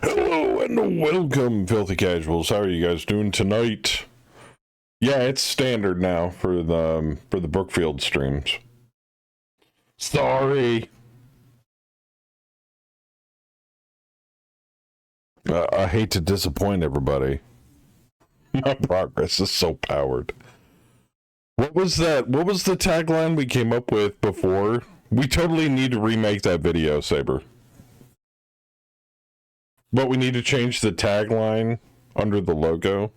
Hello and welcome, filthy casuals. How are you guys doing tonight? Yeah, it's standard now for the Brookfield streams. Sorry. I hate to disappoint everybody. My progress is so powered. What was that? What was the tagline we came up with before? We totally need to remake that video, Saber. But we need to change the tagline under the logo.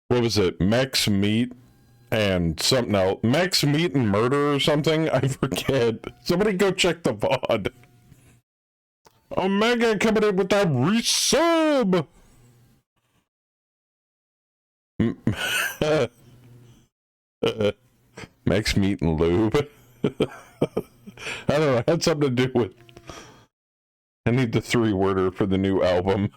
What was it? Mechs, meat, and something else. Mechs, meat, and murder or something? I forget. Somebody go check the VOD. Omega coming in with that resub! Mechs, meat, and lube. I don't know. It had something to do with... I need the 3-worder for the new album.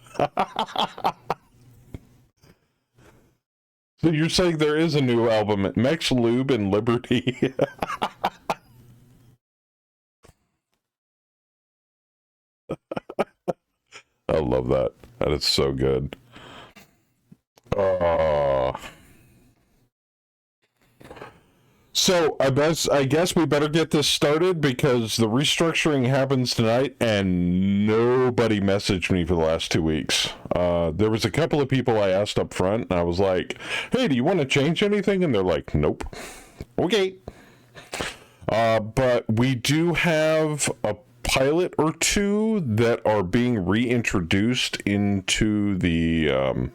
So you're saying there is a new album, Mechs, Lube, and Liberty? I love that. That is so good. So I guess we better get this started because the restructuring happens tonight and nobody messaged me for the last 2 weeks. There was a couple of people I asked up front and I was like, hey, do you want to change anything? And they're like, nope. Okay. But we do have a pilot or two that are being reintroduced into the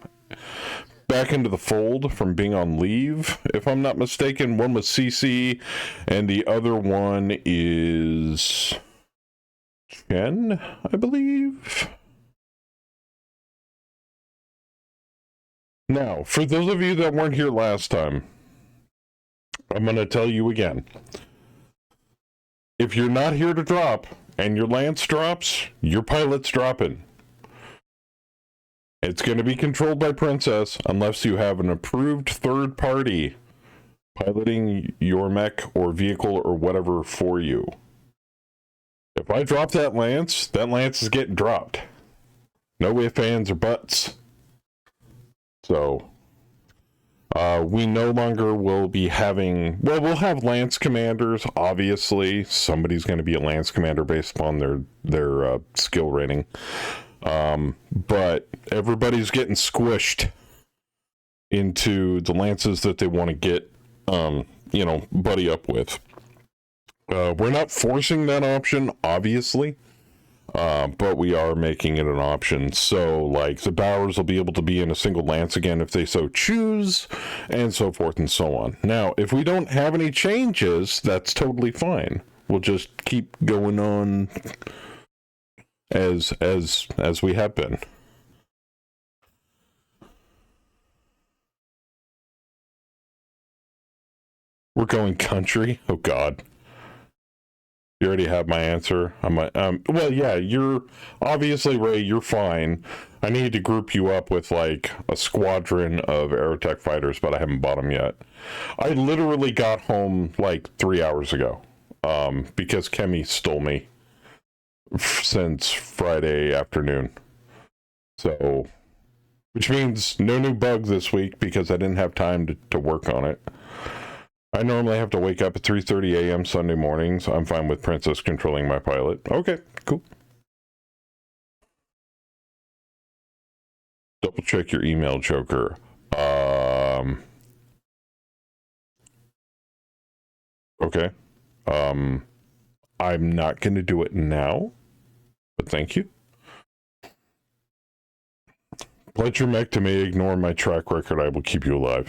back into the fold from being on leave, if I'm not mistaken. One was CC and the other one is Chen, I believe. Now, for those of you that weren't here last time, I'm going to tell you again. If you're not here to drop and your lance drops, your pilot's dropping. It's going to be controlled by Princess unless you have an approved third party piloting your mech or vehicle or whatever for you. If I drop that lance is getting dropped. No ifs, ands, or buts. So, we no longer will be having... Well, we'll have lance commanders, obviously. Somebody's going to be a lance commander based upon their skill rating. But everybody's getting squished into the lances that they want to get, buddy up with. We're not forcing that option, obviously, but we are making it an option. So, like, the Bowers will be able to be in a single lance again if they so choose, and so forth and so on. Now, if we don't have any changes, that's totally fine. We'll just keep going on as we have been. We're going country? Oh God. You already have my answer. Well, yeah, you're obviously, Ray, you're fine. I need to group you up with like a squadron of Aerotech fighters, but I haven't bought them yet. I literally got home like 3 hours ago, because Kemi stole me since Friday afternoon. So, which means no new bugs this week because I didn't have time to work on it. I normally have to wake up at 3:30 a.m. Sunday mornings. I'm fine with Princess controlling my pilot. Okay, cool. Double check your email, Joker. Okay. I'm not going to do it now, but thank you. Pledge your mech to me, ignore my track record, I will keep you alive.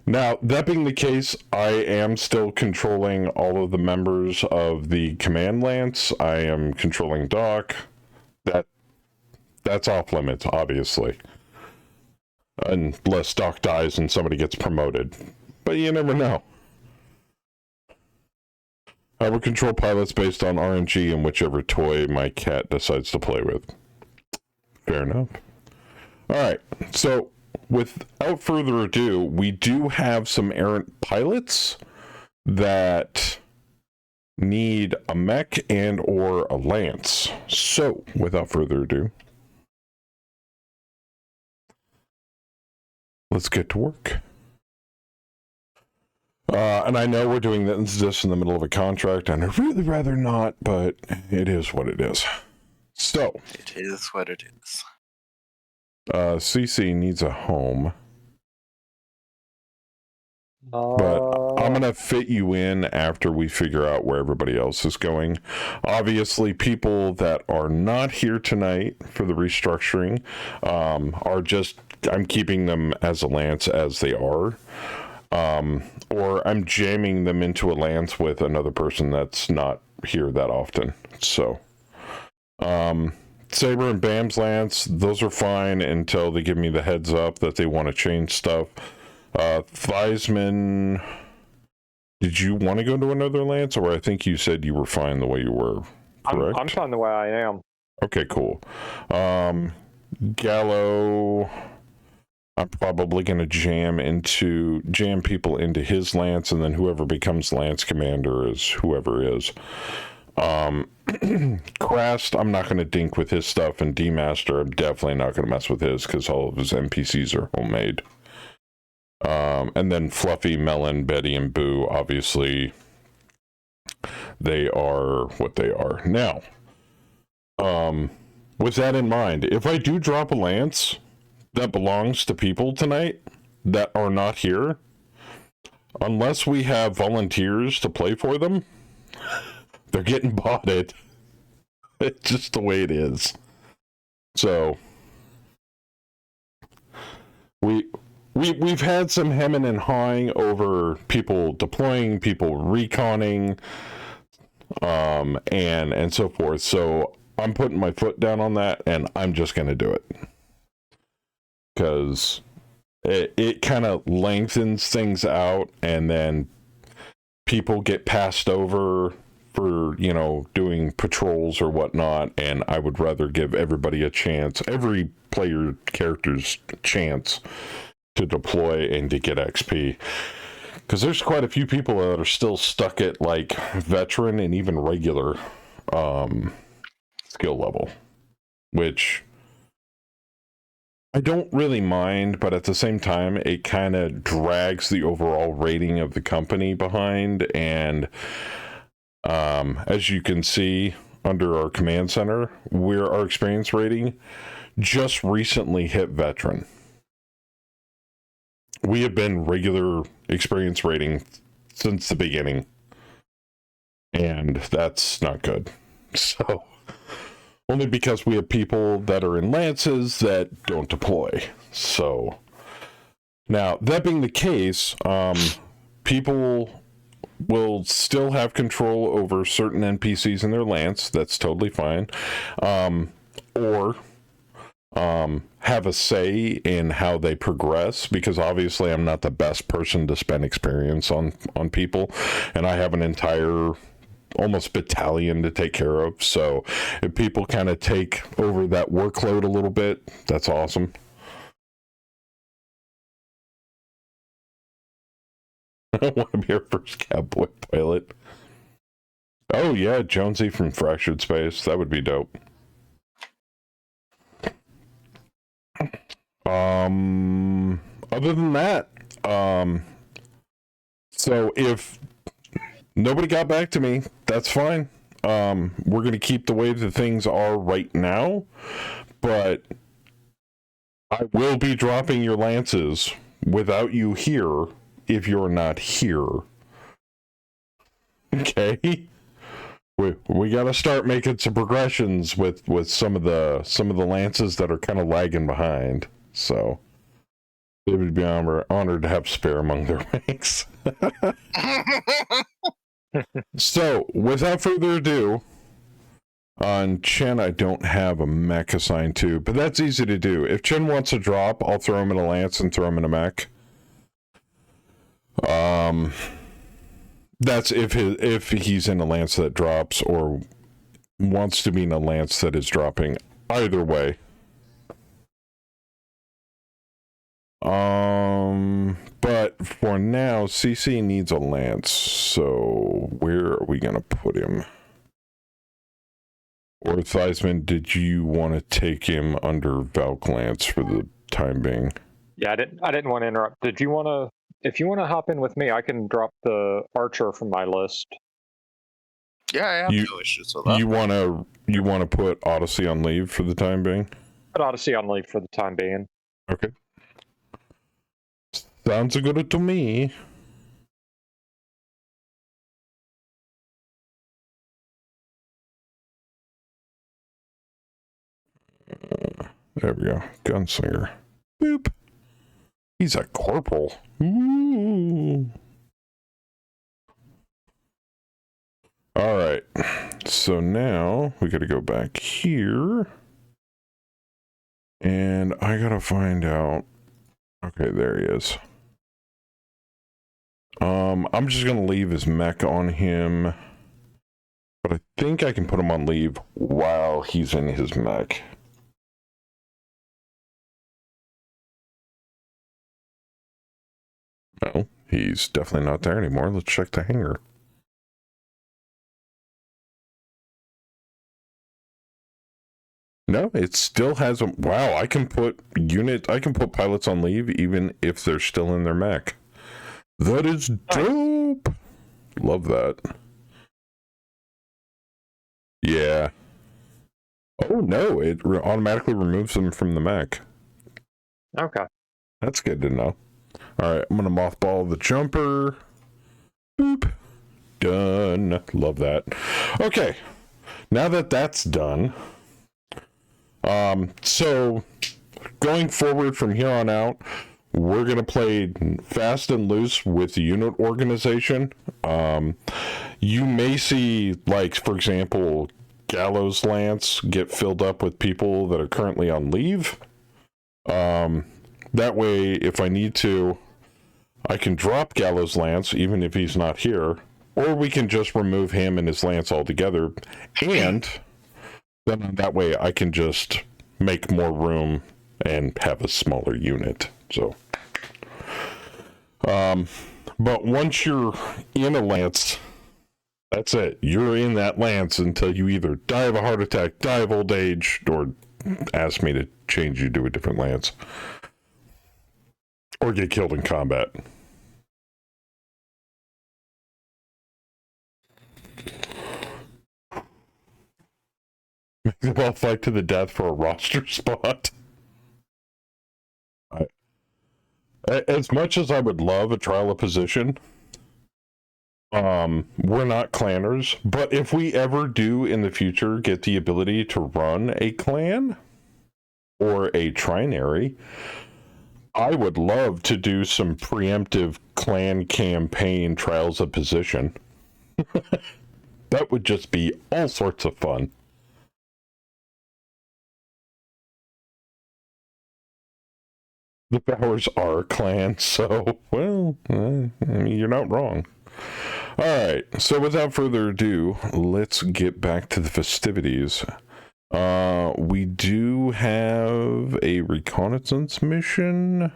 Now, that being the case, I am still controlling all of the members of the command lance. I am controlling Doc. That's off limits, obviously. Unless Doc dies and somebody gets promoted. But you never know. I will control pilots based on RNG and whichever toy my cat decides to play with. Fair enough. Alright, so without further ado, we do have some errant pilots that need a mech and or a lance. So, without further ado, let's get to work. And I know we're doing this in the middle of a contract, and I'd really rather not, but it is what it is. So, it is what it is. CC needs a home. But I'm going to fit you in after we figure out where everybody else is going. Obviously, people that are not here tonight for the restructuring are just, I'm keeping them as a lance as they are. Or I'm jamming them into a lance with another person that's not here that often. So, Saber and Bam's lance, those are fine until they give me the heads up that they want to change stuff. Theismann, did you want to go to another lance, or I think you said you were fine the way you were, correct? I'm fine the way I am. Okay, cool. Gallo, I'm probably going to jam people into his lance, and then whoever becomes lance commander is whoever is. Crast, I'm not going to dink with his stuff, and D-Master, I'm definitely not going to mess with his, because all of his NPCs are homemade. And then Fluffy, Melon, Betty, and Boo, obviously, they are what they are. Now, with that in mind, if I do drop a lance that belongs to people tonight that are not here, unless we have volunteers to play for them, they're getting botted. It's just the way it is. So, We've had some hemming and hawing over people deploying, people reconning, and so forth. So I'm putting my foot down on that, and I'm just going to do it. Because it kind of lengthens things out, and then people get passed over for, doing patrols or whatnot, and I would rather give everybody a chance, every player character's chance to deploy and to get XP, because there's quite a few people that are still stuck at like veteran and even regular skill level, which I don't really mind, but at the same time it kind of drags the overall rating of the company behind. And as you can see under our command center, where our experience rating just recently hit veteran. We have been regular experience rating since the beginning, and that's not good. So, only because we have people that are in lances that don't deploy. So, now, that being the case, people will still have control over certain NPCs in their lance. That's totally fine. Or have a say in how they progress, because obviously I'm not the best person to spend experience on people, and I have an entire almost battalion to take care of. So if people kind of take over that workload a little bit, that's awesome. I want to be our first cowboy pilot. Oh yeah, Jonesy from Fractured Space. That would be dope. Other than that, so if nobody got back to me, that's fine. We're going to keep the way that things are right now, but I will be dropping your lances without you here if you're not here. Okay? We got to start making some progressions with some of the lances that are kind of lagging behind. So they would be honored to have spare among their ranks. So without further ado, on Chen, I don't have a mech assigned to, but that's easy to do. If Chen wants to drop, I'll throw him in a lance and throw him in a mech. That's if he's in a lance that drops or wants to be in a lance that is dropping. Either way. But But for now, CC needs a lance. So where are we going to put him? Or Theisman, did you want to take him under Valk Lance for the time being? Yeah, I didn't want to interrupt. Did you want to? If you want to hop in with me, I can drop the archer from my list. Yeah, I have no issues with that. You want to put Odyssey on leave for the time being? Put Odyssey on leave for the time being. Okay. Sounds good to me. There we go. Gunslinger. Boop. He's a corporal. Ooh. All right. So now we got to go back here. And I got to find out. Okay, there he is. I'm just going to leave his mech on him. But I think I can put him on leave while he's in his mech. No, he's definitely not there anymore. Let's check the hangar. No, it still has a... Wow, I can put pilots on leave even if they're still in their mech. That is dope! Love that. Yeah. Oh, no, it automatically removes them from the mech. Okay. That's good to know. Alright, I'm gonna mothball the jumper. Boop. Done. Love that. Okay. Now that that's done... So going forward from here on out, we're going to play fast and loose with the unit organization. You may see, like, for example, Gallows Lance get filled up with people that are currently on leave. That way, if I need to, I can drop Gallows Lance, even if he's not here, or we can just remove him and his lance altogether, and... then that way I can just make more room and have a smaller unit. So, but once you're in a lance, that's it. You're in that lance until you either die of a heart attack, die of old age, or ask me to change you to a different lance. Or get killed in combat. Make them all fight to the death for a roster spot. As much as I would love a trial of position, we're not clanners, but if we ever do in the future get the ability to run a clan or a trinary, I would love to do some preemptive clan campaign trials of position. That would just be all sorts of fun. The Bowers are a clan, so, well, I mean, you're not wrong. Alright, so without further ado, let's get back to the festivities. We do have a reconnaissance mission.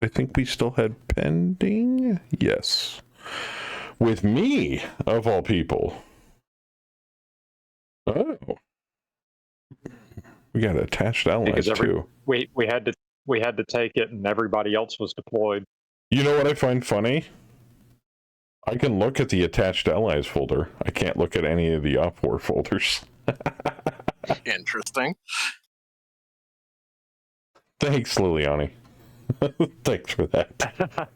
I think we still had pending? Yes. With me, of all people. Oh. We got attached allies, too. We had to take it, and everybody else was deployed. You know what I find funny? I can look at the attached allies folder. I can't look at any of the op war folders. Interesting. Thanks, Liliani. Thanks for that.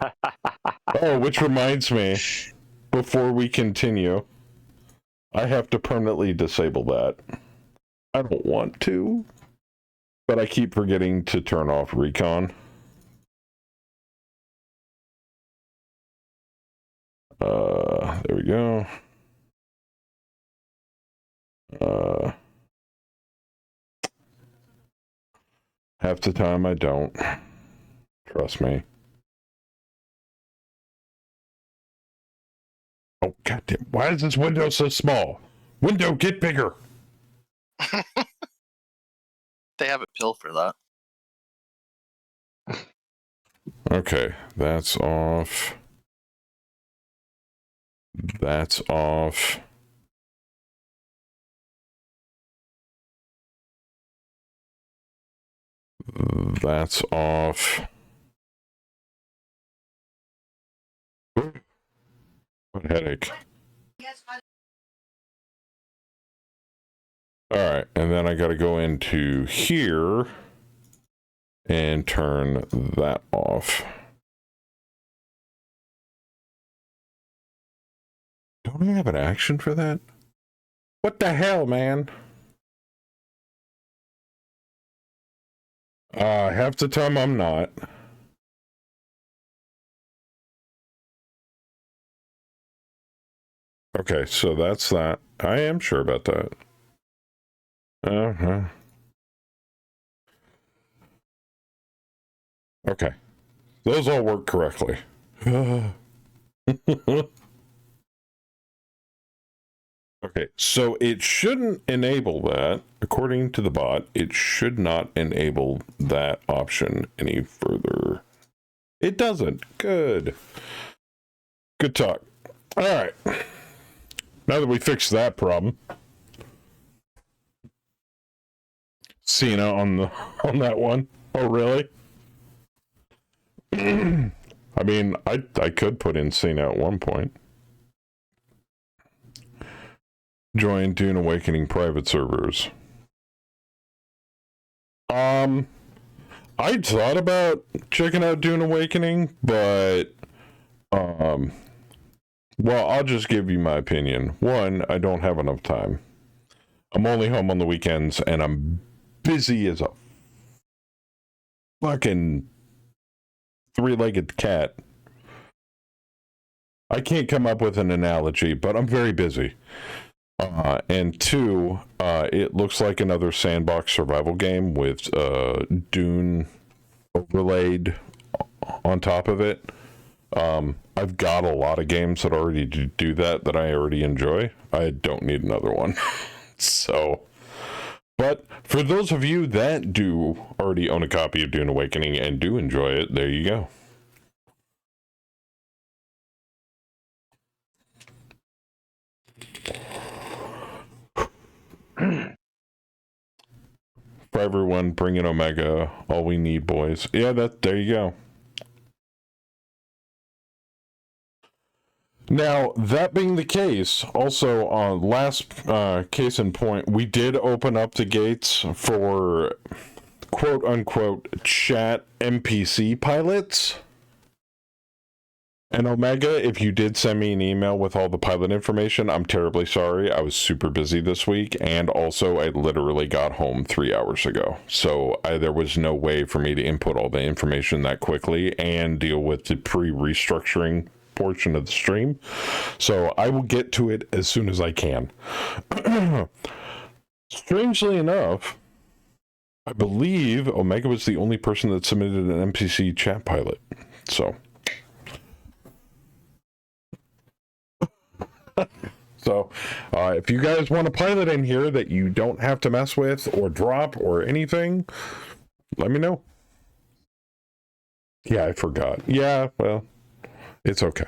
Oh, which reminds me, before we continue, I have to permanently disable that. I don't want to, but I keep forgetting to turn off recon. There we go. Half the time I don't. Trust me. Oh, goddamn. Why is this window so small? Window, get bigger. They have a pill for that. Okay, that's off. That's off. That's off. What headache. Alright, and then I gotta go into here and turn that off. Don't I have an action for that? What the hell, man? Half the time I'm not. Okay, so that's that. I am sure about that. Uh-huh. Okay. Those all work correctly. Okay, so it shouldn't enable that. According to the bot, it should not enable that option any further. It doesn't. Good. Good talk. All right. Now that we fixed that problem. Cena on that one. Oh, really? I mean, I could put in Cena at one point. Join Dune Awakening private servers. I thought about checking out Dune Awakening, but well, I'll just give you my opinion. One, I don't have enough time. I'm only home on the weekends, and I'm busy as a fucking three-legged cat. I can't come up with an analogy, but I'm very busy. And two, it looks like another sandbox survival game with Dune overlaid on top of it. I've got a lot of games that already do that I already enjoy. I don't need another one. So, but for those of you that do already own a copy of Dune Awakening and do enjoy it, there you go. For everyone, bring in Omega. All we need, boys. Yeah, there you go. Now, that being the case, also on last case in point, we did open up the gates for quote-unquote chat NPC pilots. And Omega, if you did send me an email with all the pilot information, I'm terribly sorry. I was super busy this week, and also I literally got home 3 hours ago. So there was no way for me to input all the information that quickly and deal with the pre-restructuring portion of the stream. So I will get to it as soon as I can. Strangely enough, I believe Omega was the only person that submitted an NPC chat pilot. So... So, if you guys want a pilot in here that you don't have to mess with or drop or anything, let me know. Yeah, I forgot. Yeah, well, it's okay.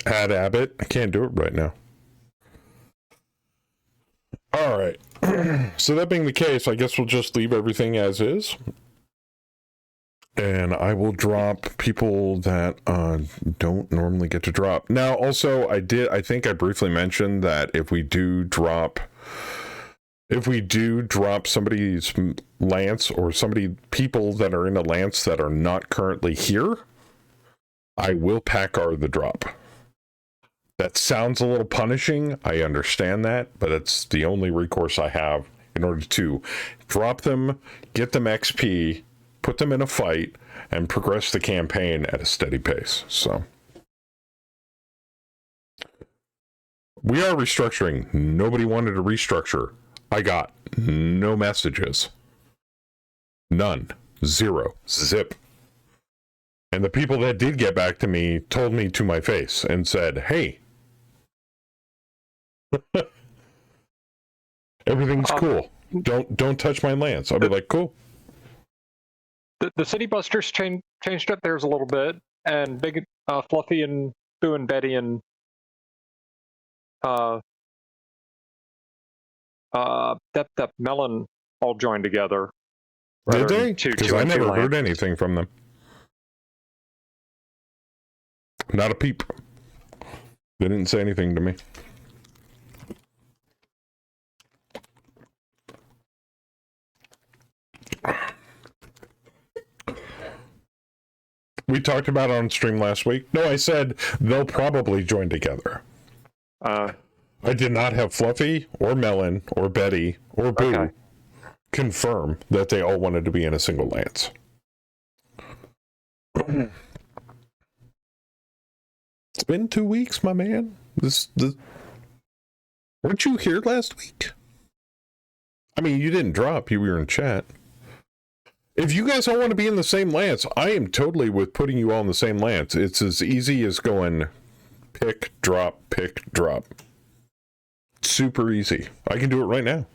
Add Abbott. I can't do it right now. All right. So that being the case, I guess we'll just leave everything as is. And I will drop people that don't normally get to drop. Now, also, I think I briefly mentioned that if we do drop somebody's lance or people that are in a lance that are not currently here, I will packard the drop. That sounds a little punishing. I understand that, but it's the only recourse I have in order to drop them, get them XP, put them in a fight, and progress the campaign at a steady pace. So we are restructuring. Nobody wanted to restructure. I got no messages. None. Zero. Zip. And the people that did get back to me told me to my face and said, hey, everything's cool. don't touch my lance. I'll be like, cool. The City Busters changed up theirs a little bit, and Big Fluffy and Boo and Betty and Dep Melon all joined together. Did they? Because I never heard anything from them. Not a peep. They didn't say anything to me. We talked about it on stream last week. No, I said they'll probably join together. I did not have Fluffy or Melon or Betty or Boo confirm that they all wanted to be in a single lance. It's been 2 weeks, my man. Weren't you here last week? I mean, you didn't drop. You were in chat. If you guys all want to be in the same lance, I am totally with putting you all in the same lance. It's as easy as going pick, drop, pick, drop. Super easy. I can do it right now.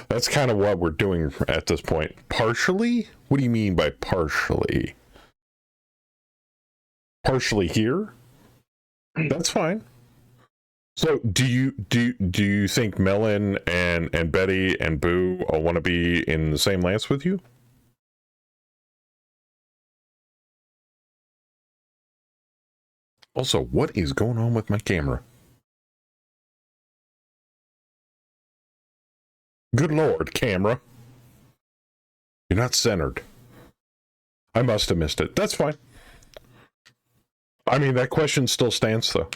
That's kind of what we're doing at this point. Partially? What do you mean by partially? Partially here? That's fine. So do you think Melon and Betty and Boo all want to be in the same lance with you? Also, what is going on with my camera? Good Lord, camera. You're not centered. I must have missed it. That's fine. I mean, that question still stands, though.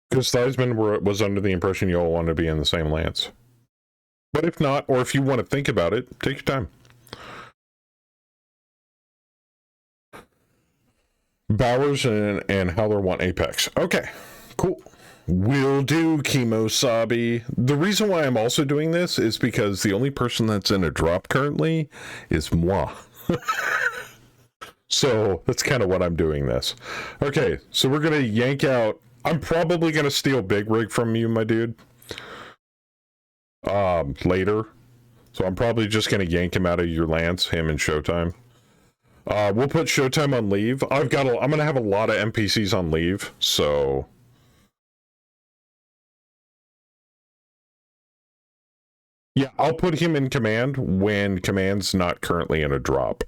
Because Theismann was under the impression you all want to be in the same lance. But if not, or if you want to think about it, take your time. Bowers and Howler want Apex. Okay, cool. Will do, Kemosabi. The reason why I'm also doing this is because the only person that's in a drop currently is moi. So that's kind of what I'm doing this. Okay, so we're going to yank out. I'm probably going to steal Big Rig from you, my dude. Later. So I'm probably just going to yank him out of your lance, him and Showtime. We'll put Showtime on leave. I'm going to have a lot of NPCs on leave, so... Yeah, I'll put him in command when command's not currently in a drop.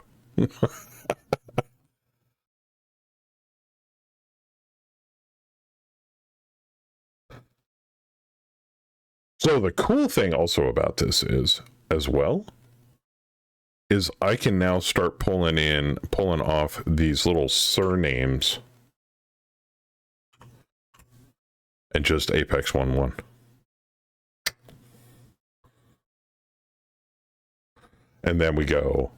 So the cool thing also about this is, as well, is I can now start pulling off these little surnames and just Apex 1-1. And then we go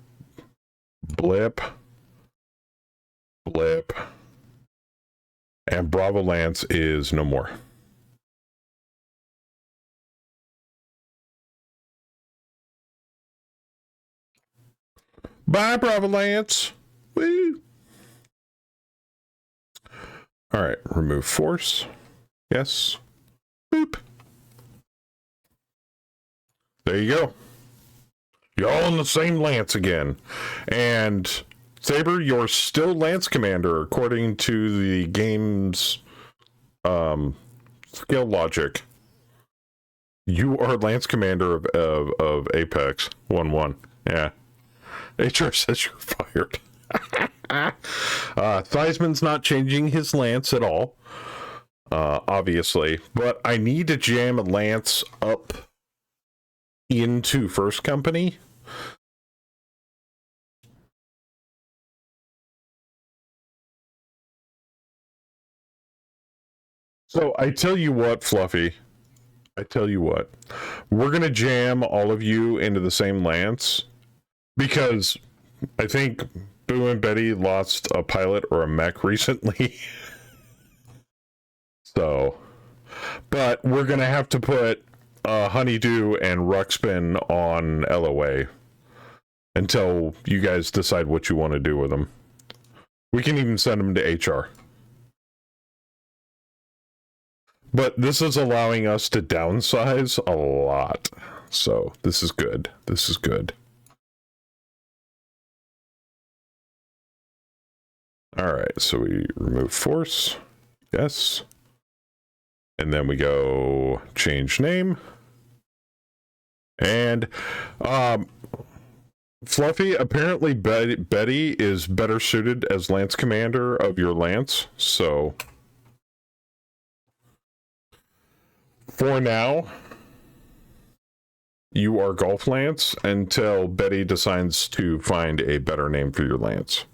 blip, blip, and Bravo Lance is no more. Bye, Bravo Lance. Woo. All right, remove force. Yes. Boop. There you go. You're all in the same lance again. And Saber, you're still Lance Commander according to the game's skill logic. You are Lance Commander of Apex 1-1. Yeah. HR says you're fired. Theismann's not changing his lance at all, obviously, but I need to jam a lance up into First Company. So I tell you what, Fluffy, I tell you what, we're going to jam all of you into the same lance. Because I think Boo and Betty lost a pilot or a mech recently. So, but we're going to have to put Honeydew and Ruxpin on LOA until you guys decide what you want to do with them. We can even send them to HR. But this is allowing us to downsize a lot. So this is good. This is good. All right, so we remove force. Yes. And then we go change name. And Fluffy, apparently Betty is better suited as Lance Commander of your Lance. So for now, you are Golf Lance until Betty decides to find a better name for your Lance.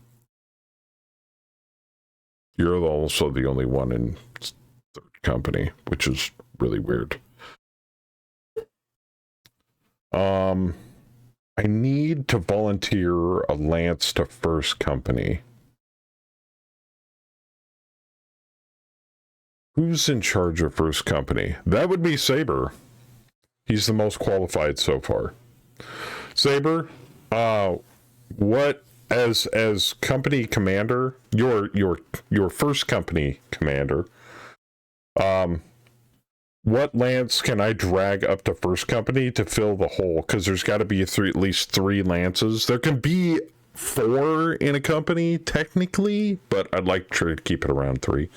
You're also the only one in third company, which is really weird. I need to volunteer a Lance to first company. Who's in charge of first company? That would be Saber. He's the most qualified so far. Saber, what as company commander, your first company commander, what Lance can I drag up to first company to fill the hole? Because there's got to be at least 3 Lances. There can be 4 in a company, technically, but I'd like to keep it around 3.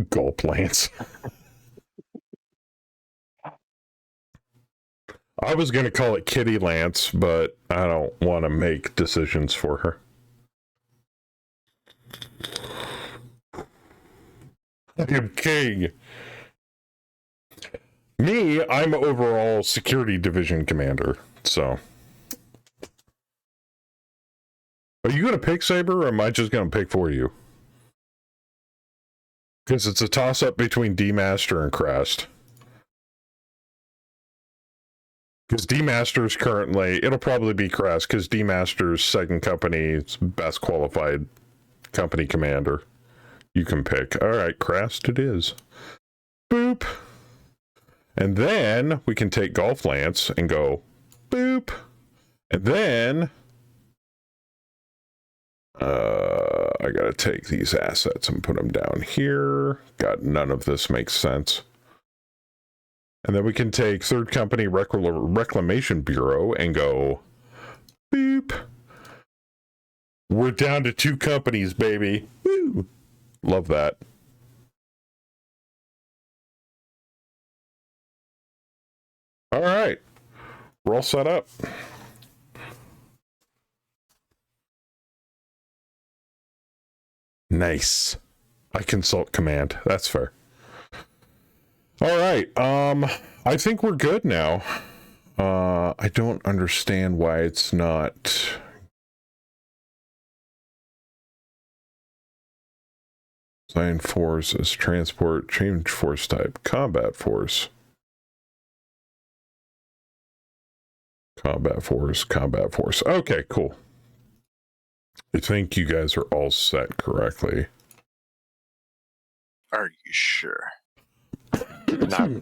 Gulp Lance. I was going to call it Kitty Lance, but I don't want to make decisions for her. I am king. Me, I'm overall security division commander, so. Are you going to pick Saber, or am I just going to pick for you? Because it's a toss-up between D-Master and Crest. Because D-Master's currently, it'll probably be Crest, because D-Master's second company's best qualified company commander. You can pick. All right, Crest it is. Boop. And then we can take Golf Lance and go boop. And then I gotta take these assets and put them down here. God, none of this makes sense. And then we can take Third Company Reclamation Bureau and go boop. We're down to 2 companies, baby. Woo! Love that. All right. We're all set up. Nice. I consult command. That's fair. All right. I think we're good now. I don't understand why it's not. Assign force as transport, change force type, combat force. Combat force. Okay, cool. I think you guys are all set correctly. Are you sure?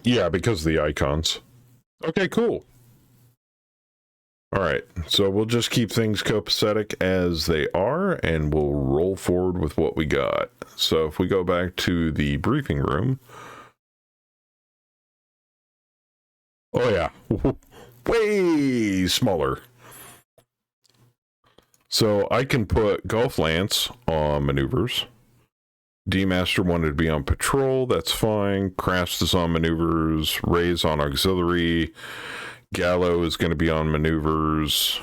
Yeah, because of the icons. Okay, cool. All right, so we'll just keep things copacetic as they are, and we'll roll forward with what we got. So if we go back to the briefing room. Oh, yeah. Way smaller. So I can put Golf Lance on maneuvers. D-Master wanted to be on patrol. That's fine. Crast is on maneuvers. Ray's on auxiliary. Gallo is going to be on maneuvers.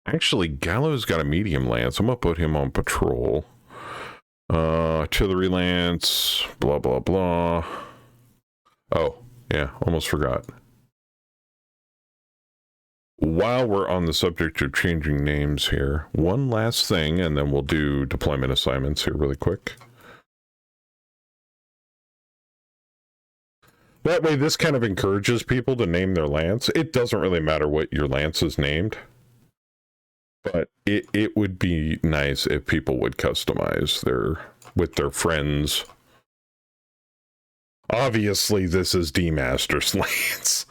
Actually, Gallo's got a medium lance. I'm going to put him on patrol. Artillery lance. Blah, blah, blah. Oh, yeah. Almost forgot. While we're on the subject of changing names here, one last thing, and then we'll do deployment assignments here really quick. That way, this kind of encourages people to name their lance. It doesn't really matter what your lance is named, but it would be nice if people would customize with their friends. Obviously, this is D-Master's lance.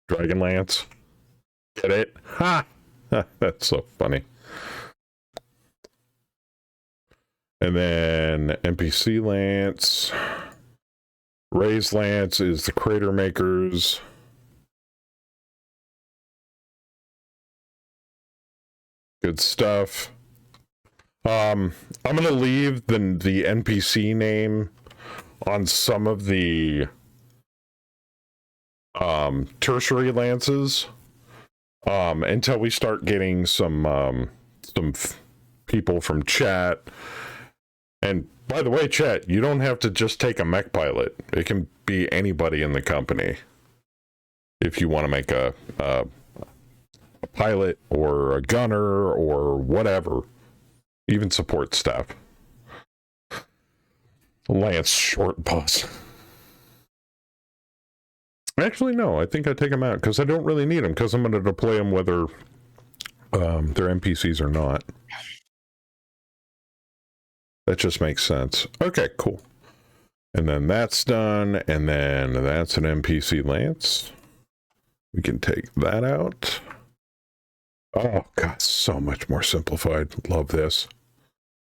Dragon Lance. Get it? Ha! That's so funny. And then NPC Lance. Raised Lance is the Crater Makers. Good stuff. I'm gonna leave the NPC name on some of the tertiary lances until we start getting some people from chat. And by the way, chat, you don't have to just take a mech pilot. It can be anybody in the company. If you want to make a pilot or a gunner or whatever, even support staff. Lance Short Bus. Actually, no, I think I take them out because I don't really need them because I'm going to deploy them whether they're NPCs or not. That just makes sense. Okay, cool. And then that's done, and then that's an NPC Lance. We can take that out. Oh, God, so much more simplified. Love this.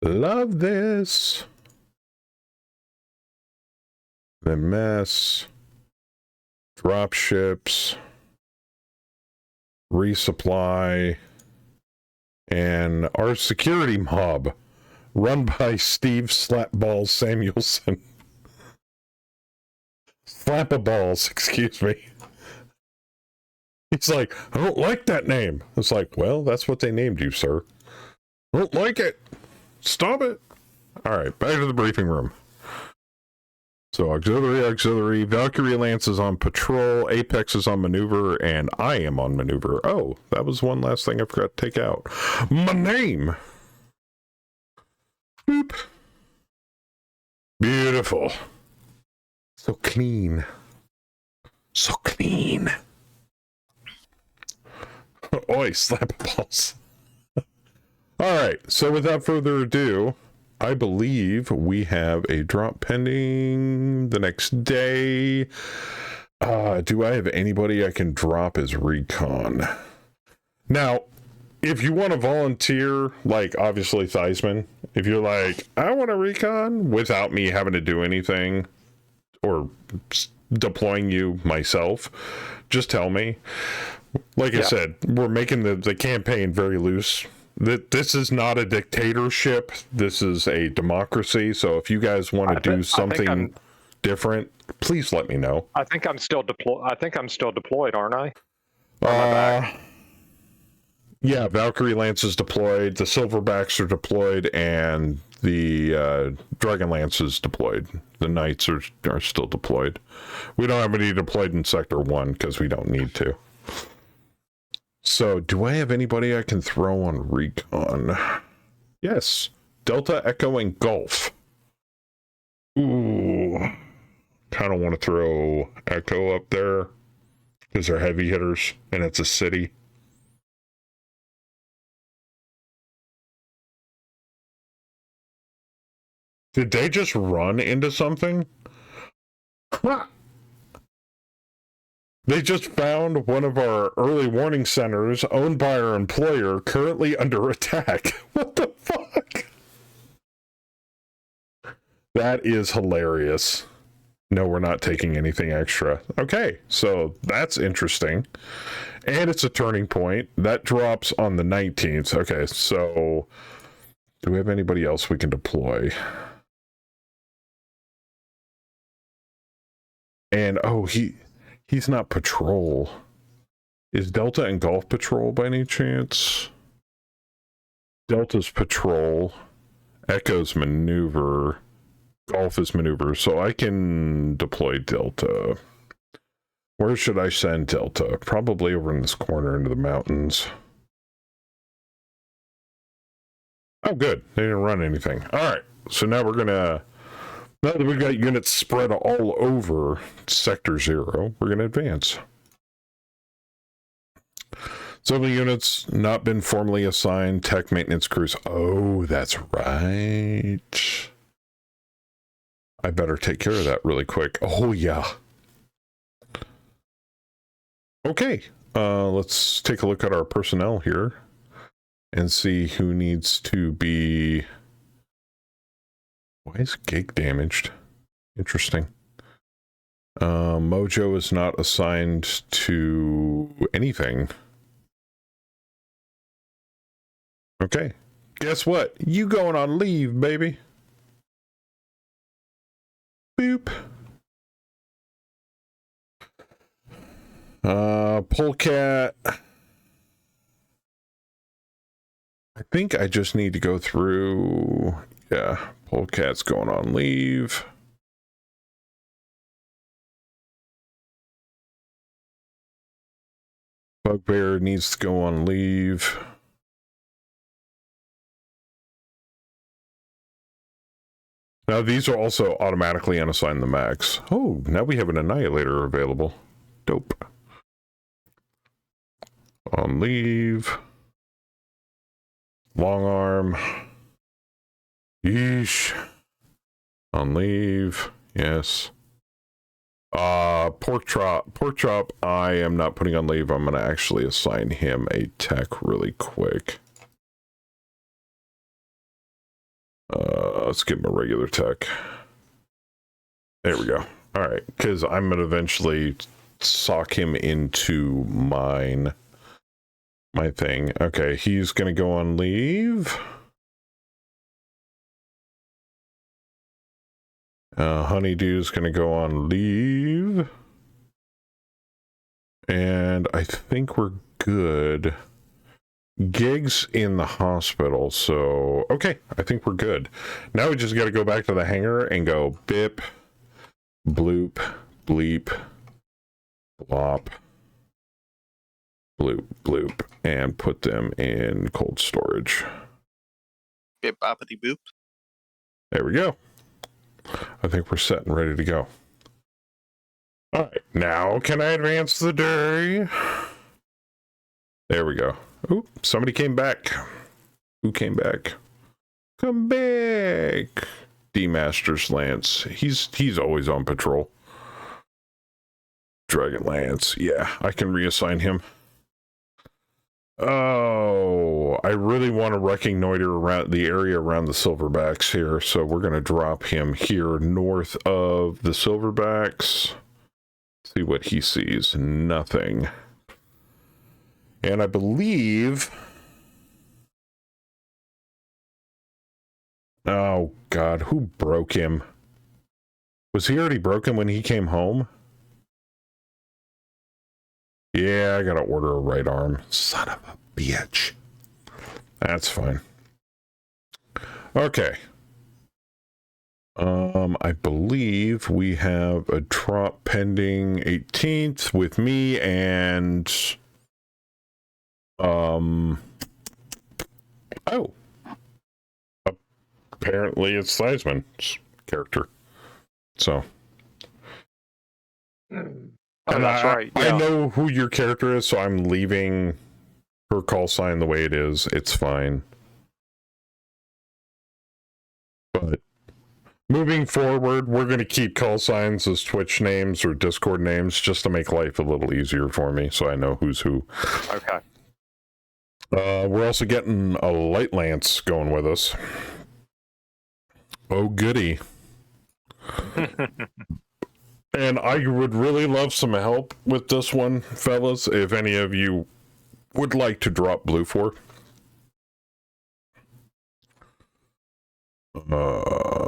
Love this. The mess. Drop ships. Resupply. And our security mob. Run by Steve Slapballs Samuelson. Slap-a-balls, excuse me. He's like, I don't like that name. It's like, well, that's what they named you, sir. I don't like it. Stop it. All right, back to the briefing room. So auxiliary, Valkyrie Lance is on patrol, Apex is on maneuver, and I am on maneuver. Oh, that was one last thing I forgot to take out. My name. Boop. Beautiful. So clean. So clean. Oi, slap balls. All right, so without further ado, I believe we have a drop pending the next day. Do I have anybody I can drop as recon? Now, if you want to volunteer, like obviously Theismann, if you're like, I want to recon without me having to do anything or deploying you myself, just tell me. Like I said, we're making the campaign very loose. This is not a dictatorship. This is a democracy. So if you guys want to do something different, please let me know. I think I'm still deployed, aren't I? Or am I back? Yeah, Valkyrie Lance is deployed. The Silverbacks are deployed, and the Dragon Lance is deployed. The Knights are still deployed. We don't have any deployed in Sector 1 because we don't need to. So, do I have anybody I can throw on recon? Yes. Delta, Echo, and Golf. Ooh. Kind of want to throw Echo up there because they're heavy hitters and it's a city. Did they just run into something? They just found one of our early warning centers owned by our employer currently under attack. What the fuck? That is hilarious. No, we're not taking anything extra. Okay, so that's interesting. And it's a turning point. That drops on the 19th. Okay, so do we have anybody else we can deploy? And, oh, he's not patrol. Is Delta and Golf patrol by any chance? Delta's patrol. Echo's maneuver. Golf is maneuver. So I can deploy Delta. Where should I send Delta? Probably over in this corner into the mountains. Oh, good. They didn't run anything. All right. So now we're going to... Now that we've got units spread all over Sector 0, we're going to advance. Some of the units not been formally assigned tech maintenance crews. Oh, that's right. I better take care of that really quick. Oh, yeah. Okay. Let's take a look at our personnel here and see who needs to be Why is Gig damaged? Interesting. Mojo is not assigned to anything. Okay. Guess what? You going on leave, baby. Boop. Polecat. I think I just need to go through. Yeah, Polecat's going on leave. Bugbear needs to go on leave. Now these are also automatically unassigned the max. Oh, now we have an Annihilator available. Dope. On leave. Long arm. Yeesh. On leave. Yes. Pork chop, I am not putting on leave. I'm going to actually assign him a tech really quick. Let's give him a regular tech. There we go. All right, because I'm going to eventually sock him into my thing. Okay, he's going to go on leave. Honeydew's going to go on leave. And I think we're good. Gig's in the hospital, so okay, I think we're good. Now we just got to go back to the hangar and go bip, bloop, bleep, blop, bloop, bloop, and put them in cold storage. Bip, boppity, boop. There we go. I think we're set and ready to go. All right, now can I advance the day? There we go. Oop, somebody came back. Who came back? Come back. D-Master's Lance. He's always on patrol. Dragon Lance. Yeah, I can reassign him. Oh, I really want to reconnoiter around the area around the Silverbacks here, so we're going to drop him here north of the Silverbacks. See what he sees. Nothing. And I believe... Oh, God, who broke him? Was he already broken when he came home? Yeah, I gotta order a right arm. Son of a bitch. That's fine. Okay. I believe we have a drop pending 18th with me and... Oh. Apparently it's Theismann's character. So... Oh, that's right. Yeah. I know who your character is, so I'm leaving her call sign the way it is. It's fine. But moving forward, we're going to keep call signs as Twitch names or Discord names just to make life a little easier for me, so I know who's who. Okay. We're also getting a Light Lance going with us. Oh, goody. And I would really love some help with this one, fellas, if any of you would like to drop blue for.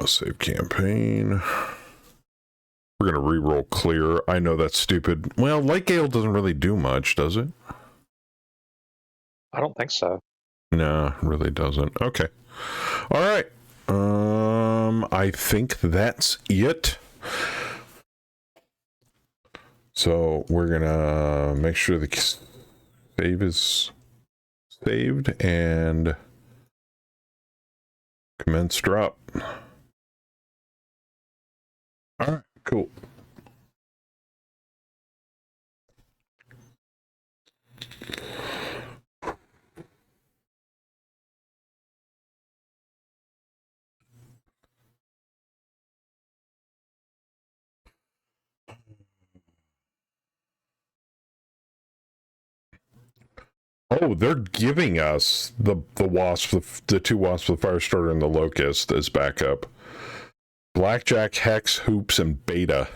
Save campaign. We're going to reroll clear. I know that's stupid. Well, Light Gale doesn't really do much, does it? I don't think so. No, it really doesn't. Okay. All right. I think that's it. So we're gonna make sure the save is saved and commence drop. All right, cool. Oh, they're giving us the wasp, the two wasps, the Firestarter, and the Locust as backup. Blackjack, Hex, Hoops, and Beta.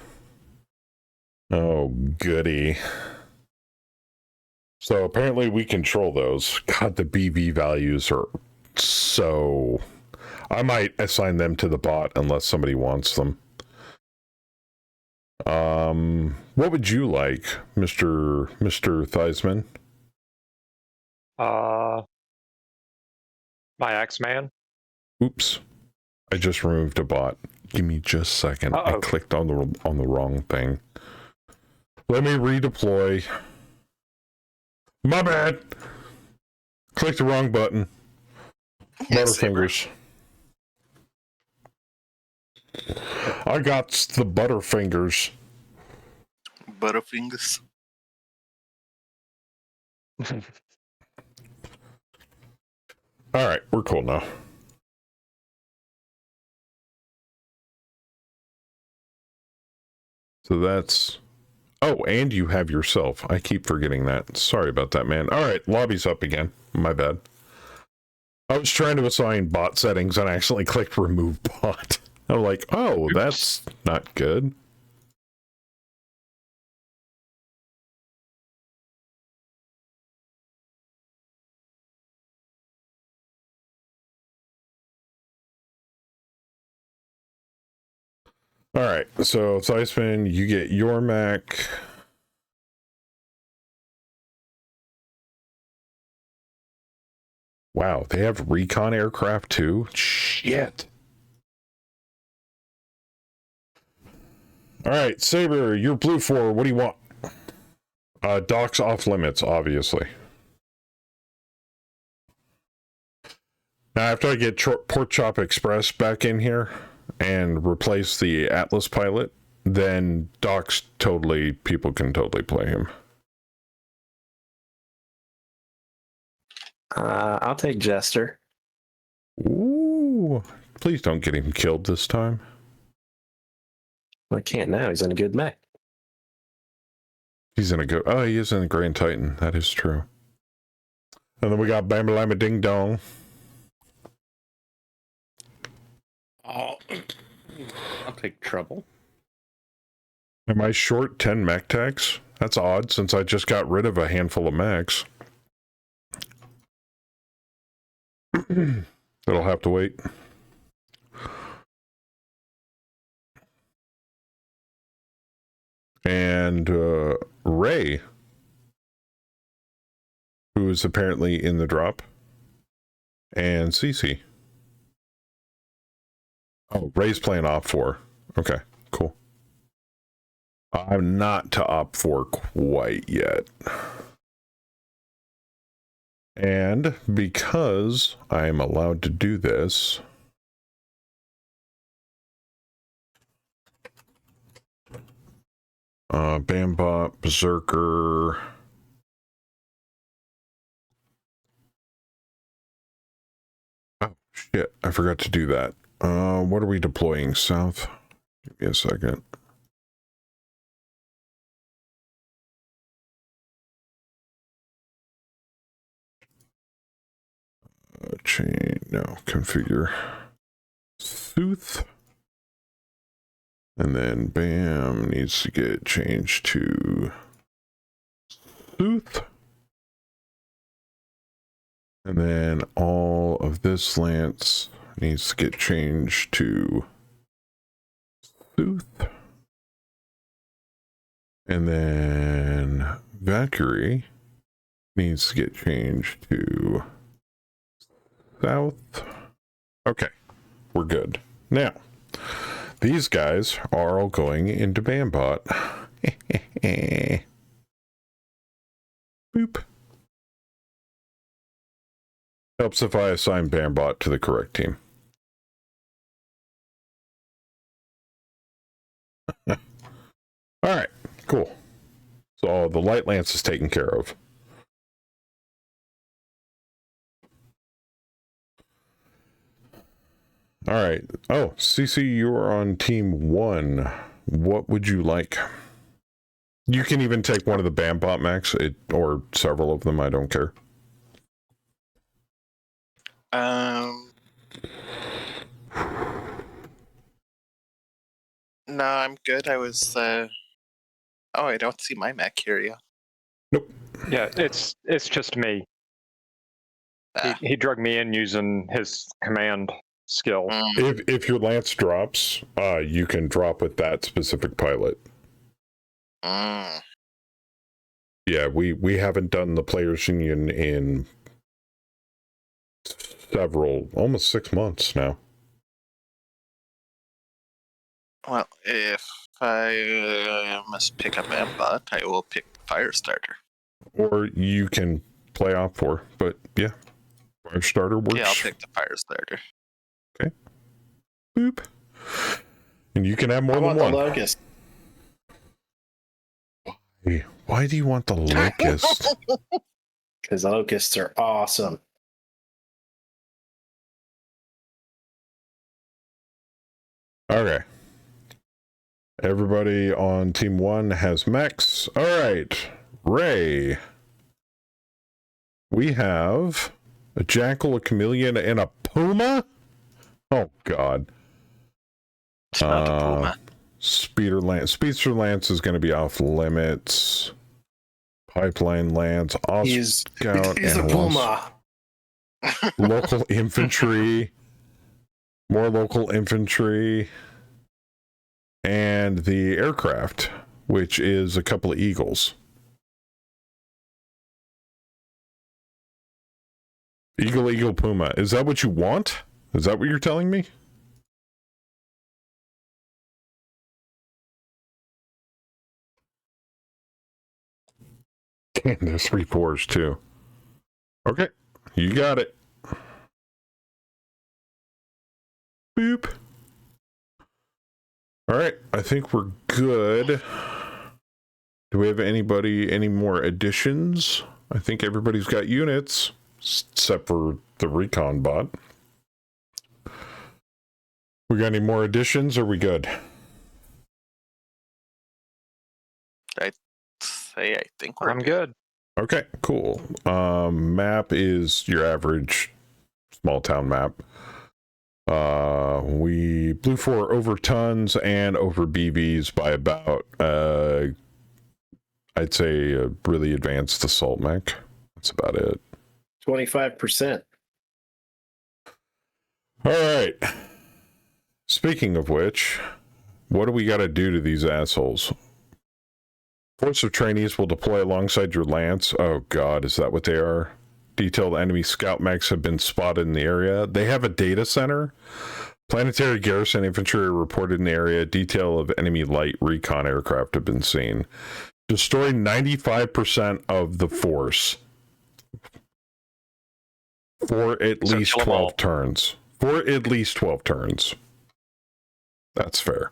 Oh, goody. So apparently we control those. God, the BV values are so... I might assign them to the bot unless somebody wants them. What would you like, Mr. Theismann? My X-Man. Oops. I just removed a bot. Give me just a second. I clicked on the wrong thing. Let me redeploy. My bad. Clicked the wrong button. Butterfingers. I got the Butterfingers. Butterfingers. All right, we're cool now. So that's... Oh, and you have yourself. I keep forgetting that. Sorry about that, man. All right, lobby's up again. My bad. I was trying to assign bot settings and I accidentally clicked remove bot. I'm like, oh, that's not good. All right, so Theismann, you get your Mac. Wow, they have recon aircraft too? Shit. All right, Saber, you're blue 4. What do you want? Docks off limits, obviously. Now, after I get Pork Chop Express back in here and replace the Atlas pilot, then Doc's totally, people can totally play him. I'll take Jester. Ooh, please don't get him killed this time. Well, I can't now. He's in a good mech. He's in a good... Oh, he is in the Grand Titan. That is true. And then we got Bamba Lama Ding Dong. I'll take trouble. Am I short 10 mech tags? That's odd, since I just got rid of a handful of mechs. It'll have to wait. And Ray, who is apparently in the drop, and Cece. Oh, Ray's playing Op 4. Okay, cool. I'm not to Op 4 quite yet. And because I'm allowed to do this, Bambot, Berserker. Oh, shit. I forgot to do that. What are we deploying? South? Give me a second. Configure. Sooth. And then BAM needs to get changed to Sooth. And then all of this lance needs to get changed to Sooth. And then Valkyrie needs to get changed to South. Okay, we're good. Now, these guys are all going into Bambot. Boop. Helps if I assign Bambot to the correct team. All right, cool. So the Light Lance is taken care of. All right. Oh, CC, you are on team 1. What would you like? You can even take one of the Bambot mechs, or several of them. I don't care. No, I'm good. I was. Oh, I don't see my mech here. Yeah. Yeah, it's just me. Ah. He drug me in using his command skill. If your lance drops, you can drop with that specific pilot. Mm. Yeah, we haven't done the Players Union in almost 6 months now. Well, if I must pick up Ambot, I will pick Firestarter. Or you can play off for, but yeah, Firestarter works. Yeah, I'll pick the Firestarter. Boop. And you can have more I than want one. the locust. Why do you want the locust? Because locusts are awesome. Okay. Everybody on Team 1 has mechs. All right. Ray. We have a jackal, a chameleon, and a puma? Oh, God. It's not a Puma. Speedster Lance is going to be off limits. Pipeline Lance, Scout, He's a and puma. local infantry, more local infantry, and the aircraft, which is a couple of Eagles. Eagle, Puma. Is that what you want? Is that what you're telling me? And there's 3 4s too. Okay, you got it. Boop. All right, I think we're good. Do we have any more additions? I think everybody's got units, except for the recon bot. We got any more additions? Or are we good? I think we're I'm good. Okay, cool. Map is your average small town map. We blew 4 over tons and over BVs by about, I'd say a really advanced assault mech. That's about it. 25%. All right. Speaking of which, what do we got to do to these assholes? Force of trainees will deploy alongside your lance. Oh God, is that what they are? Detailed enemy scout mechs have been spotted in the area. They have a data center. Planetary garrison infantry are reported in the area. Detail of enemy light recon aircraft have been seen. Destroy 95% of the force for at least 12 turns. For at least 12 turns. That's fair.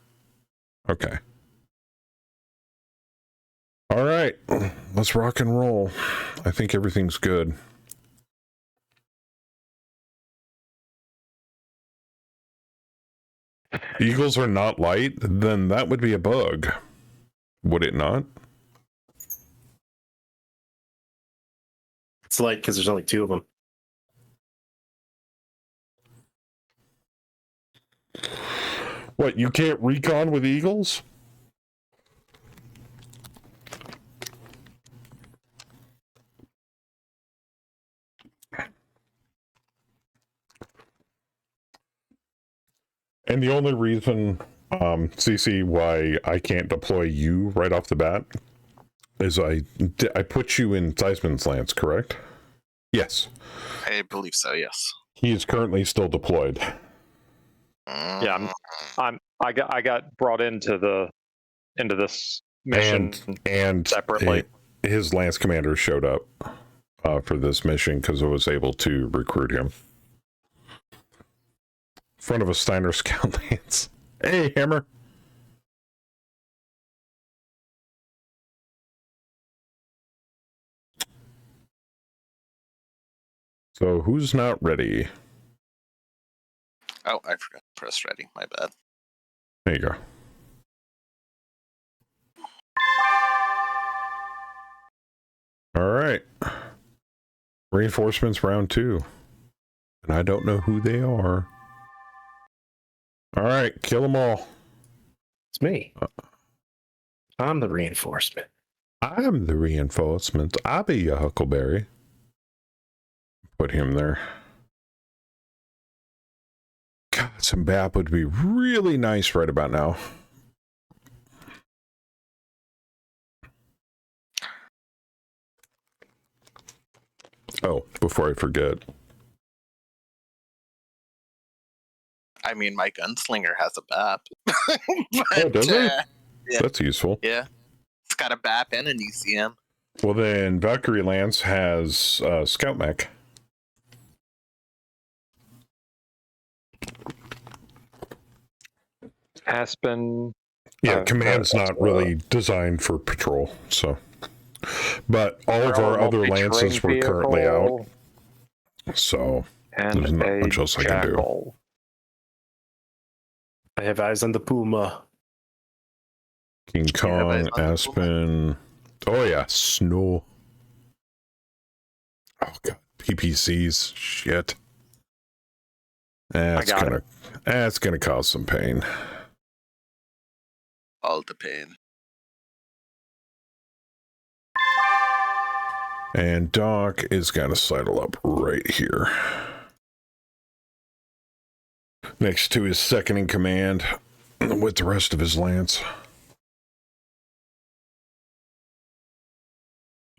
Okay. All right. Let's rock and roll. I think everything's good. Eagles are not light, then that would be a bug. Would it not? It's light because there's only 2 of them. What, you can't recon with Eagles? And the only reason, CC, why I can't deploy you right off the bat is I put you in Theismann's Lance, correct? Yes. I believe so. Yes. He is currently still deployed. Yeah, I got brought into this mission and separately. His Lance commander showed up for this mission because I was able to recruit him. Front of a Steiner Scout Lance. Hey, Hammer. So who's not ready? Oh, I forgot to press ready. My bad. There you go. All right. Reinforcements round 2. And I don't know who they are. All right, kill them all. It's me. I'm the reinforcement. I'm the reinforcement. I'll be your Huckleberry. Put him there. God, some BAP would be really nice right about now. Oh, before I forget. I mean, my gunslinger has a BAP. Oh, does it? Yeah. That's useful. Yeah. It's got a BAP and an ECM. Well, then Valkyrie Lance has Scout Mech. Aspen. Yeah, Command's not really designed for patrol, so. But all of our other Lances were currently out, so and there's not much else I can do. Jackal. I have eyes on the Puma. King Kong, Aspen. Oh yeah, Snow. Oh god, PPCs. Shit. That's gonna cause some pain. All the pain. And Doc is gonna sidle up right here. Next to his second in command with the rest of his lance.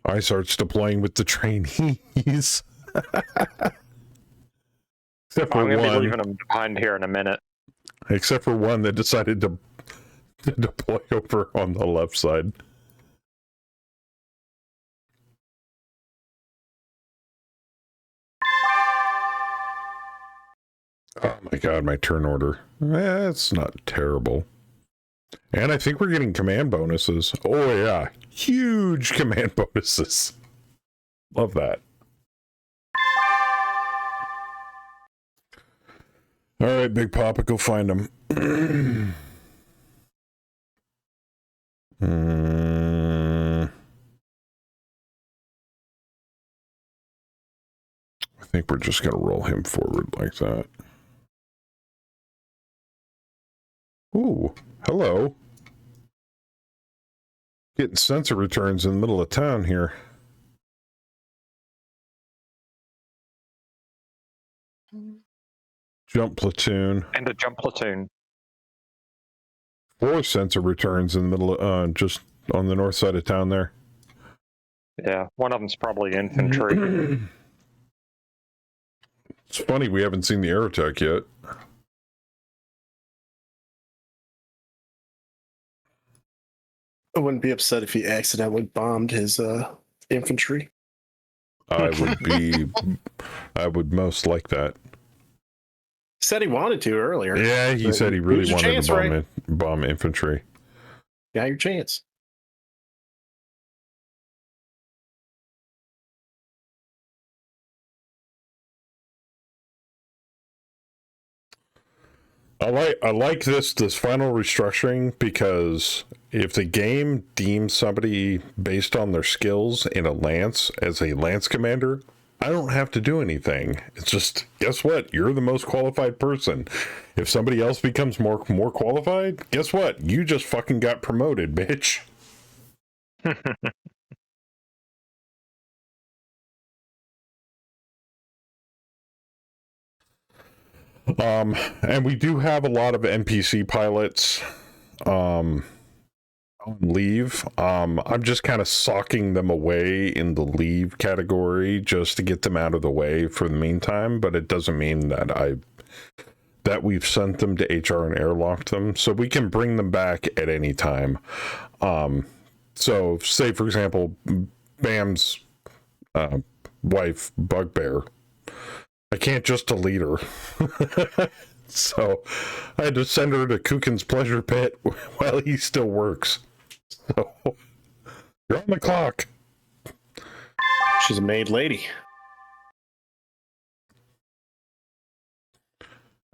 I starts deploying with the trainees. Except for I'm going to be one. leaving them behind here in a minute. Except for one that decided to deploy over on the left side. Oh my god, my turn order. That's not terrible. And I think we're getting command bonuses. Oh yeah, huge command bonuses. Love that. All right, Big Papa, go find him. I think we're just going to roll him forward like that. Ooh, hello. Getting sensor returns in the middle of town here. Jump platoon. And a jump platoon. 4 sensor returns in the middle of, just on the north side of town there. Yeah, one of them's probably infantry. It's funny we haven't seen the Aerotech yet. I wouldn't be upset if he accidentally bombed his infantry. I would most like that. Said he wanted to earlier. Yeah, he said he really wanted to bomb infantry. Got your chance. I like this final restructuring because if the game deems somebody based on their skills in a lance as a lance commander, I don't have to do anything. It's just, guess what? You're the most qualified person. If somebody else becomes more qualified, guess what? You just fucking got promoted, bitch. And we do have a lot of NPC pilots on leave. I'm just kind of socking them away in the leave category just to get them out of the way for the meantime, but it doesn't mean that we've sent them to HR and airlocked them, so we can bring them back at any time. So say for example, Bam's wife, Bugbear, I can't just delete her. So I had to send her to Kukin's pleasure pit while he still works. So you're on the clock. She's a maid lady.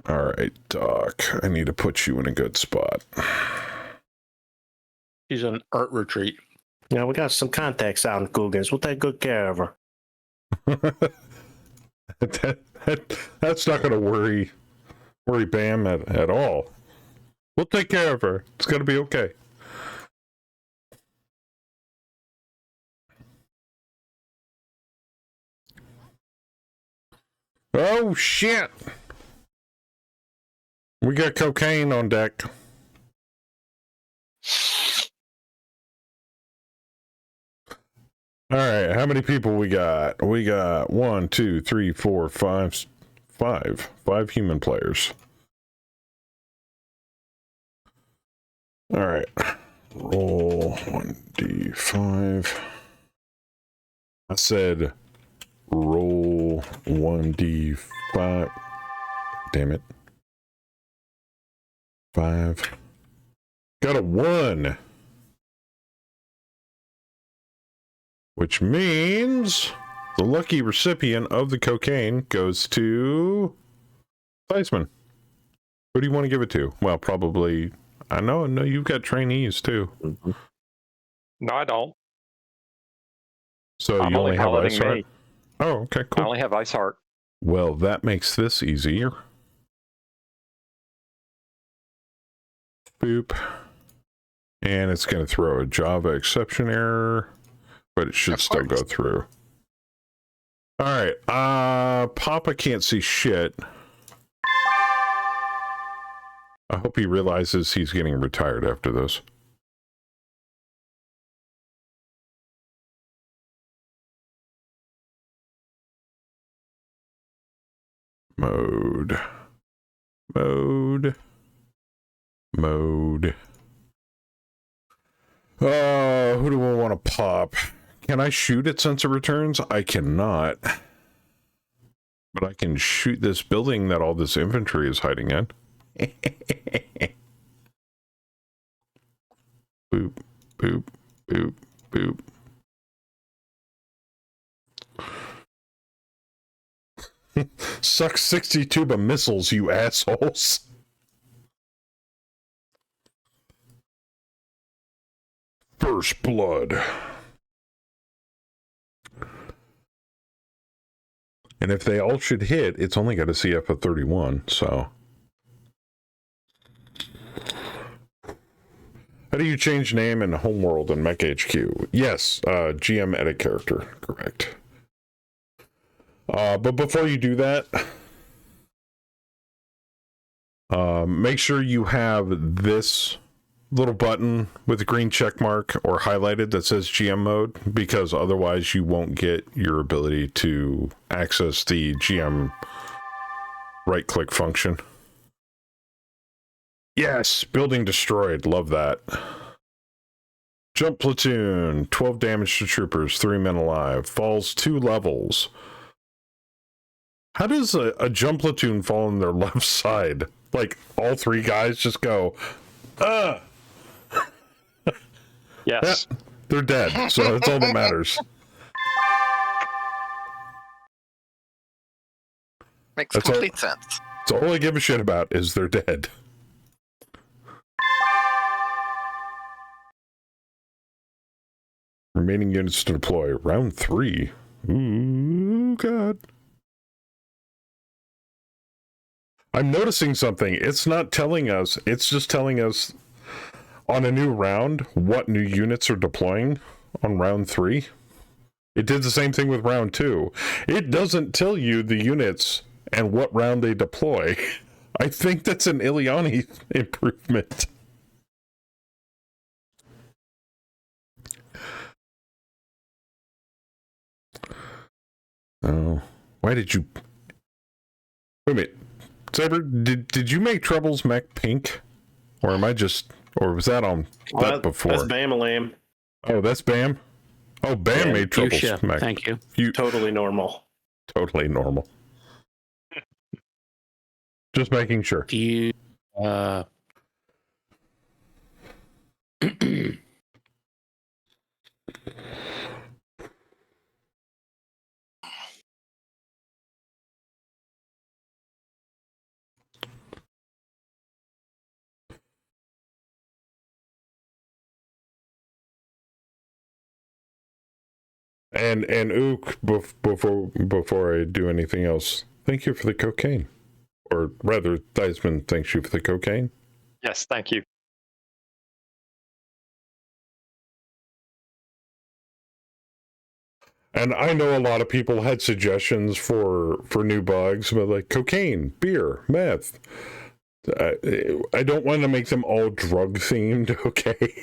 All right, Doc. I need to put you in a good spot. She's on art retreat. Yeah, we got some contacts out in Googans. We'll take good care of her. That's not going to worry Bam at all. We'll take care of her. It's gonna be okay. Oh shit! We got cocaine on deck. All right, how many people we got? We got 1, 2, 3, 4, 5, 5 human players. All right, roll 1d5. I said roll 1d5. Damn it. 5. Got a 1. Which means the lucky recipient of the cocaine goes to Theismann. Who do you want to give it to? Well, probably... I know you've got trainees too. No, I don't. So I'm you only have piloting Ice Heart? me. Oh, okay, I cool. only have Ice Heart. Well, that makes this easier. Boop. And it's going to throw a Java exception error, but it should still go through. All right. Papa can't see shit. I hope he realizes he's getting retired after this. Mode. Who do I want to pop? Can I shoot it since it returns? I cannot. But I can shoot this building that all this infantry is hiding in. Boop, boop, boop, boop. Suck 60 tuba missiles, you assholes. First blood. And if they all should hit, it's only got a CF of 31, so. How do you change name in Homeworld and Mech HQ? Yes, GM edit character, correct. But before you do that, make sure you have this little button with a green check mark or highlighted that says GM mode, because otherwise you won't get your ability to access the GM right-click function. Yes, building destroyed. Love that. Jump platoon, 12 damage to troopers, 3 men alive. Falls 2 levels. How does a jump platoon fall on their left side? Like, all 3 guys just go, Yes. Yeah, they're dead, so that's all that matters. Makes That's complete sense. That's all I give a shit about, is they're dead. Remaining units to deploy. Round 3. Ooh, God. I'm noticing something. It's not telling us. It's just telling us on a new round what new units are deploying on round 3. It did the same thing with round 2. It doesn't tell you the units and what round they deploy. I think that's an Ileani improvement. Oh, why did you... Wait a minute. Saber, did you make Trouble's mech pink? Or am I just... Or was that on that before? That's Bam-a-lam. Oh, that's Bam? Oh, Bam Yeah, made Trouble's Fuchsia, mech. thank you. Totally normal. Totally normal. Just making sure. Do you And Ook, before I do anything else, thank you for the cocaine. Or rather, Theismann thanks you for the cocaine. Yes, thank you. And I know a lot of people had suggestions for new bugs, but like cocaine, beer, meth. I don't want to make them all drug themed, okay?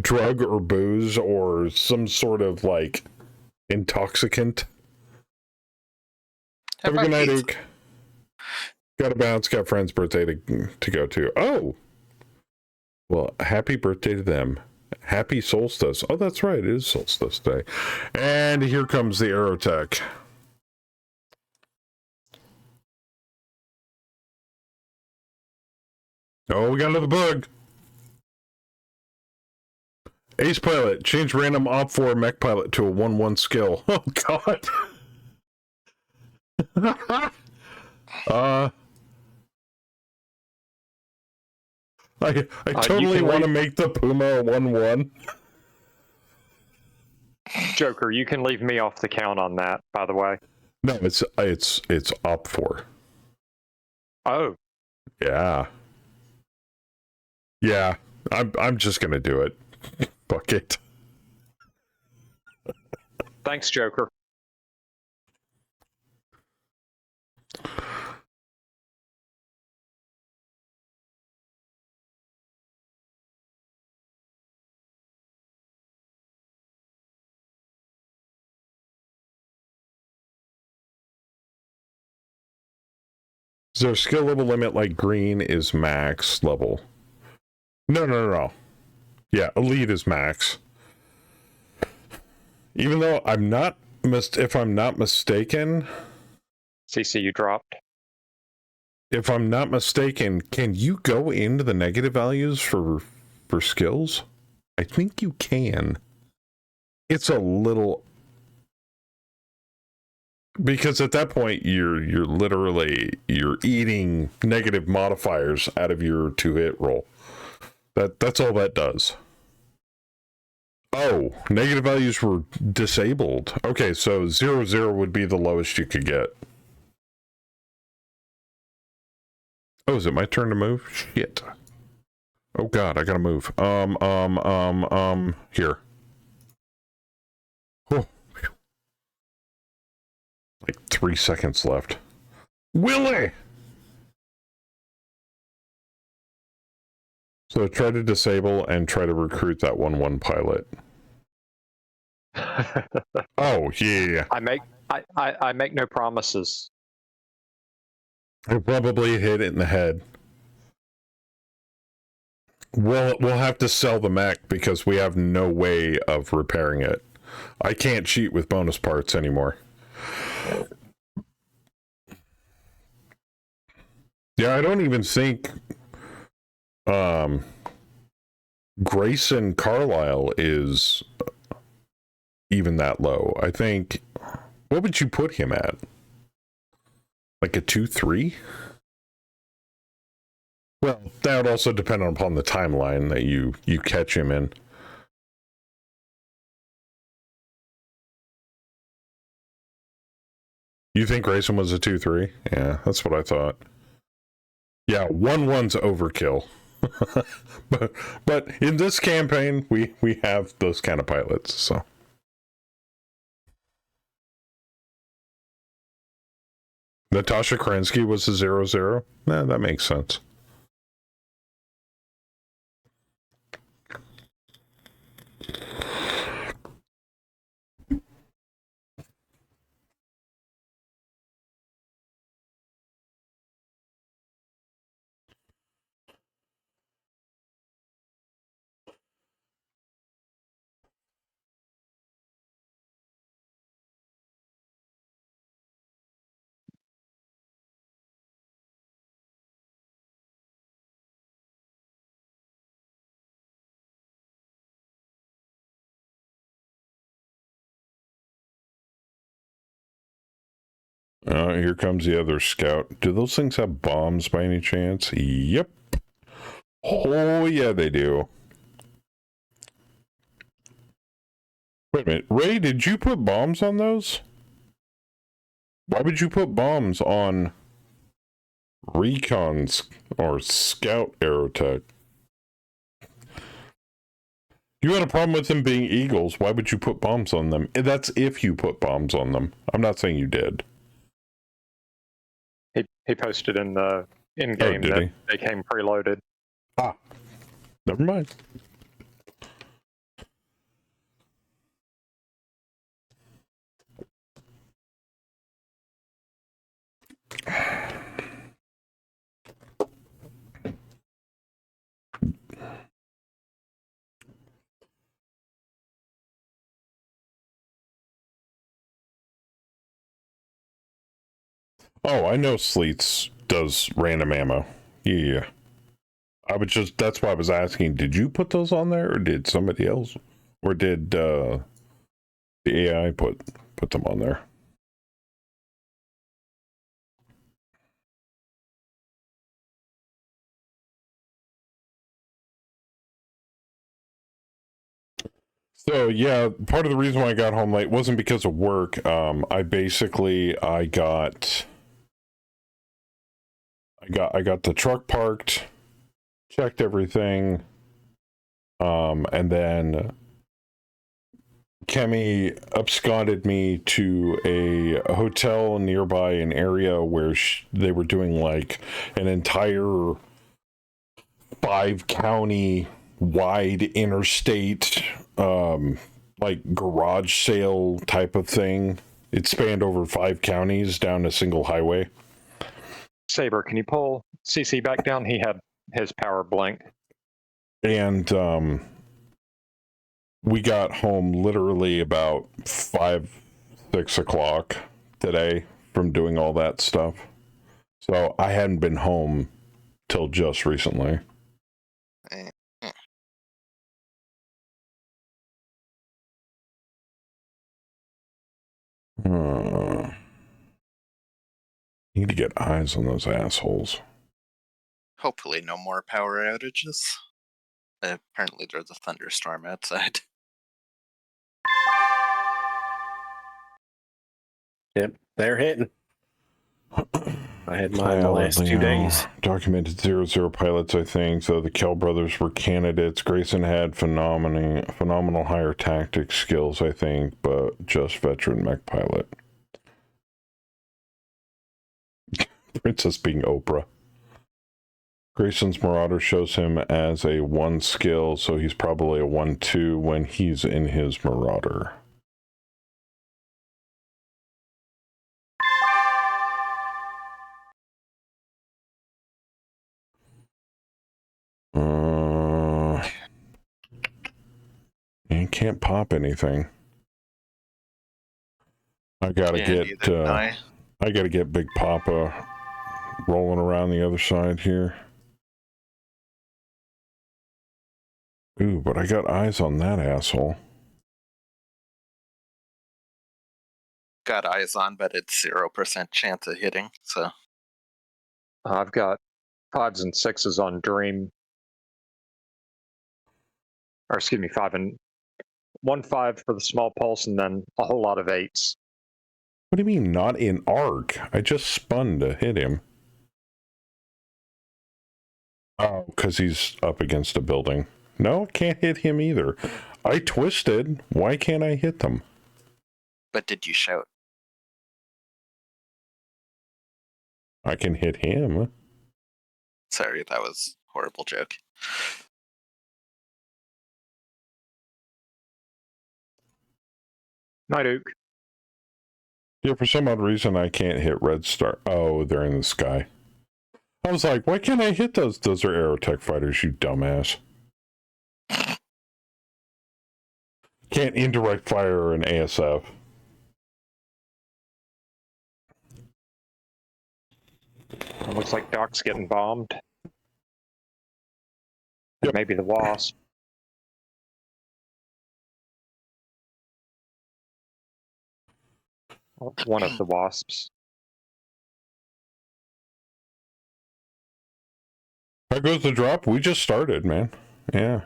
Drug or booze or some sort of like intoxicant. How Have a good about night, pizza? Luke. Got to bounce. Got friend's birthday to go to. Oh, well, happy birthday to them. Happy solstice. Oh, that's right. It is solstice day. And here comes the Aerotech. Oh, we got another bug. Ace pilot. Change random op 4 mech pilot to a 1-1 skill. Oh, God. I totally want to make the Puma a 1-1. Joker, you can leave me off the count on that, by the way. No, it's op 4. Oh, Yeah. Yeah. I'm just gonna do it. Fuck it. thanks, Joker. Is there a skill level limit like green is max level? No. Yeah, elite is max. Even though I'm not if I'm not mistaken, CC, you dropped. if I'm not mistaken, can you go into the negative values for skills? I think you can. It's a little, because at that point you're eating negative modifiers out of your 2-hit roll. That's all that does. Oh, negative values were disabled. Okay, so 0 would be the lowest you could get. Oh, is it my turn to move? Shit. Oh God, I gotta move. Here. Oh. Like 3 seconds left. Willie! So try to disable and try to recruit that 1-1 pilot. Oh, yeah. I make no promises. I probably hit it in the head. We'll have to sell the mech because we have no way of repairing it. I can't cheat with bonus parts anymore. Yeah, I don't even think Grayson Carlisle is even that low. I think, what would you put him at? Like a 2-3? Well, that would also depend upon the timeline that you catch him in. You think Grayson was a 2-3? Yeah, that's what I thought. Yeah, 1-1's overkill. but in this campaign, we have those kind of pilots, so. Natasha Kerensky was a 0-0? Nah, that makes sense. Here comes the other scout. Do those things have bombs by any chance? Yep. Oh, yeah, they do. Wait a minute. Ray, did you put bombs on those? Why would you put bombs on Recons or Scout Aerotech. You had a problem with them being Eagles. Why would you put bombs on them? That's if you put bombs on them. I'm not saying you did. He posted in the in-game did that he? they came preloaded. Ah, never mind. Oh, I know Sleets does random ammo. Yeah. That's why I was asking, did you put those on there or did somebody else? Or did the AI put them on there? So yeah, part of the reason why I got home late wasn't because of work. I got the truck parked, checked everything, and then Kemi absconded me to a hotel nearby an area where they were doing like an entire 5-county wide interstate like garage sale type of thing. It spanned over 5 counties down a single highway. Saber, can you pull CC back down? He had his power blink. And we got home literally about 5-6 o'clock today from doing all that stuff. So I hadn't been home till just recently. Need to get eyes on those assholes. Hopefully no more power outages. Apparently there's a thunderstorm outside. Yep, they're hitting. I had mine the last 2 days. Documented 0-0 pilots, I think. So the Kell brothers were candidates. Grayson had phenomenal higher tactics skills, I think, but just veteran mech pilot. Princess being Oprah. Grayson's Marauder shows him as a 1 skill, so he's probably a 1-2 when he's in his Marauder. You can't pop anything. I gotta get Big Papa rolling around the other side here. Ooh, but I got eyes on that asshole. Got eyes on, but it's 0% chance of hitting, so. I've got 5s and 6s on Dream. Or excuse me, 1 5 for the small pulse, and then a whole lot of 8s. What do you mean not in arc? I just spun to hit him. Oh, because he's up against a building. No, can't hit him either. I twisted. Why can't I hit them? But did you shout? I can hit him. Sorry, that was a horrible joke. Night, Duke. Yeah, for some odd reason I can't hit Red Star. Oh, they're in the sky. I was like, why can't I hit those? Those are Aerotech fighters, you dumbass. Can't indirect fire an ASF. It looks like Doc's getting bombed. Yep. Maybe the Wasp. One of the Wasps. How goes the drop? We just started, man. Yeah.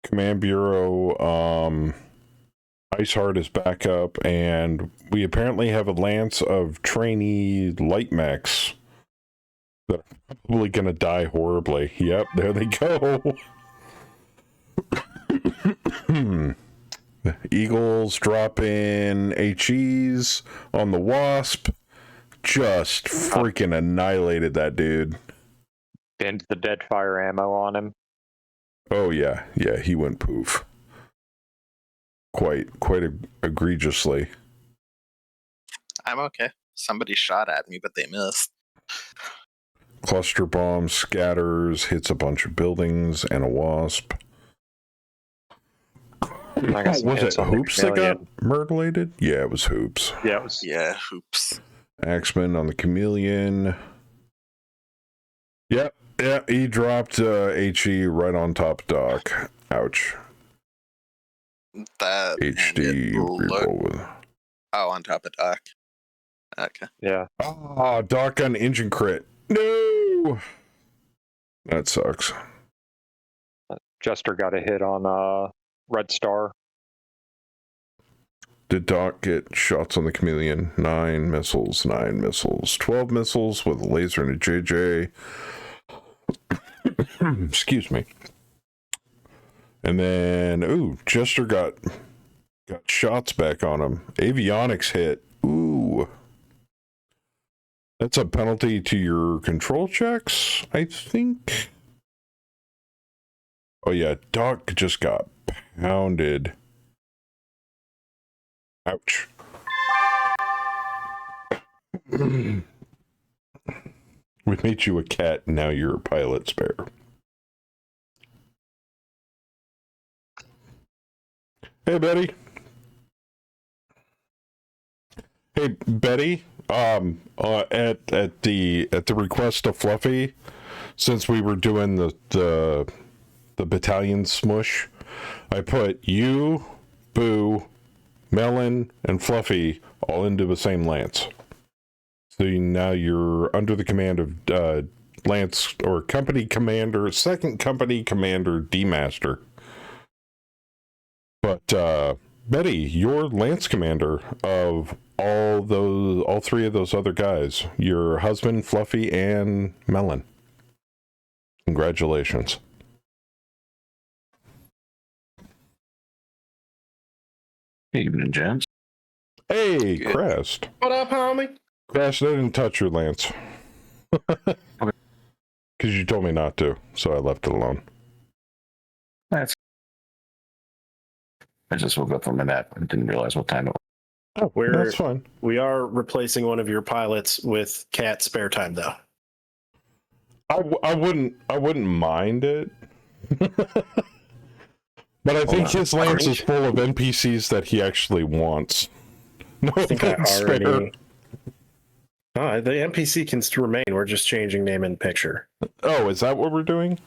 Command Bureau, Iceheart is back up, and we apparently have a lance of trainee light mechs that are probably going to die horribly. Yep, there they go. Eagles dropping HEs on the Wasp. Just freaking annihilated that dude. Bend the dead fire ammo on him. Oh yeah, he went poof. Quite egregiously. I'm okay. Somebody shot at me, but they missed. Cluster bomb scatters, hits a bunch of buildings and a Wasp. Was it Hoops that got mutilated? Yeah, it was Hoops. Yeah, it was. Yeah, Hoops. Axeman on the Chameleon. Yep, he dropped HE right on top of Doc. Ouch. That HD reroll with. Oh, on top of Doc. Okay. Yeah. Oh, Doc on engine crit. No! That sucks. Jester got a hit on Red Star. Did Doc get shots on the Chameleon? 9 missiles. 12 missiles with a laser and a JJ. Excuse me. And then, Jester got shots back on him. Avionics hit. Ooh. That's a penalty to your control checks, I think. Oh yeah, Doc just got pounded. Ouch. We made you a cat, now you're a pilot spare. Hey, Betty. Hey, Betty. At the request of Fluffy, since we were doing the battalion smush, I put you, Boo, Melon, and Fluffy all into the same lance. So now you're under the command of Lance or Company Commander, 2nd Company Commander D-Master. But Betty, you're Lance Commander of all 3 of those other guys. Your husband, Fluffy, and Melon. Congratulations. Evening, gents. Hey, Crest. What up, homie? Crest, I didn't touch your lance. Because you told me not to, so I left it alone. I just woke up from a nap and didn't realize what time it was. Oh, that's fine. We are replacing one of your pilots with Cat spare time, though. I wouldn't mind it. But I think his lance is full of NPCs that he actually wants. No, I think I already. Oh, the NPC can still remain. We're just changing name and picture. Oh, is that what we're doing?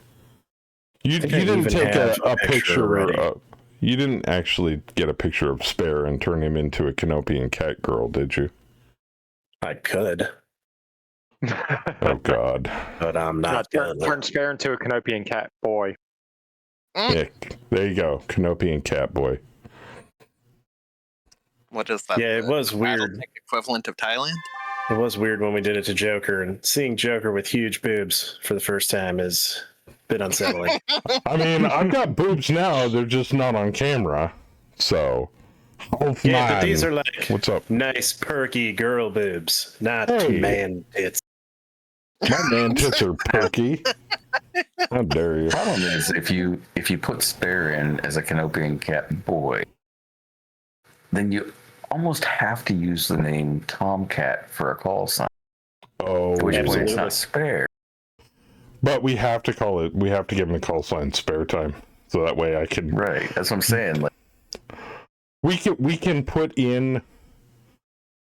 You didn't take a picture. You didn't actually get a picture of Spare and turn him into a Canopian cat girl, did you? I could. Oh God! But I'm not. Turn Spare into a Canopian cat boy. Yeah, there you go, Canopian cat boy. What is that? Yeah, it was weird. Equivalent of Thailand? It was weird when we did it to Joker, and seeing Joker with huge boobs for the first time is a bit unsettling. I mean, I've got boobs now; they're just not on camera. So, yeah, but these are like what's up? Nice, perky girl boobs, not man tits. My man tits are perky. How dare you? The problem is if you put Spare in as a Canopian cat boy, then you almost have to use the name Tomcat for a call sign. Oh, which way it's not Spare. But we have to call it. We have to give him a call sign Spare Time, so that way I can. Right, that's what I'm saying. Like, we can put in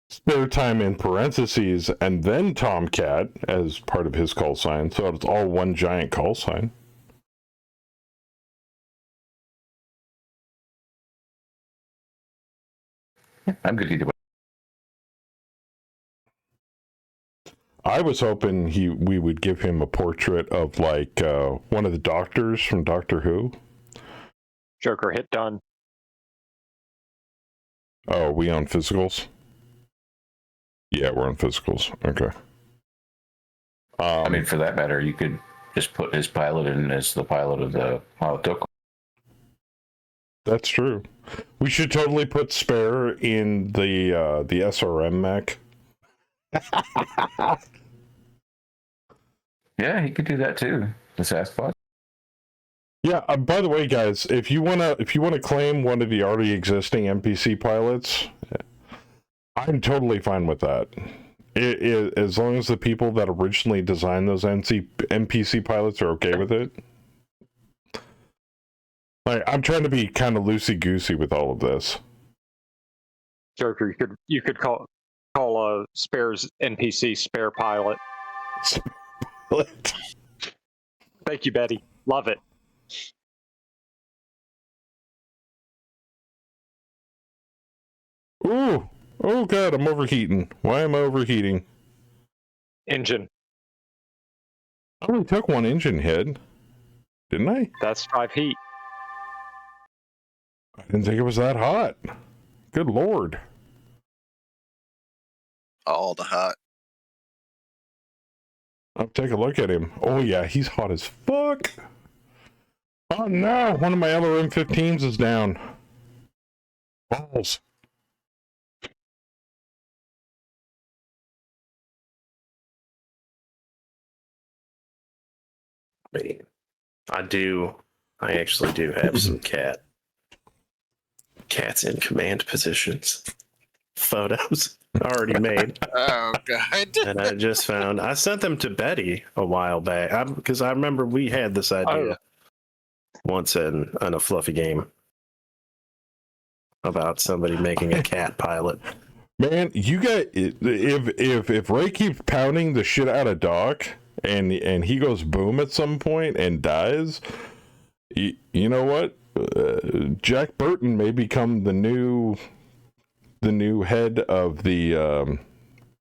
Spare Time in parentheses and then Tomcat as part of his call sign, so it's all one giant call sign. I'm good either way. I was hoping we would give him a portrait of like one of the doctors from Doctor Who. Joker hit done. Oh, we on physicals? Yeah, we're on physicals. Okay. I mean, for that matter, you could just put his pilot in as the pilot of the Battletech. That's true. We should totally put Spare in the SRM mech. Yeah, he could do that too. The Sasquatch. Yeah. By the way, guys, if you wanna claim one of the already existing NPC pilots, I'm totally fine with that. As long as the people that originally designed those NPC pilots are okay with it. Like, I'm trying to be kind of loosey goosey with all of this. Joker, you could call Spare's NPC Spare Pilot. Thank you, Betty. Love it. Ooh, oh god, I'm overheating. Why am I overheating? Engine. I only took one engine hit, didn't I? That's 5 heat. I didn't think it was that hot. Good lord. All the hot. I'll take a look at him. Oh yeah, he's hot as fuck. Oh no, one of my other M15s is down. Balls. I actually do have some cats in command positions. Photos already made. Oh god. And I sent them to Betty a while back because I remember we had this idea once in a fluffy game about somebody making a cat pilot. Man, you got if Ray keeps pounding the shit out of Doc and he goes boom at some point and dies, you know what? Jack Burton may become the new head of the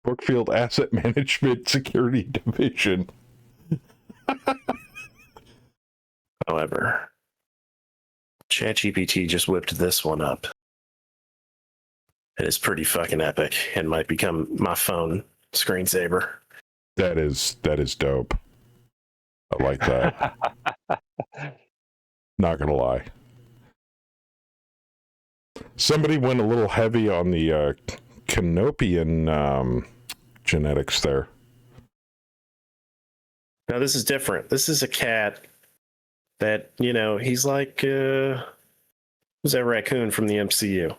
Brookfield Asset Management Security Division. However, ChatGPT just whipped this one up. It is pretty fucking epic and might become my phone screensaver. That is dope. I like that. Not gonna lie. Somebody went a little heavy on the Canopian genetics there. Now this is different. This is a cat that, he's like who's that raccoon from the MCU?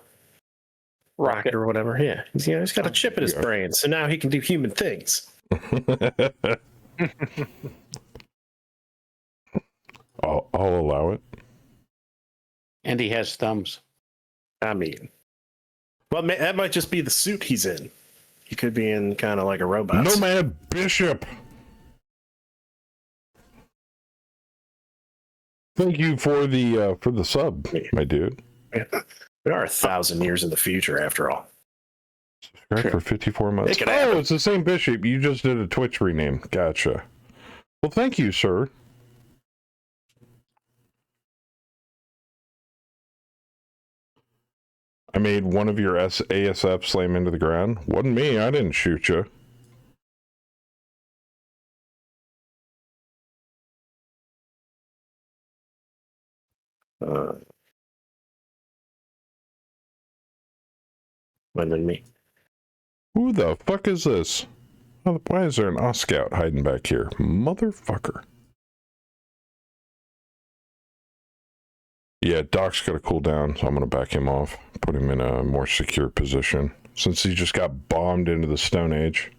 Rocket or whatever. Yeah. He's got a chip in his brain, so now he can do human things. I'll allow it. And he has thumbs. I mean, well, that might just be the suit he's in. He could be in kind of like a robot. Nomad Bishop. Thank you for the sub, my dude. We are 1,000 years in the future, after all. Subscribe for 54 months. Oh, it's the same Bishop. You just did a Twitch rename. Gotcha. Well, thank you, sir. I made one of your ASF slam into the ground. Wasn't me. I didn't shoot you. Wasn't me. Who the fuck is this? Why is there an Oscout hiding back here? Motherfucker. Yeah, Doc's got to cool down, so I'm going to back him off. Put him in a more secure position. Since he just got bombed into the Stone Age.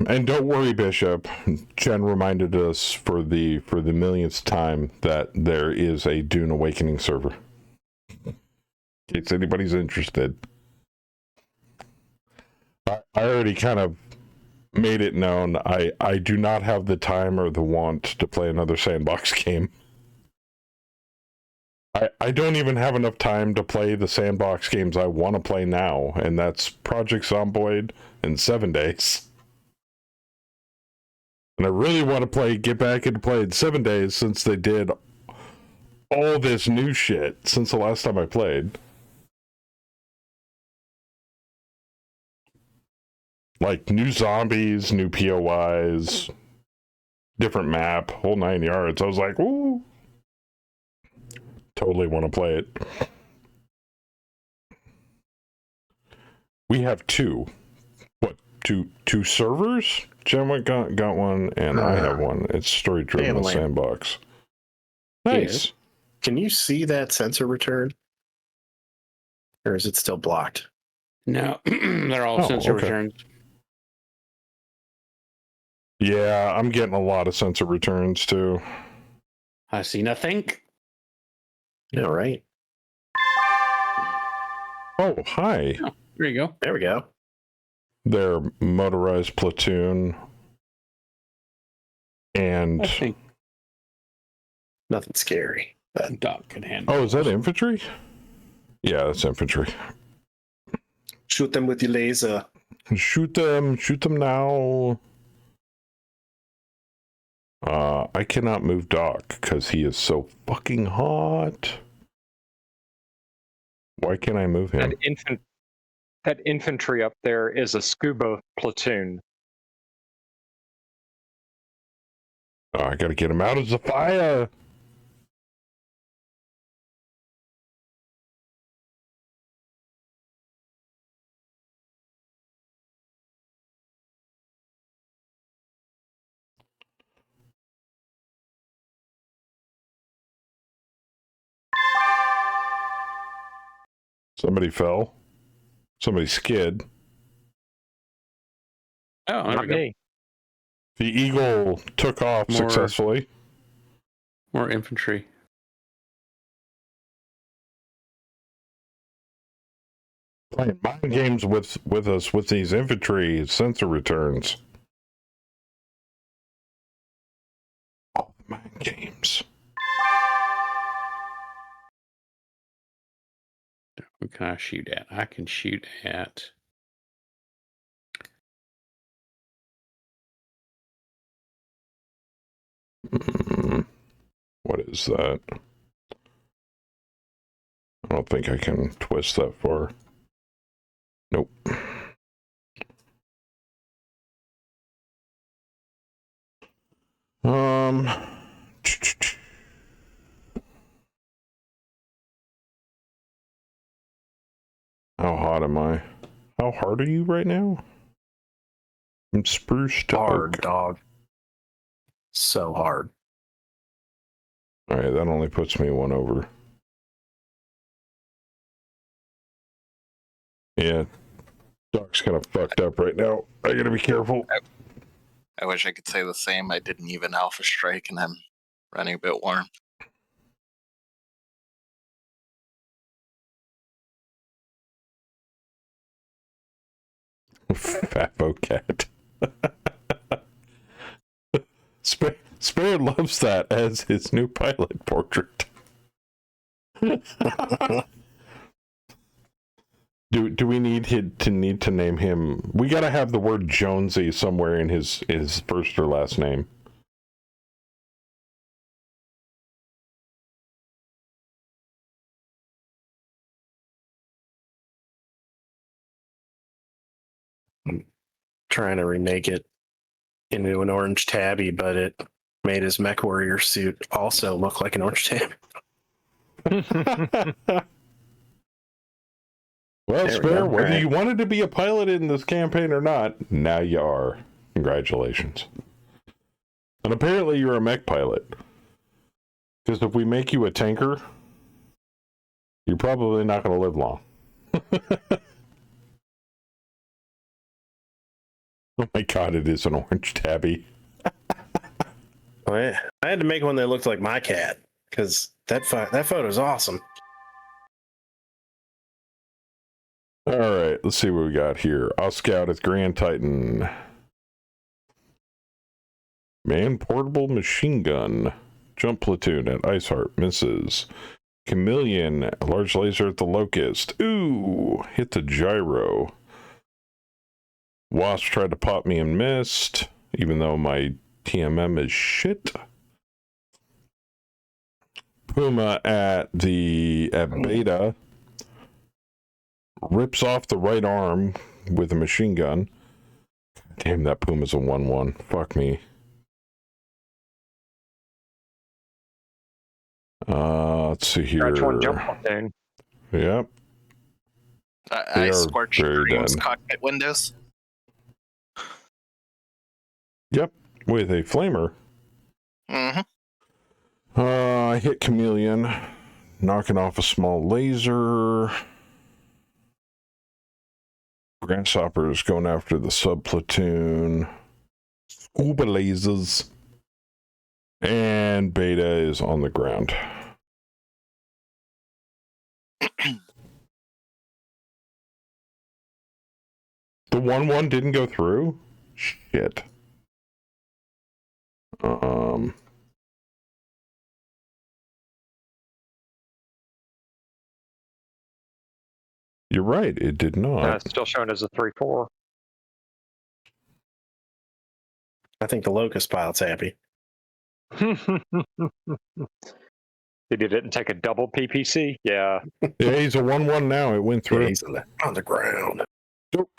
And don't worry, Bishop. Jen reminded us for the millionth time that there is a Dune Awakening server. In case anybody's interested. I already kind of made it known I do not have the time or the want to play another sandbox game. I don't even have enough time to play the sandbox games I want to play now, and that's Project Zomboid in 7 days. And I really want to get back into play in 7 days since they did all this new shit since the last time I played. Like new zombies, new POIs, different map, whole 9 yards. I was like, ooh. Totally want to play it. We have two servers? Jen got one, and I have one. It's story driven with sandbox. Nice. Yeah. Can you see that sensor return? Or is it still blocked? No, they're all sensor returns. Yeah, I'm getting a lot of sensor returns too. I see nothing. Yeah, right. Oh, hi. Oh, there you go. There we go. Their motorized platoon. And I think Nothing scary. But Doc can handle. oh, is that infantry? Yeah, that's infantry. shoot them with your laser. Shoot them now. I cannot move Doc because he is so fucking hot. Why can't I move him? That infantry up there is a scuba platoon. Oh, I gotta get him out of the fire. Somebody fell. Somebody skid. Oh, there Not we go. me. The eagle took off successfully. More infantry. Playing mind games with us with these infantry sensor returns. All the mind games. What can I shoot at? I can shoot at. What is that? I don't think I can twist that far. Nope. How hot am I? How hard are you right now? I'm spruce to Hard, oak. dog. So hard. All right, that only puts me one over. Yeah, Doc's kind of fucked up right now. I gotta be careful. I wish I could say the same. I didn't even alpha strike, and I'm running a bit warm. Fat cat. Spare loves that as his new pilot portrait. Do we need to name him? We gotta have the word Jonesy somewhere in his first or last name. Trying to remake it into an orange tabby, but it made his mech warrior suit also look like an orange tabby. Well, There we Spare, go. whether All right. you wanted to be a pilot in this campaign or not, now you are. Congratulations. And apparently you're a mech pilot. Because if we make you a tanker, you're probably not going to live long. Oh my god, it is an orange tabby. I had to make one that looked like my cat because that photo is awesome. All right, let's see what we got here. I'll scout at Grand Titan. Man portable machine gun. Jump platoon at Iceheart misses. Chameleon, large laser at the locust. Ooh, hit the gyro. Wasp tried to pop me and missed, even though my TMM is shit. Puma at beta rips off the right arm with a machine gun. Damn, that Puma's a 1-1. Fuck me. Let's see here. Scratch one jump platoon. Yep. I are scorched very Dream's dead. cockpit windows. Yep. With a flamer. Mm-hmm. I hit Chameleon, knocking off a small laser. Grasshopper is going after the sub platoon. Scuba lasers. And Beta is on the ground. The 1-1 didn't go through? Shit. You're right, it did not. It's still shown as a 3-4. I think the Locust pilot's happy. Did he didn't take a double PPC? Yeah. Yeah, he's a 1-1 now. It went Yeah, through. he's on the ground. Nope.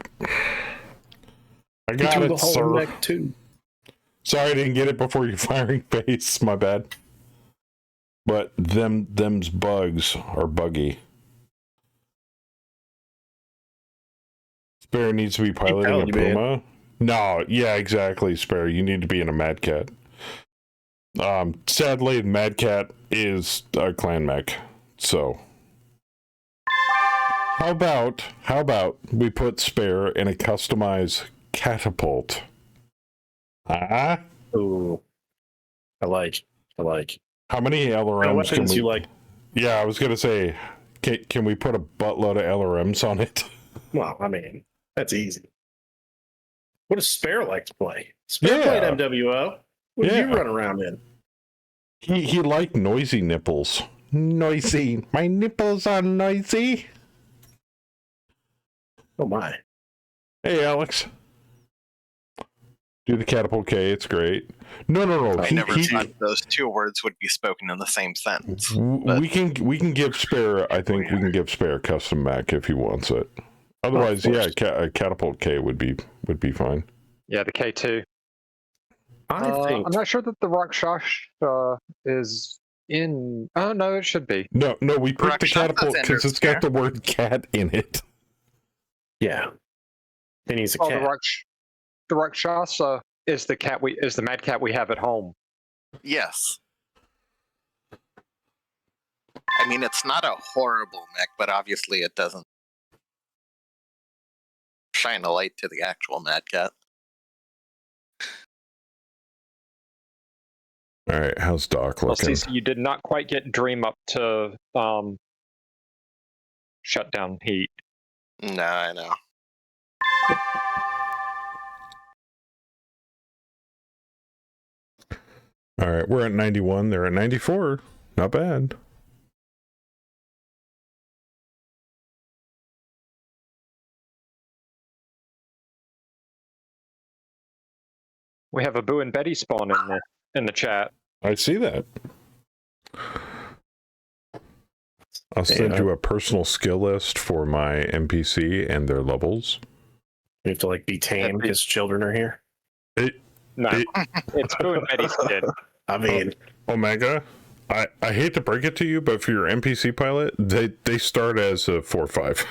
I got it, sir. Too. Sorry I didn't get it before your firing phase. My bad. But them's bugs are buggy. Spare needs to be piloting a Puma. No, yeah, exactly, Spare. You need to be in a Mad Cat. Sadly, Mad Cat is a clan mech. So how about we put Spare in a customized catapult? Ooh. I like. How many LRMs can we... you like? Yeah, I was gonna say, can we put a buttload of LRMs on it? Well, I mean, that's easy. What does Spare like to play? Spare played MWO. What did you run around in? He liked noisy nipples. Noisy. My nipples are noisy. Oh my. Hey, Alex. Do the catapult K. It's great. No. I never thought those two words would be spoken in the same sentence. We can give Spare. I think we can give Spare custom Mac if he wants it. Otherwise, yeah, a catapult K would be fine. Yeah, the K2. I think I'm not sure that the Rakshas is in. Oh no, it should be. No, we picked the Rakshas catapult because it's got the word cat in it. yeah. Then he's a Oh, cat. the Rakshasa is the Mad Cat we have at home. Yes. I mean, it's not a horrible mech, but obviously it doesn't shine a light to the actual Mad Cat. All right, how's Doc Well, looking? see, you did not quite get Dream up to shut down heat. No, I know. All right, we're at 91. They're at 94. Not bad. We have a Boo and Betty spawn in the chat. I see that. I'll send you a personal skill list for my NPC and their levels. You have to like be tame because children are here. No, it's Boo and Betty's kid. I mean, Omega, I hate to break it to you, but for your NPC pilot, they start as a 4-5.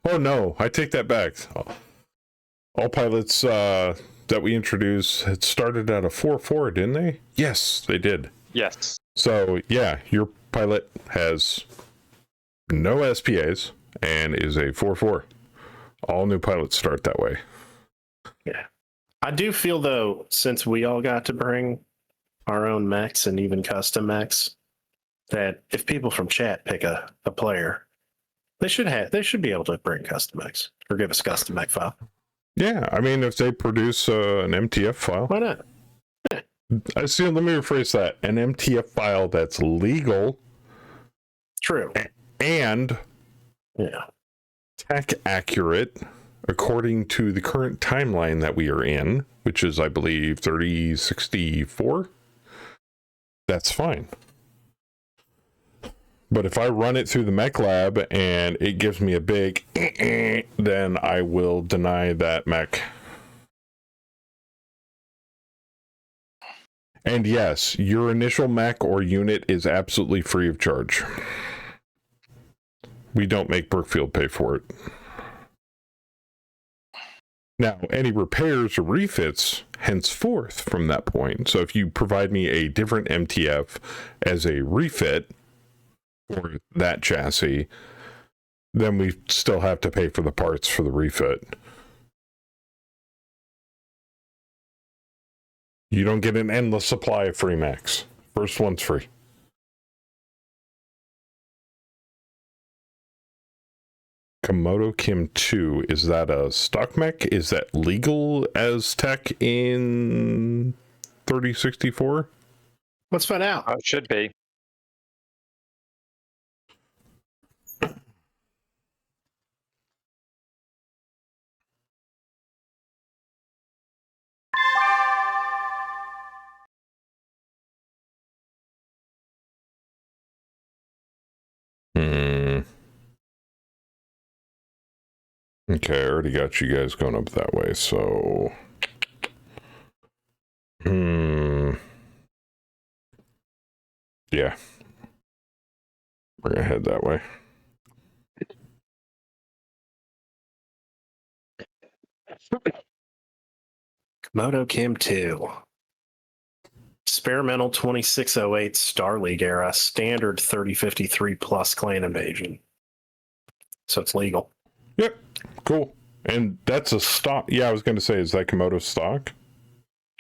Oh no, I take that back. All pilots that we introduced had started at a 4-4, didn't they? Yes, they did. Yes. So yeah, your pilot has no SPAs and is a 4-4. All new pilots start that way. yeah. I do feel though, since we all got to bring our own mechs and even custom mechs, that if people from chat pick a player, they should be able to bring custom mechs or give us a custom mech file. Yeah, I mean, if they produce an MTF file, Why not? I see. Let me rephrase that: an MTF file that's legal True. and Yeah. tech accurate according to the current timeline that we are in, which is, I believe, 3064. That's fine. But if I run it through the mech lab and it gives me a big then I will deny that mech. And yes, your initial mech or unit is absolutely free of charge. We don't make Brookfield pay for it. Now, any repairs or refits henceforth from that point. So if you provide me a different MTF as a refit for that chassis, then we still have to pay for the parts for the refit. You don't get an endless supply of free mechs. First one's free. Komodo Kim 2, is that a stock mech? Is that legal as tech in 3064? Let's find out. It should be. Okay, I already got you guys going up that way, so... Yeah. We're gonna head that way. Komodo Kim 2. Experimental 2608 Star League era, standard 3053 plus clan invasion. So it's legal. Yep, cool. And that's a stock. Yeah, I was going to say, is that Komodo stock?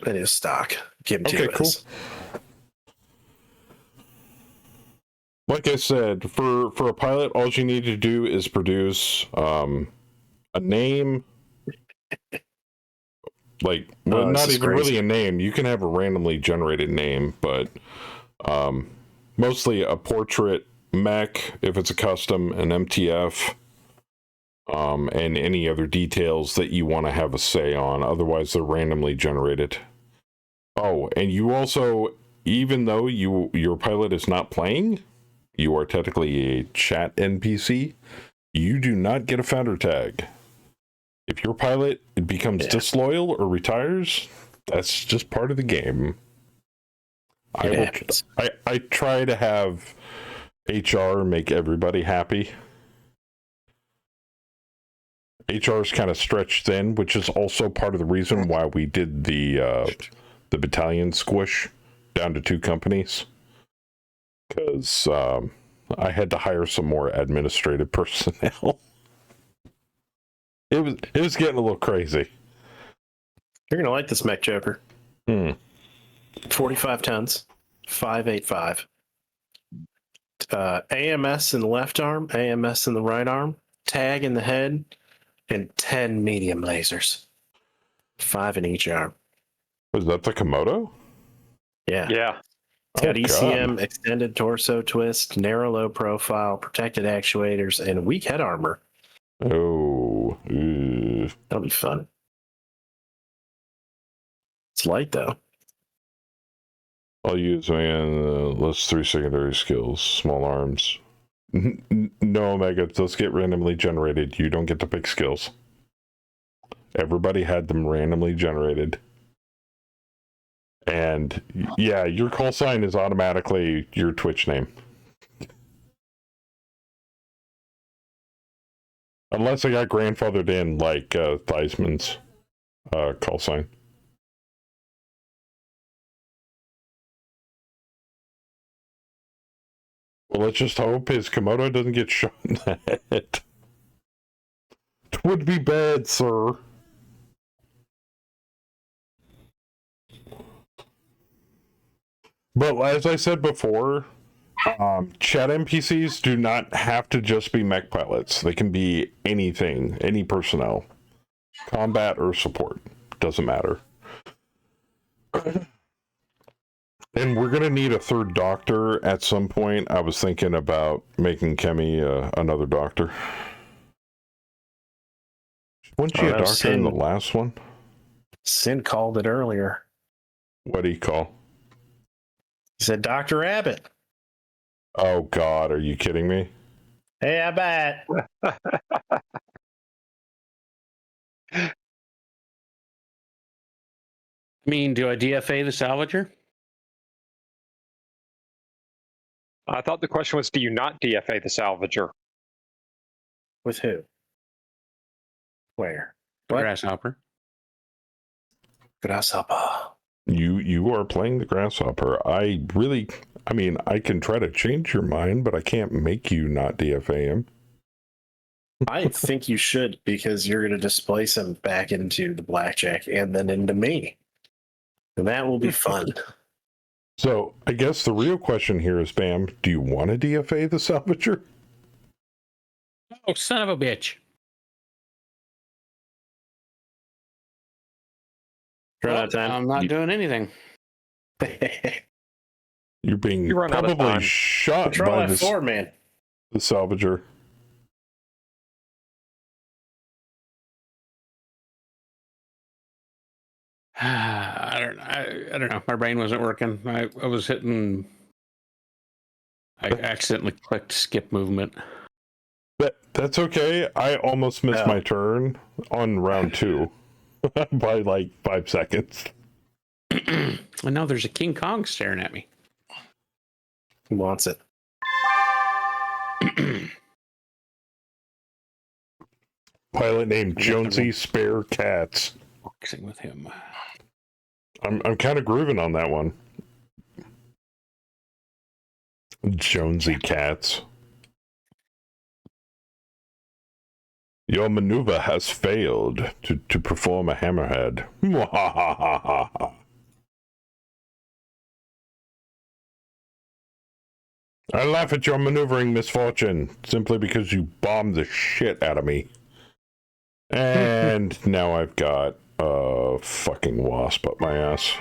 It is stock. Kim 2 Okay, cool. is. Like I said, for a pilot, all you need to do is produce a name. Like, well, Oh, this not is even crazy. really a name. You can have a randomly generated name, but mostly a portrait mech, if it's a custom, an MTF, and any other details that you want to have a say on. Otherwise, they're randomly generated. Oh, and you also, even though your pilot is not playing, you are technically a chat NPC. You do not get a founder tag. If your pilot becomes disloyal or retires, that's just part of the game. I try to have HR make everybody happy. HR is kind of stretched thin, which is also part of the reason why we did the battalion squish down to 2 companies. Because I had to hire some more administrative personnel. It was getting a little crazy. You're gonna like this mech, Joker. 45 tons, 585. AMS in the left arm, AMS in the right arm, tag in the head, and 10 medium lasers. 5 in each arm. Was that the Komodo? Yeah. Yeah. It's got Oh, ECM, God. extended torso twist, narrow low profile, protected actuators, and weak head armor. Oh. That'll be fun. It's light, though. I'll use list 3 secondary skills, small arms. No, Omega, those get randomly generated. You don't get to pick skills. Everybody had them randomly generated. And yeah, your call sign is automatically your Twitch name. Unless I got grandfathered in like Theismann's call sign. Well, let's just hope his Komodo doesn't get shot in the head. It would be bad, sir. But as I said before, chat NPCs do not have to just be mech pilots. They can be anything, any personnel. Combat or support. Doesn't matter. And we're gonna need a third doctor at some point. I was thinking about making Kemi another doctor. Wasn't she a that was doctor in the Sin. last one? Sin called it earlier. What do you call? He said, Dr. Abbott. Oh God, are you kidding me? Hey, I bet. I mean, do I DFA the salvager? I thought the question was, do you not DFA the salvager? With who? Where? The What? grasshopper. Grasshopper. You are playing the grasshopper. I mean, I can try to change your mind, but I can't make you not DFA him. I think you should, because you're going to displace him back into the blackjack and then into me. And that will be fun. So I guess the real question here is, Bam, do you want to DFA the salvager? Oh, son of a bitch. Run Well, out of time. I'm not doing anything. You're being You run out of probably time. shot Control by F4, man. the salvager. I don't know. My brain wasn't working. I was hitting. I accidentally clicked skip movement. That's okay. I almost missed my turn on round 2 by like 5 seconds. And now there's a King Kong staring at me. Who wants it? Pilot named Jonesy Spare Cats. Boxing with him. I'm kind of grooving on that one. Jonesy Cats. Your maneuver has failed to perform a hammerhead. I laugh at your maneuvering misfortune simply because you bombed the shit out of me. And now I've got a fucking wasp up my ass.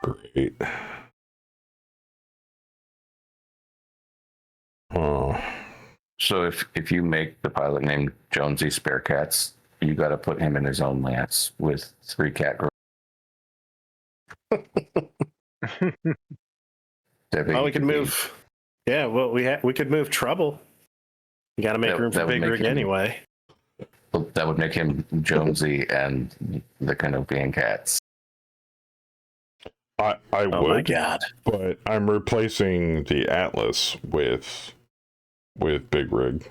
Great. Oh. So if you make the pilot named Jonesy Spare Cats, you got to put him in his own lance with 3 cat girls. Oh, we could move. Yeah, well, we could move Trouble. You got to make room for Big Rig anyway. That would make him Jonesy and the Canopian Cats. I would. Oh my god! But I'm replacing the Atlas with Big Rig.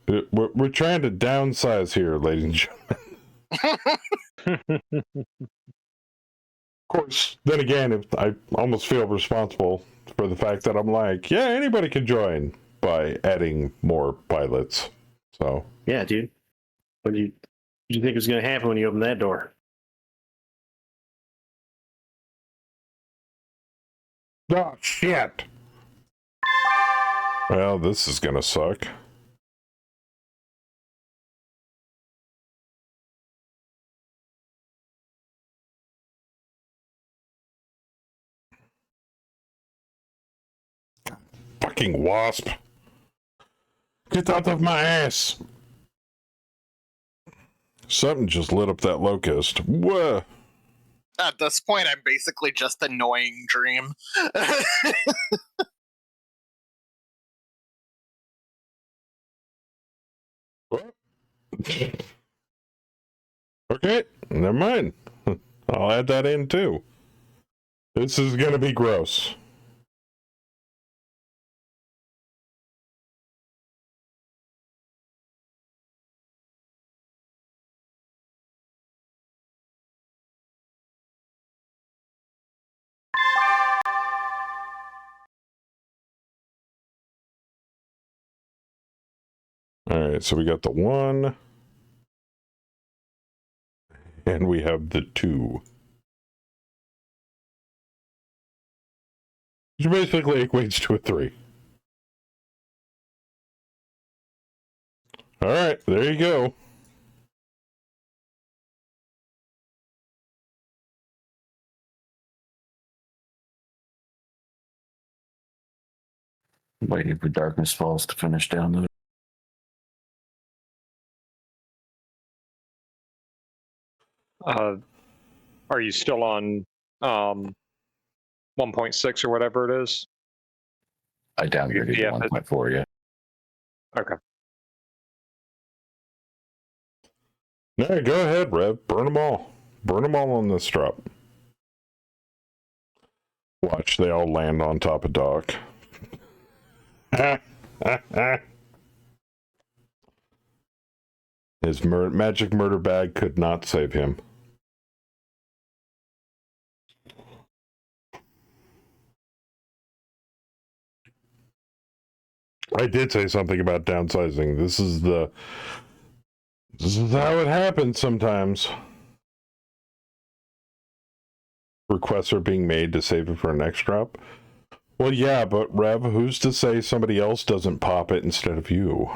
We're trying to downsize here, ladies and gentlemen. Of course, then again, I almost feel responsible for the fact that I'm like, yeah, anybody can join by adding more pilots. So yeah, dude. What do you think was going to happen when you opened that door? oh shit. Well, this is gonna suck. Fucking wasp. Get out of my ass. Something just lit up that locust. Whoa. At this point, I'm basically just annoying Dream. Okay, never mind. I'll add that in too. This is gonna be gross. All right, so we got the 1, and we have the 2. Which basically equates to a 3. All right, there you go. Waiting for Darkness Falls to finish downloading. Are you still on 1.6 or whatever it is? I downgraded to Yeah, 1.4, yeah. Okay. No, go ahead, Rev. Burn them all. Burn them all on this drop. Watch, they all land on top of Doc. His magic murder bag could not save him. I did say something about downsizing. This is how it happens sometimes. Requests are being made to save it for a next drop. Well, yeah, but Rev, who's to say somebody else doesn't pop it instead of you?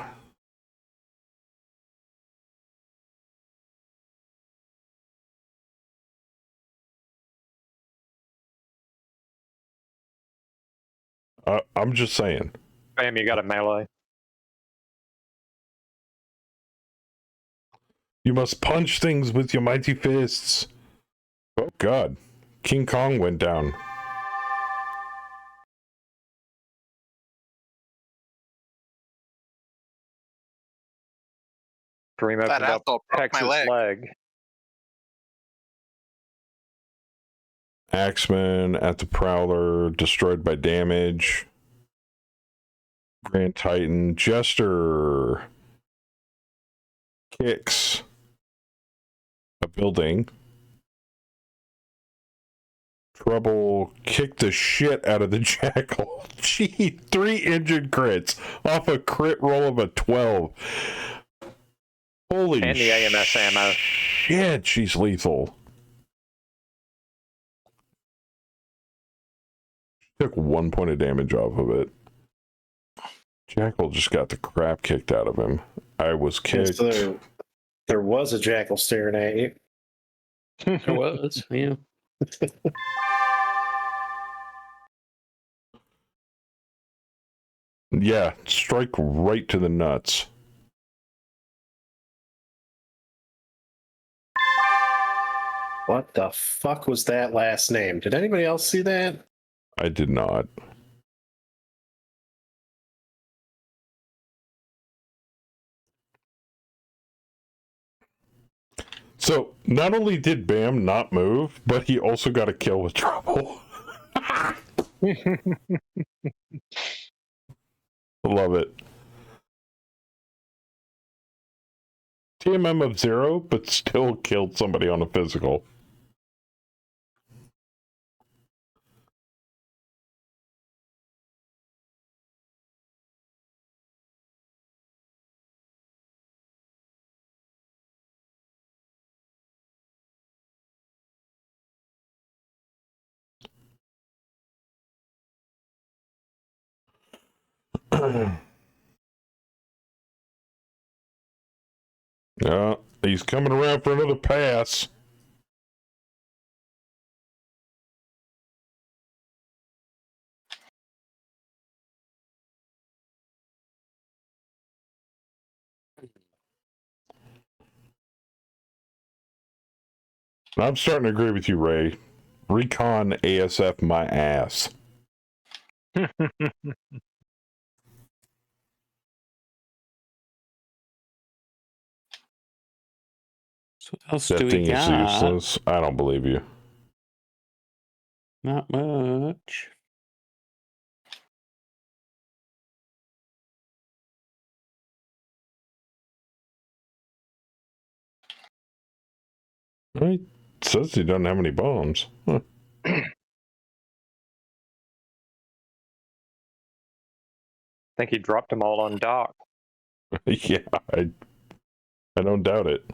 I'm just saying. Bam, you got a melee. You must punch things with your mighty fists. Oh, God. King Kong went down. Dream That opened up asshole broke my Texas leg. leg. Axeman at the Prowler, destroyed by damage. Grand Titan, Jester kicks a building. Trouble kicked the shit out of the Jackal. Gee, 3 injured crits off a crit roll of a 12. Holy And the AMS ammo. shit, she's lethal. Took 1 point of damage off of it. Jackal just got the crap kicked out of him. I was kicked. So there was a jackal staring at you. There was, yeah. Yeah, strike right to the nuts. What the fuck was that last name? Did anybody else see that? I did not. So, not only did Bam not move, but he also got a kill with Trouble. Love it. TMM of 0, but still killed somebody on a physical. Yeah, he's coming around for another pass. I'm starting to agree with you, Ray. Recon ASF my ass. So what else That do we thing is got? useless. I don't believe you. Not much. It says he doesn't have any bombs. Huh. I think he dropped them all on Doc. Yeah, I don't doubt it.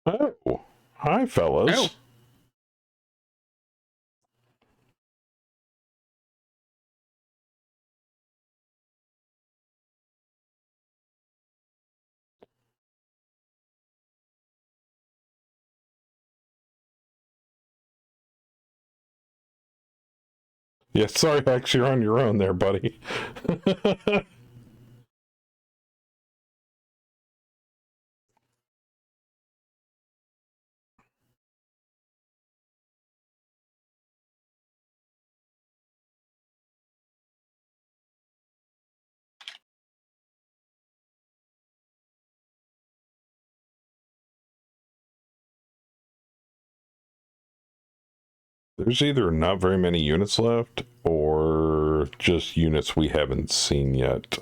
Oh, Hi, fellas. Oh. Yeah, sorry, Hex, you're on your own there, buddy. There's either not very many units left, or just units we haven't seen yet.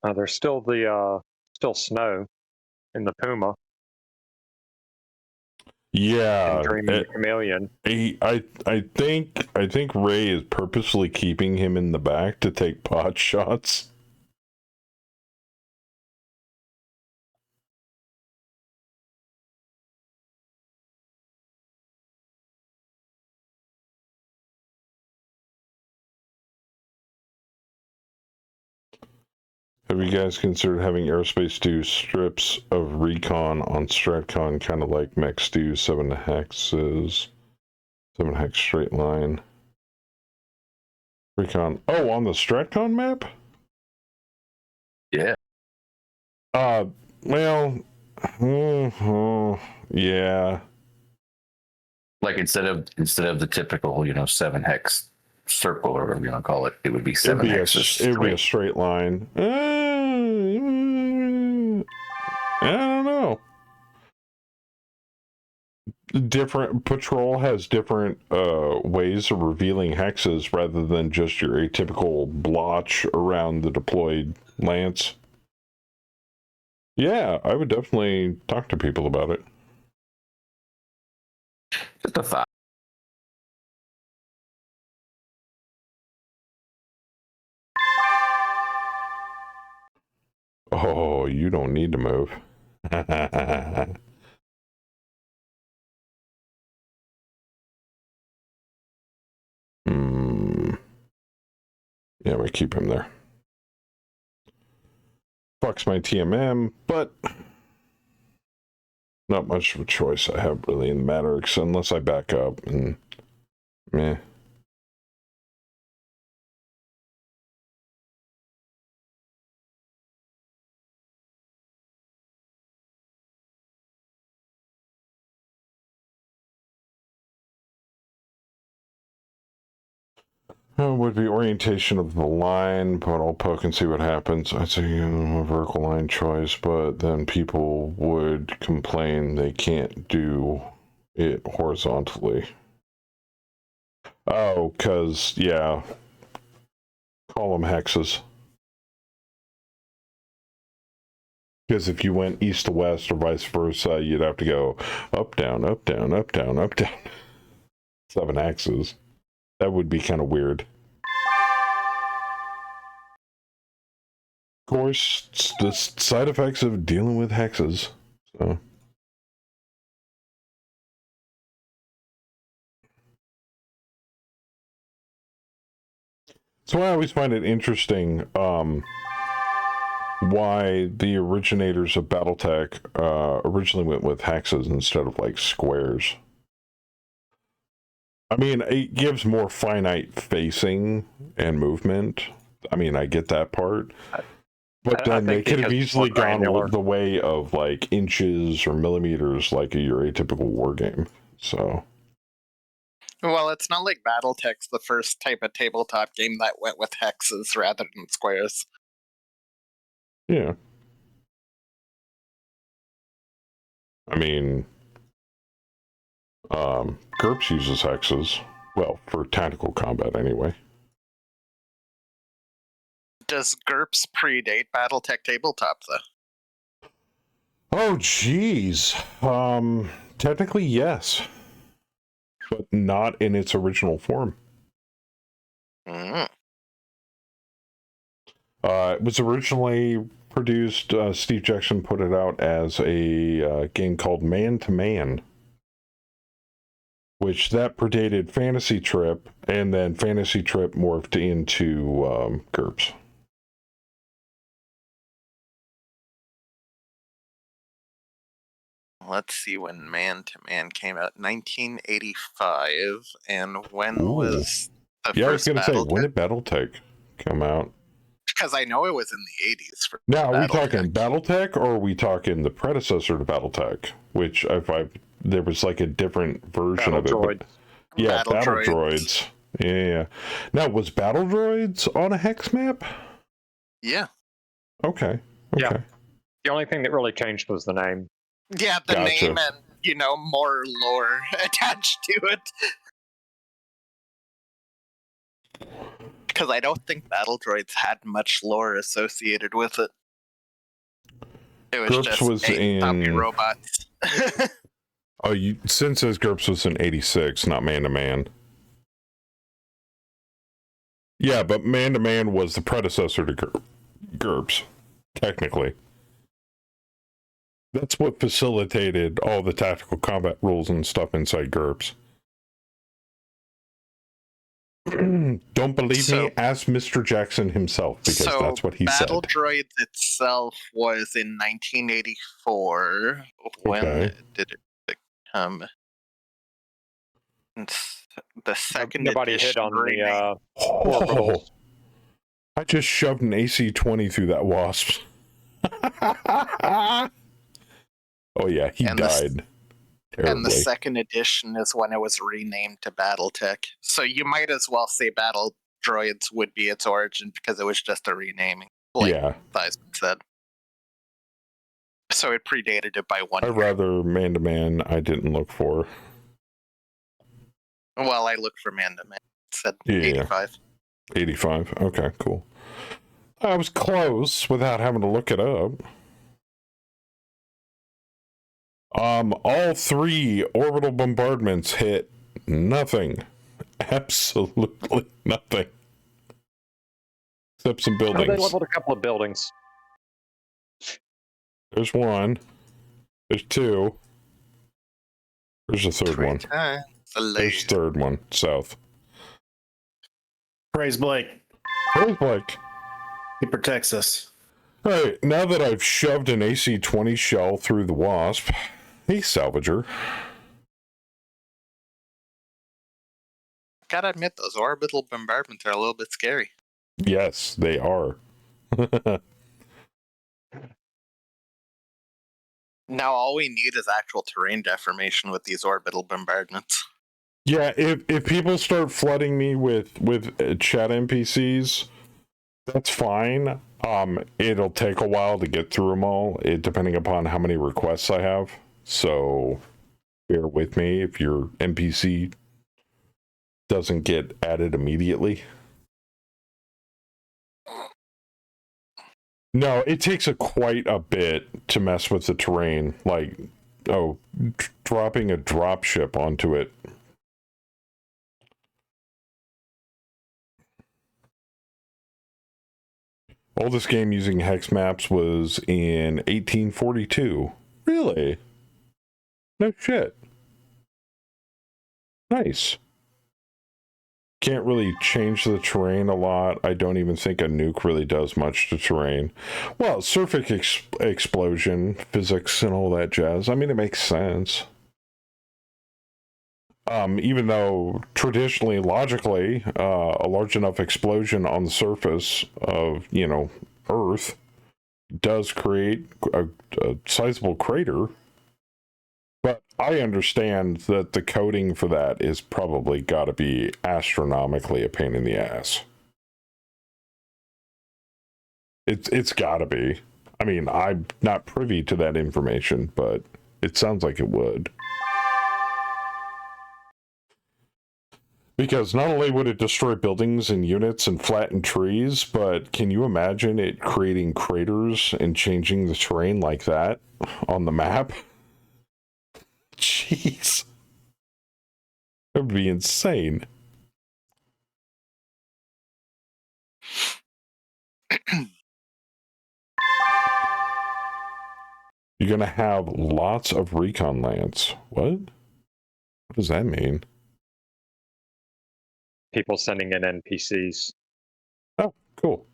There's still still snow in the Puma Yeah, and Dreaming Chameleon. I think Ray is purposely keeping him in the back to take pot shots. Have you guys considered having aerospace do strips of recon on StratCon, kind of like mechs do 7 hexes, 7 hex straight line? Recon. Oh, on the StratCon map? Yeah. Well, yeah. Like instead of the typical, 7 hex circle or whatever you want to call it, it would be 7 hexes. It would be a straight line. I don't know. Different patrol has different ways of revealing hexes rather than just your atypical blotch around the deployed lance. Yeah, I would definitely talk to people about it. Just a thought. Oh, you don't need to move. Yeah, we keep him there. Fucks my TMM, but not much of a choice I have really in the matter, unless I back up and meh. Would be orientation of the line, but I'll poke and see what happens. I'd say a vertical line choice, but then people would complain they can't do it horizontally. Oh, because, yeah. Call them hexes. Because if you went east to west or vice versa, you'd have to go up, down, up, down, up, down, up, down. 7 axes. That would be kind of weird. Of course, it's the side effects of dealing with hexes. So. So I always find it interesting why the originators of Battletech originally went with hexes instead of like squares. I mean, it gives more finite facing and movement. I mean, I get that part. But then they could have easily gone the way of like inches or millimeters like your atypical war game. So. Well, it's not like Battletech's the first type of tabletop game that went with hexes rather than squares. Yeah. I mean, GURPS uses hexes. Well, for tactical combat anyway. Does GURPS predate Battletech tabletop, though? Oh, geez. Technically, yes. but not in its original form. Mm. It was originally produced, Steve Jackson put it out as a game called Man to Man, which that predated Fantasy Trip, and then Fantasy Trip morphed into GURPS. Let's see when Man to Man came out. 1985. And when Ooh. was the Yeah, I was first going to say, Battletech? when did Battletech come out? Because I know it was in the 80s. For Now, are we talking Battletech. Battletech, or are we talking the predecessor to Battletech? Which, there was like a different version Battle of it. droids. Yeah, Battle Battle Droids. Droids. Yeah. Now, was Battle Droids on a hex map? Yeah. Okay. Yeah. Okay. The only thing that really changed was the name. Yeah, the Gotcha. name and, more lore attached to it. Because I don't think Battle Droids had much lore associated with it. It was GURPS just, was hey, copy in- robots. Oh, Sin says GURPS was in 86, not Man to Man. Yeah, but Man to Man was the predecessor to GURPS, technically. That's what facilitated all the tactical combat rules and stuff inside GURPS. Don't believe me? Ask Mr. Jackson himself, because that's what he Battle said. Droids itself was in 1984. When Okay. did it become? The second Nobody edition hit on remake. the Oh, orbitals. I just shoved an AC-20 through that wasp. Oh yeah, he And died. Terribly. And the second edition is when it was renamed to Battletech. So you might as well say Battle Droids would be its origin, because it was just a renaming. Like Yeah, Theismann said. So it predated it by 1 I'd year. rather Man to Man I didn't look for. Well, I looked for Man to Man. It said Yeah. 85. 85. Okay, cool. I was close without having to look it up. All 3 orbital bombardments hit nothing. Absolutely nothing. Except some Oh, they buildings. leveled a couple of buildings. There's 1. There's 2. There's a 3rd one. There's a 3rd one, south. Praise Blake. Hey, Blake. He protects us. All right, now that I've shoved an AC-20 shell through the wasp, hey, salvager. Gotta admit, those orbital bombardments are a little bit scary. Yes, they are. Now all we need is actual terrain deformation with these orbital bombardments. Yeah, if people start flooding me with chat NPCs, that's fine. It'll take a while to get through them all, depending upon how many requests I have. So bear with me if your NPC doesn't get added immediately. No, it takes quite a bit to mess with the terrain. Like, dropping a dropship onto it. Oldest game using hex maps was in 1842. Really? No shit. Nice. Can't really change the terrain a lot. I don't even think a nuke really does much to terrain. Well, surface explosion, physics, and all that jazz. I mean, it makes sense. Even though traditionally, logically, a large enough explosion on the surface of, Earth does create a sizable crater. But I understand that the coding for that is probably got to be astronomically a pain in the ass. It's got to be. I mean, I'm not privy to that information, but it sounds like it would. Because not only would it destroy buildings and units and flatten trees, but can you imagine it creating craters and changing the terrain like that on the map? Jeez. That would be insane. You're going to have lots of recon lands. What? What does that mean? People sending in NPCs. Oh, cool.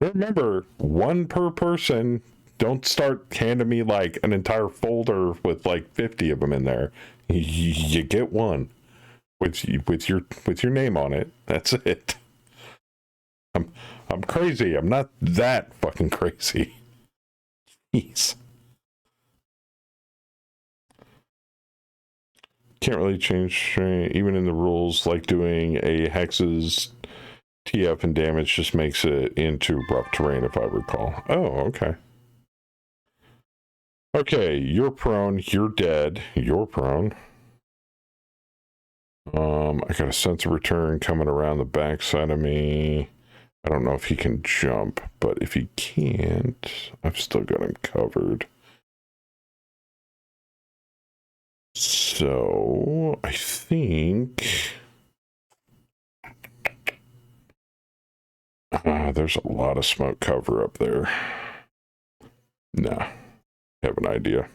Remember, one per person. Don't start handing me like an entire folder with like 50 of them in there. You get one with your name on it. That's it. I'm crazy. I'm not that fucking crazy. Jeez. Can't really change even in the rules, like doing a hexes TF and damage just makes it into rough terrain, if I recall. Oh, okay. Okay, you're prone, you're dead, you're prone. I got a sense of return coming around the backside of me. I don't know if he can jump, but if he can't, I've still got him covered. So, I think... there's a lot of smoke cover up there. Nah, I have an idea.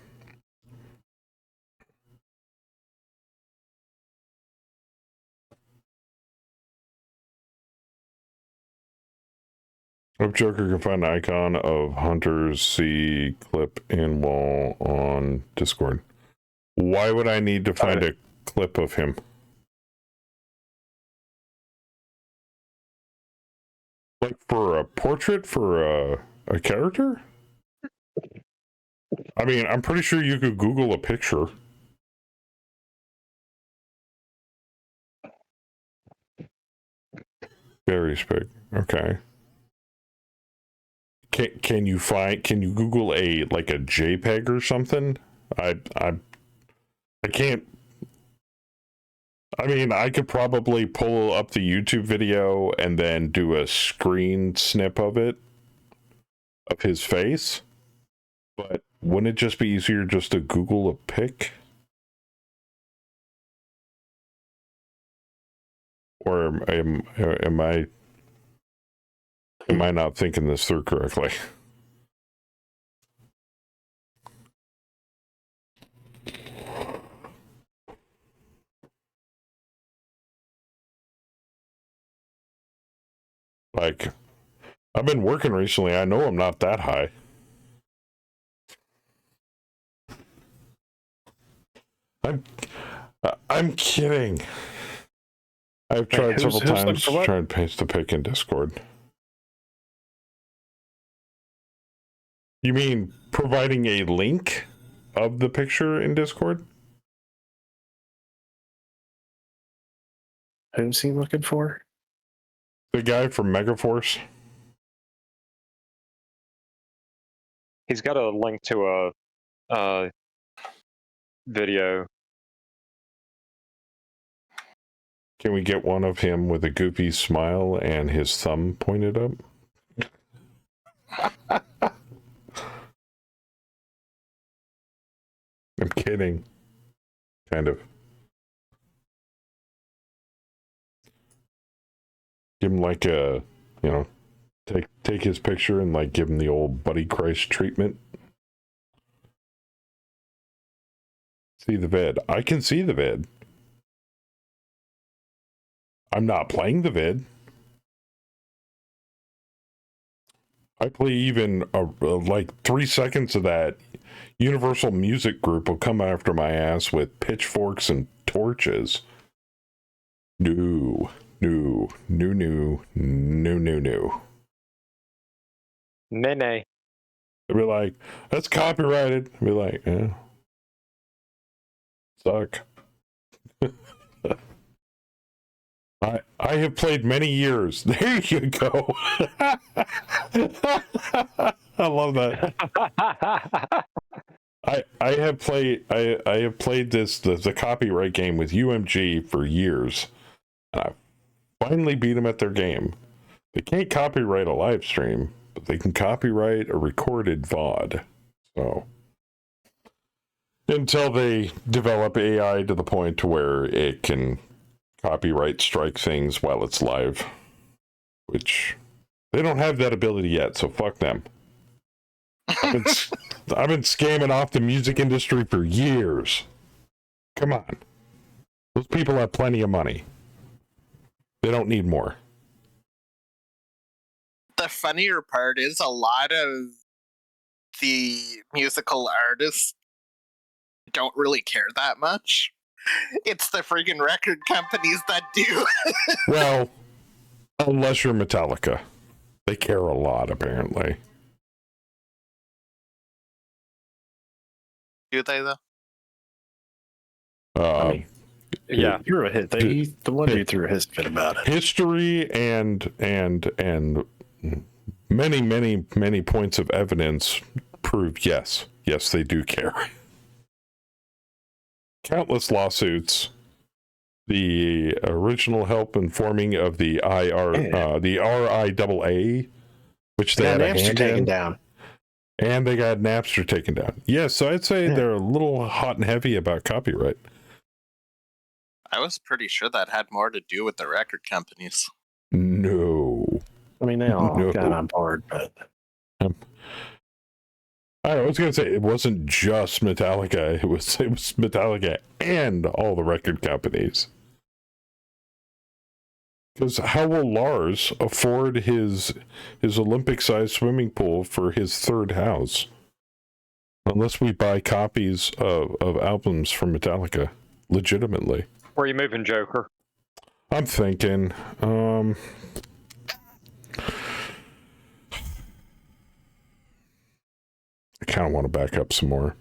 Hope Joker can find an icon of Hunter's C clip in wall on Discord. Why would I need to find a clip of him? Like for a portrait for a character? I mean, I'm pretty sure you could Google a picture. Very big. Okay. Can you Google a like a JPEG or something? I can't. I mean, I could probably pull up the YouTube video and then do a screen snip of it, of his face. But wouldn't it just be easier just to Google a pic? Or am I not thinking this through correctly? Like, I've been working recently. I know I'm not that high. I'm kidding. I've tried several times to try and paste the pic in Discord. You mean providing a link of the picture in Discord? Who's he looking for? The guy from Megaforce. He's got a link to a video. Can we get one of him with a goofy smile and his thumb pointed up? I'm kidding. Kind of. Give him like a, take his picture and like give him the old Buddy Christ treatment. See the vid. I can see the vid. I'm not playing the vid. I play even like 3 seconds of that. Universal Music Group will come after my ass with pitchforks and torches. No. Nene. They'll be like, that's copyrighted. I'll be like, yeah. Suck. I have played many years. There you go. I love that. I have played the copyright game with UMG for years. And I finally beat them at their game. They can't copyright a live stream, but they can copyright a recorded VOD. So until they develop AI to the point to where it can copyright strike things while it's live, which they don't have that ability yet, so fuck them. I've been scamming off the music industry for years. Come on. Those people have plenty of money. They don't need more. The funnier part is a lot of the musical artists don't really care that much. It's the friggin' record companies that do. Well, unless you're Metallica. They care a lot, apparently. Do they, though? I mean, yeah, threw a hit. The one dude threw a his fit about it. History and many points of evidence prove yes, they do care. Countless lawsuits. The original help in forming of the RIAA, which they had a hand taken in, down, and they got Napster taken down. Yes, so I'd say they're a little hot and heavy about copyright. I was pretty sure that had more to do with the record companies. No. I mean, they all got on board, but I was going to say it wasn't just Metallica. It was Metallica and all the record companies. Because how will Lars afford his Olympic-sized swimming pool for his third house? Unless we buy copies of albums from Metallica, legitimately. Where are you moving, Joker? I'm thinking, I kind of want to back up some more.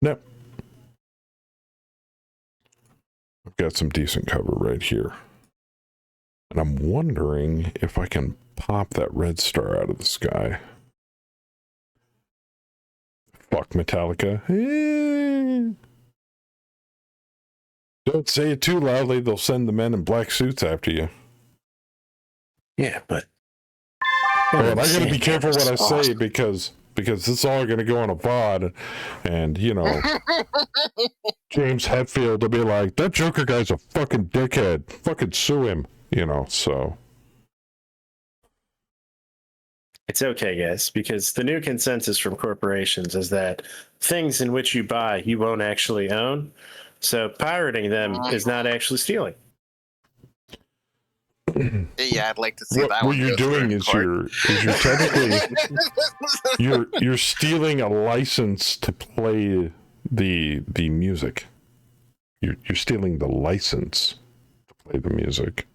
Nope. I've got some decent cover right here. And I'm wondering if I can pop that red star out of the sky. Fuck Metallica. Don't say it too loudly, they'll send the men in black suits after you. yeah, but Well, I gotta be careful what I say because this is all gonna go on a VOD, and James Hetfield will be like, that Joker guy's a fucking dickhead. Fucking sue him, so. It's okay, guys, because the new consensus from corporations is that things in which you buy, you won't actually own. So pirating them is not actually stealing. Yeah, I'd like to see that What one. you're doing is you're technically you're stealing a license to play the music. You're stealing the license to play the music.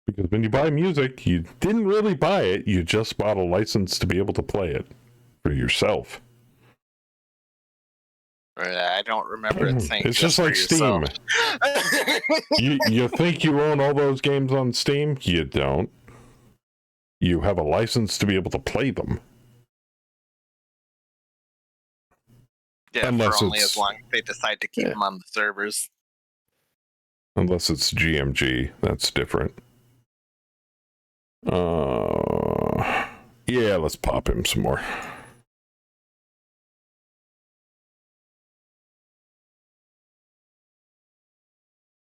Because when you buy music, you didn't really buy it, you just bought a license to be able to play it for yourself. I don't remember it saying it's just like Steam. You think you own all those games on Steam? You don't. You have a license to be able to play them. Yeah, Unless for only it's- as long as they decide to keep them on the servers. Unless it's GMG, that's different. Yeah, let's pop him some more.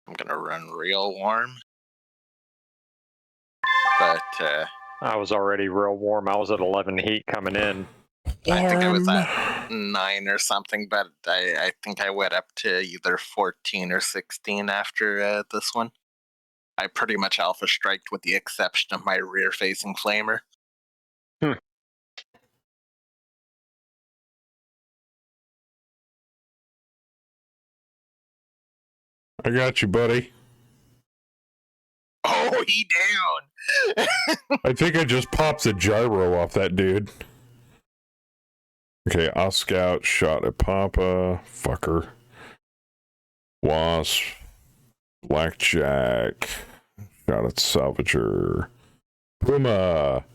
I'm gonna run real warm. But I was already real warm. I was at 11 heat coming in. I think I was at 9 or something, but I think I went up to either 14 or 16 after this one. I pretty much alpha striked with the exception of my rear facing flamer. I got you, buddy. Oh, he down! I think I just popped the gyro off that dude. Okay, Oscout shot at Papa. Fucker. Wasp. Blackjack. Shot at Salvager. Puma.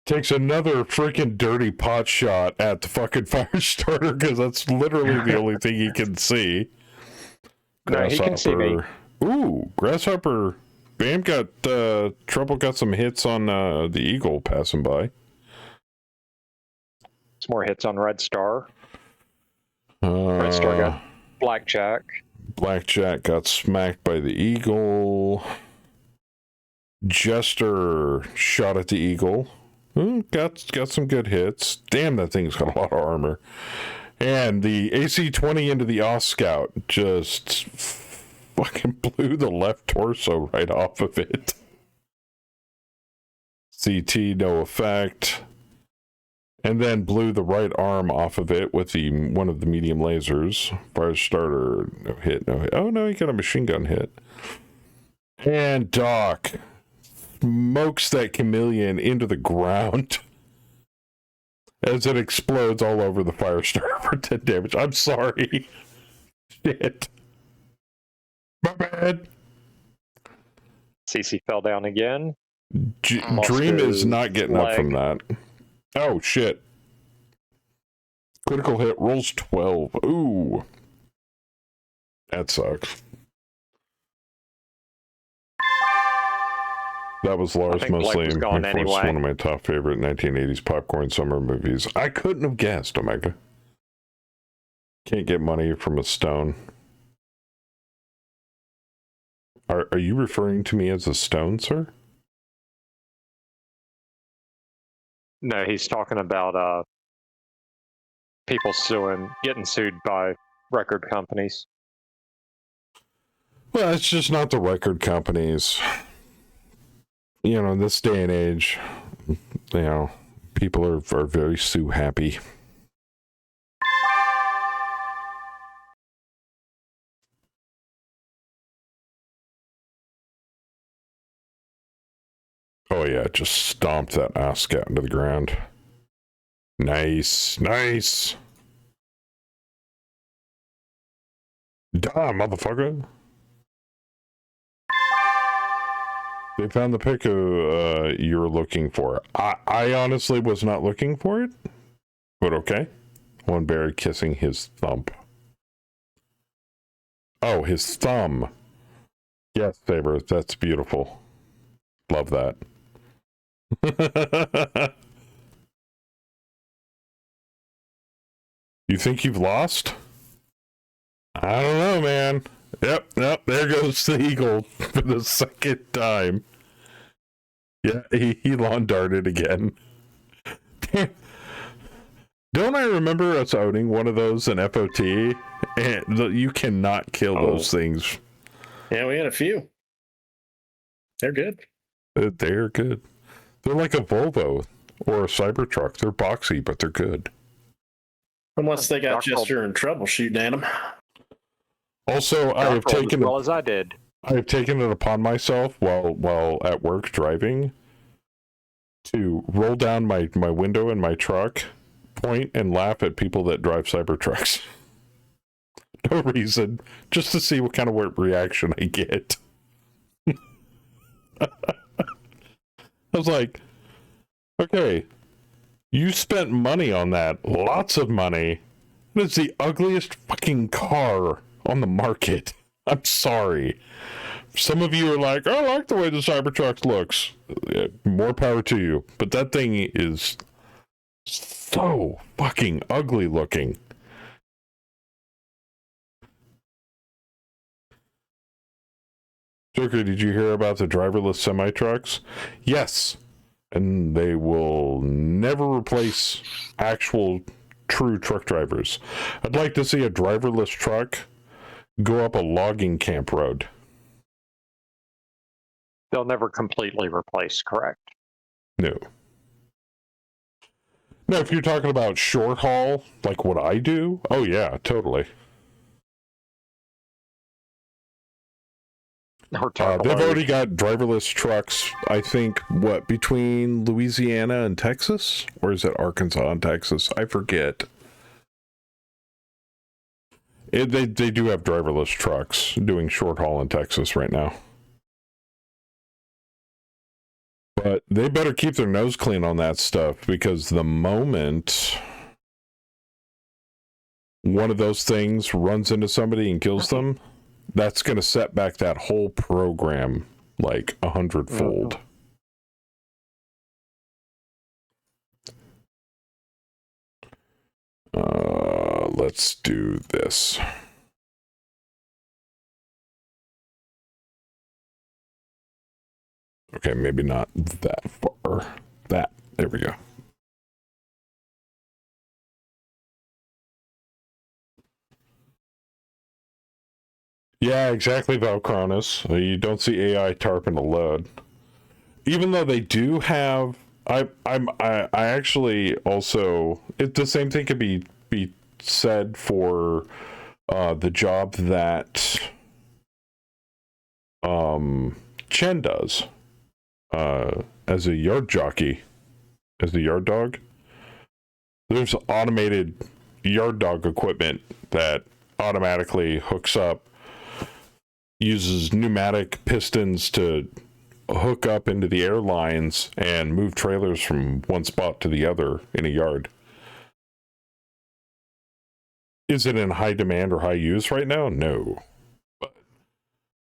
Takes another freaking dirty pot shot at the fucking fire starter because that's literally the only thing he can see. No, he can see me. Ooh, Grasshopper. Bam got Trouble got some hits on the Eagle passing by. Some more hits on Red Star. Red Star got Blackjack. Blackjack got smacked by the Eagle. Jester shot at the Eagle. Got some good hits. Damn, that thing's got a lot of armor. And the AC-20 into the Oss Scout just fucking blew the left torso right off of it. CT, no effect. And then blew the right arm off of it with one of the medium lasers. Fire starter, no hit. Oh no, he got a machine gun hit. And Doc smokes that chameleon into the ground as it explodes all over the fire starter for 10 damage. I'm sorry. Shit. My bad. CC fell down again. Dream is not getting up from that. Oh, shit. Critical hit rolls 12. Ooh. That sucks. That was Lars Mostly, one of my top favorite 1980s popcorn summer movies. I couldn't have guessed, Omega. Can't get money from a stone. Are you referring to me as a stone, sir? No, he's talking about people getting sued by record companies. Well, it's just not the record companies. You know, in this day and age, you know, people are very sue happy. Oh yeah, just stomped that Oss Scout into the ground. Nice. Die, motherfucker. They found the pic you're looking for. I honestly was not looking for it, but okay. One bear kissing his thumb. Oh, his thumb. Yes, Saber, that's beautiful. Love that. You think you've lost? I don't know, man. Yep, there goes the Eagle for the second time. Yeah, he lawn darted again. Don't I remember us owning one of those in FOT? And you cannot kill those things. Yeah, we had a few. They're good. They're good. They're like a Volvo or a Cybertruck. They're boxy, but they're good. Unless they got Jester in trouble shooting at them. Also, I have taken it upon myself while at work driving to roll down my window in my truck, point and laugh at people that drive Cybertrucks. No reason, just to see what kind of reaction I get. I was like, okay, you spent money on that, lots of money. It's the ugliest fucking car on the market. I'm sorry. Some of you are like, I like the way the Cybertruck looks. More power to you. But that thing is so fucking ugly looking. Joker, did you hear about the driverless semi-trucks? Yes. And they will never replace actual true truck drivers. I'd like to see a driverless truck go up a logging camp road. They'll never completely replace, correct? No. No, if you're talking about short haul, like what I do, oh yeah, totally. They've already got driverless trucks, I think, between Louisiana and Texas? Or is it Arkansas and Texas? I forget. They do have driverless trucks doing short haul in Texas right now. But they better keep their nose clean on that stuff, because the moment one of those things runs into somebody and kills them, that's going to set back that whole program like 100-fold. Let's do this. Okay, maybe not that far. There we go. Yeah, exactly, Valcronus. You don't see AI tarping a load. Even though they do have, I actually also, the same thing could be said for the job that Chen does as a yard jockey, as a yard dog. There's automated yard dog equipment that automatically hooks up, uses pneumatic pistons to hook up into the air lines and move trailers from one spot to the other in a yard. Is it in high demand or high use right now? No. But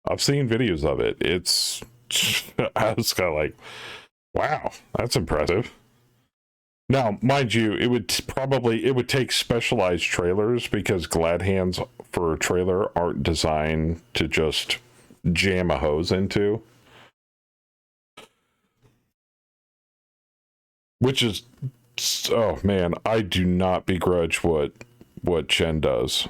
I've seen videos of it. It's, I was kind of like, wow, that's impressive. Now, mind you, it would take specialized trailers, because glad hands for a trailer aren't designed to just jam a hose into. Which is, oh man, I do not begrudge what Chen does.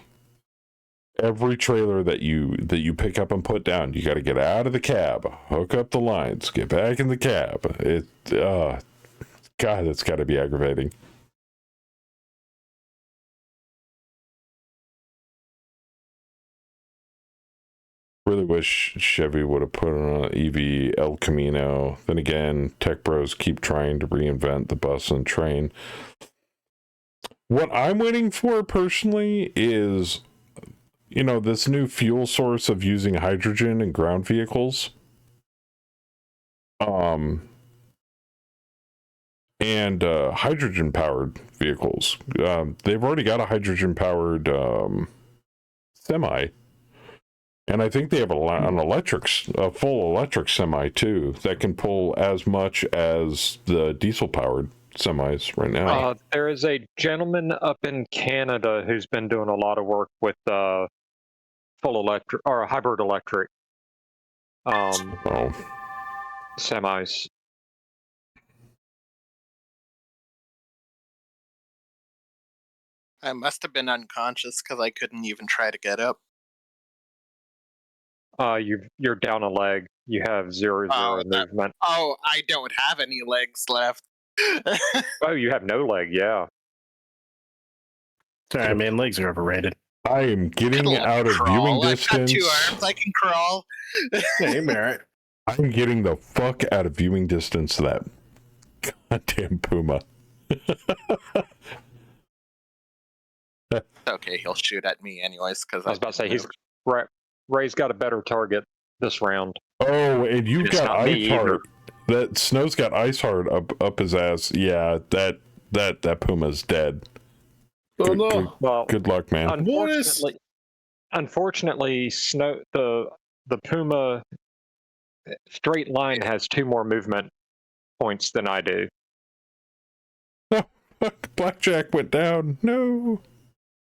Every trailer that you pick up and put down, you got to get out of the cab, hook up the lines, get back in the cab. God, that's got to be aggravating. Really wish Chevy would have put on an EV El Camino. Then again, tech bros keep trying to reinvent the bus and train. What I'm waiting for personally is, this new fuel source of using hydrogen in ground vehicles. And hydrogen powered vehicles. They've already got a hydrogen powered semi. And I think they have a full electric semi too, that can pull as much as the diesel powered semis right now. There is a gentleman up in Canada who's been doing a lot of work with full electric or hybrid electric semis. I must have been unconscious because I couldn't even try to get up. You're down a leg. You have zero movement. Oh, I don't have any legs left. Oh, you have no leg. Yeah. Sorry, man. Legs are overrated. I am getting out of viewing distance. I've got 2 arms. I can crawl. Hey, Merritt. I'm getting the fuck out of viewing distance of that goddamn puma. Okay, he'll shoot at me anyways. Because I was about to say Ray's got a better target this round. Oh, and you've got ice heart. That Snow's got ice heart up his ass. Yeah, that puma's dead. Oh no! Well, good luck, man. Unfortunately, Snow the puma straight line has 2 more movement points than I do. Oh, fuck, Blackjack went down. No,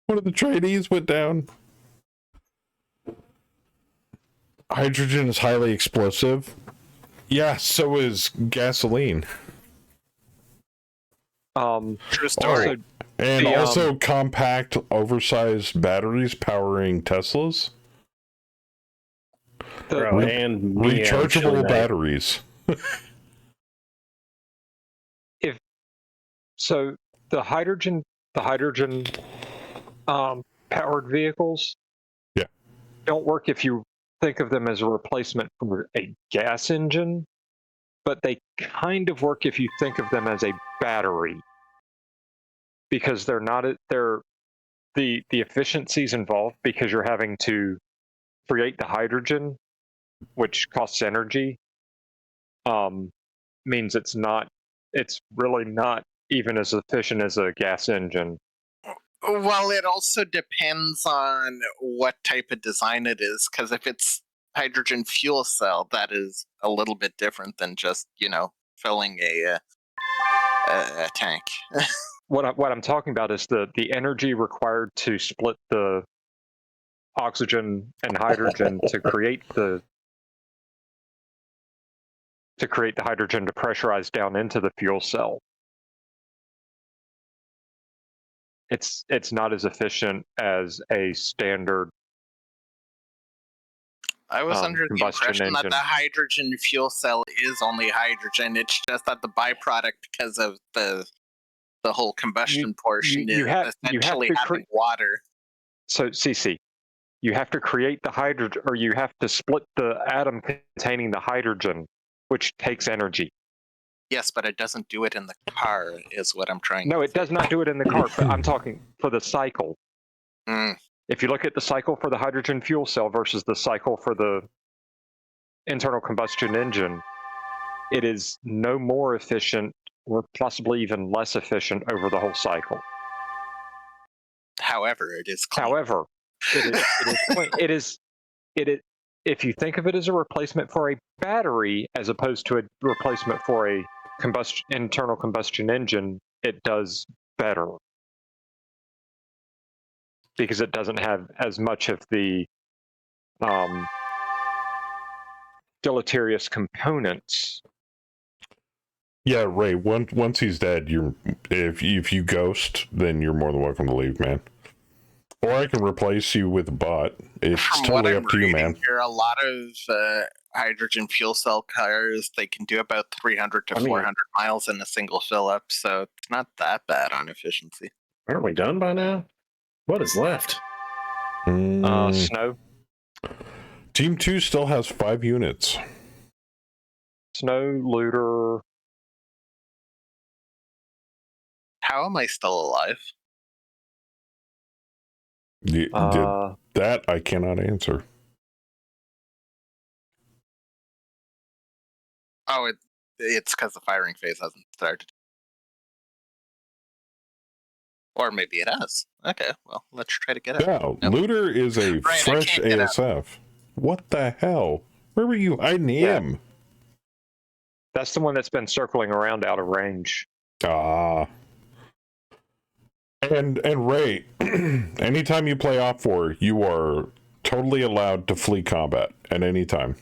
one of the trainees went down. Hydrogen is highly explosive. Yeah, so is gasoline. True story. Also compact, oversized batteries powering Teslas. And rechargeable batteries. The hydrogen powered vehicles, don't work if you think of them as a replacement for a gas engine, but they kind of work if you think of them as a battery, because they're not the efficiencies involved, because you're having to create the hydrogen, which costs energy, means it's really not even as efficient as a gas engine. Well, it also depends on what type of design it is, because if it's hydrogen fuel cell, that is a little bit different than just, filling a tank. What I'm talking about is the energy required to split the oxygen and hydrogen to create the to create the hydrogen to pressurize down into the fuel cell. It's not as efficient as a standard. I was under the impression that the hydrogen fuel cell is only hydrogen. It's just that the byproduct, because of the whole combustion portion, is essentially having water. So, CC, you have to create the hydrogen, or you have to split the atom containing the hydrogen, which takes energy. Yes, but it doesn't do it in the car, is what I'm trying to say. No, it does not do it in the car, but I'm talking for the cycle. Mm. If you look at the cycle for the hydrogen fuel cell versus the cycle for the internal combustion engine, it is no more efficient or possibly even less efficient over the whole cycle. However, it is clean. However, it is if you think of it as a replacement for a battery as opposed to a replacement for a internal combustion engine, it does better. Because it doesn't have as much of the deleterious components. Yeah, Ray. Once he's dead, if you ghost, then you're more than welcome to leave, man. Or I can replace you with a bot. It's totally up to you, man. Here, a lot of hydrogen fuel cell cars, they can do about 300 to 400 miles in a single fill up, so it's not that bad on efficiency. Aren't we done by now? What is left? Snow. Team 2 still has 5 units. Snow, looter. How am I still alive? That I cannot answer. Oh, it's because the firing phase hasn't started. Or maybe it has. Okay, well, let's try to get it. Yeah, nope. Looter is a fresh ASF. What the hell? Where were you hiding him? That's the one that's been circling around out of range. And Ray, anytime you play Op4, you are totally allowed to flee combat at any time.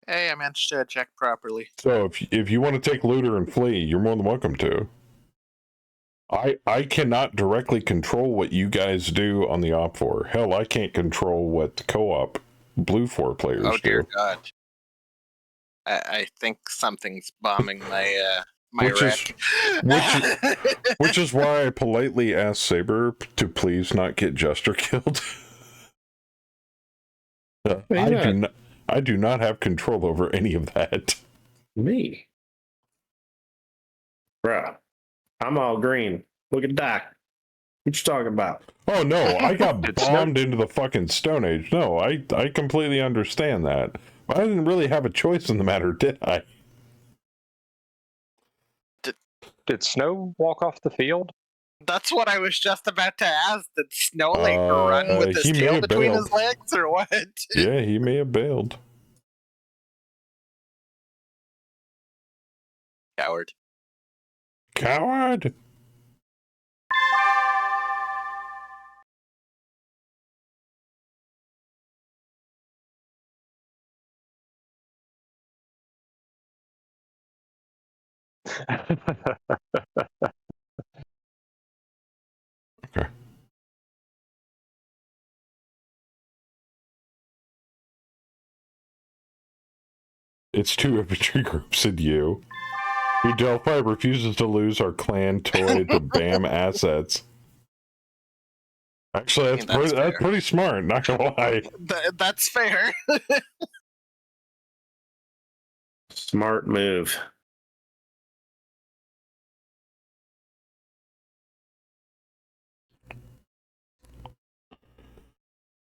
Hey, I managed to eject properly. So if you want to take Looter and flee, you're more than welcome to. I cannot directly control what you guys do on the Op4. Hell, I can't control what the co-op Blue 4 players do. Oh dear God. I think something's bombing my which is why I politely asked Saber to please not get Jester killed. I do not have control over any of that. Me? Bruh. I'm all green. Look at Doc. What you talking about? Oh no, I got bombed into the fucking Stone Age. No, I completely understand that. But I didn't really have a choice in the matter, did I? Did Snow walk off the field? That's what I was just about to ask. Did Snow run with his tail between his legs, or what? Yeah, he may have bailed. Coward. Coward! Okay. It's 2 infantry groups and you. Your Delphi refuses to lose our clan toy to BAM assets. Actually, that's pretty smart, not gonna lie. That's fair. Smart move.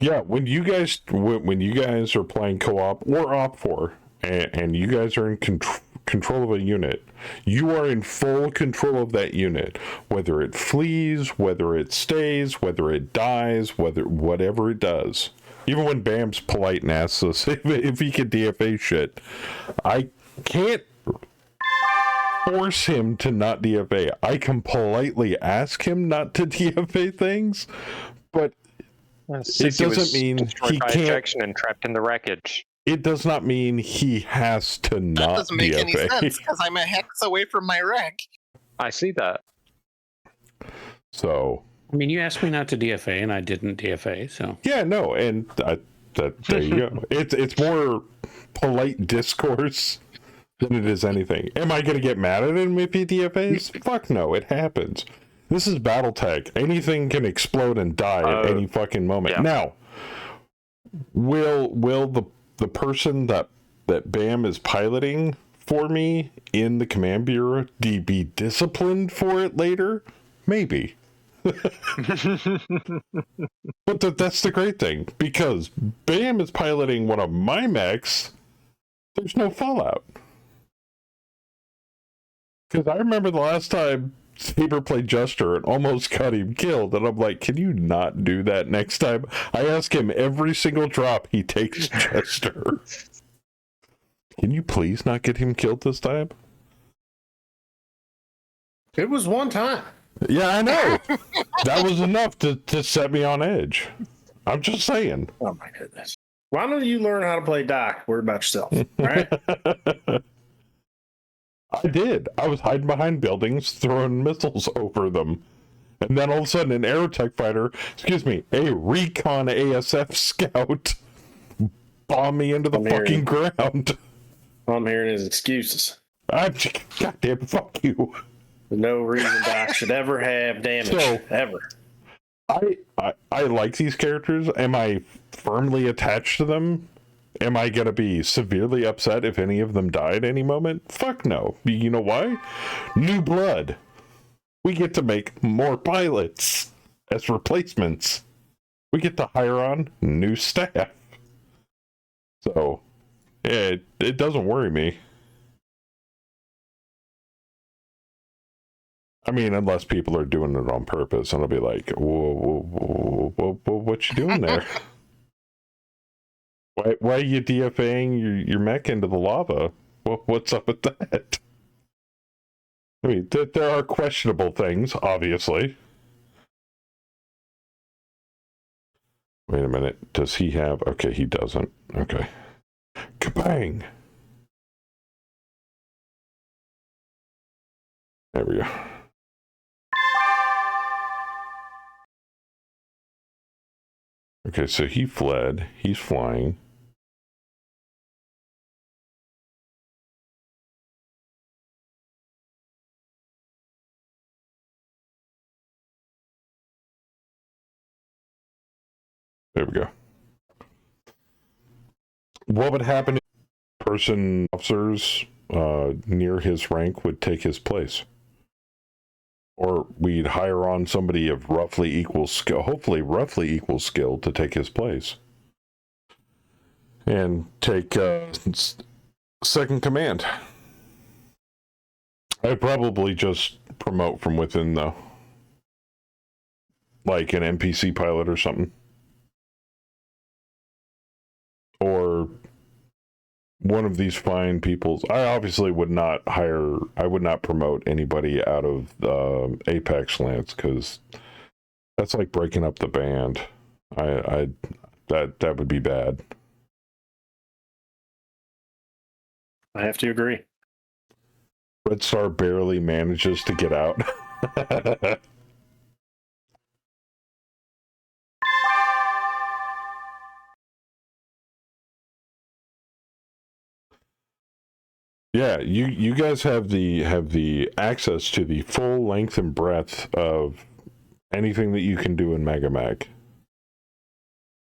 Yeah, when you guys are playing co-op or Op4, and you guys are in control of a unit, you are in full control of that unit. Whether it flees, whether it stays, whether it dies, whatever it does. Even when Bam's polite and asks us if he can DFA shit, I can't force him to not DFA. I can politely ask him not to DFA things, but it doesn't mean he can't. Ejection and trapped in the wreckage. it does not mean he has to That not doesn't make any DFA. sense because I'm a hex away from my wreck. I see that. So, I mean, you asked me not to DFA, and I didn't DFA. So yeah, no, and there you go. It's more polite discourse than it is anything. Am I going to get mad at him if he DFAs? Fuck no, it happens. This is Battletech. Anything can explode and die at any fucking moment. Yeah. Now, will the person that BAM is piloting for me in the command bureau be disciplined for it later? Maybe. But that's the great thing, because BAM is piloting one of my mechs. There's no fallout. Because I remember the last time Saber played Jester and almost got him killed, and I'm like, can you not do that next time? I ask him every single drop he takes Jester. Can you please not get him killed this time? It was one time. Yeah, I know. That was enough to set me on edge. I'm just saying. Oh my goodness. Why don't you learn how to play Doc? Worry about yourself. All right. I did. I was hiding behind buildings, throwing missiles over them. And then all of a sudden, an aerotech fighter, a recon ASF scout, bombed me into the fucking ground. All I'm hearing is excuses. Goddamn, fuck you. No reason Doc should ever have damage. Ever. I like these characters. Am I firmly attached to them? Am I going to be severely upset if any of them die at any moment? Fuck no. You know why? New blood. We get to make more pilots as replacements. We get to hire on new staff. So, yeah, it doesn't worry me. I mean, unless people are doing it on purpose, and I'll be like, whoa, what you doing there? Why are you DFAing your mech into the lava? What's up with that? I mean, there are questionable things, obviously. Wait a minute. Does he have... Okay, he doesn't. Okay. Kabang! There we go. Okay, so he fled. He's flying. There we go. What would happen if officers near his rank would take his place? Or we'd hire on somebody of roughly equal skill, hopefully roughly equal skill, to take his place. And take second command. I'd probably just promote from within, though. Like an NPC pilot or something. Or one of these fine people's... I obviously would not promote anybody out of Apex Lance, because that's like breaking up the band. That would be bad. I have to agree. Red Star barely manages to get out. Yeah, you guys have the access to the full length and breadth of anything that you can do in Mega Mag.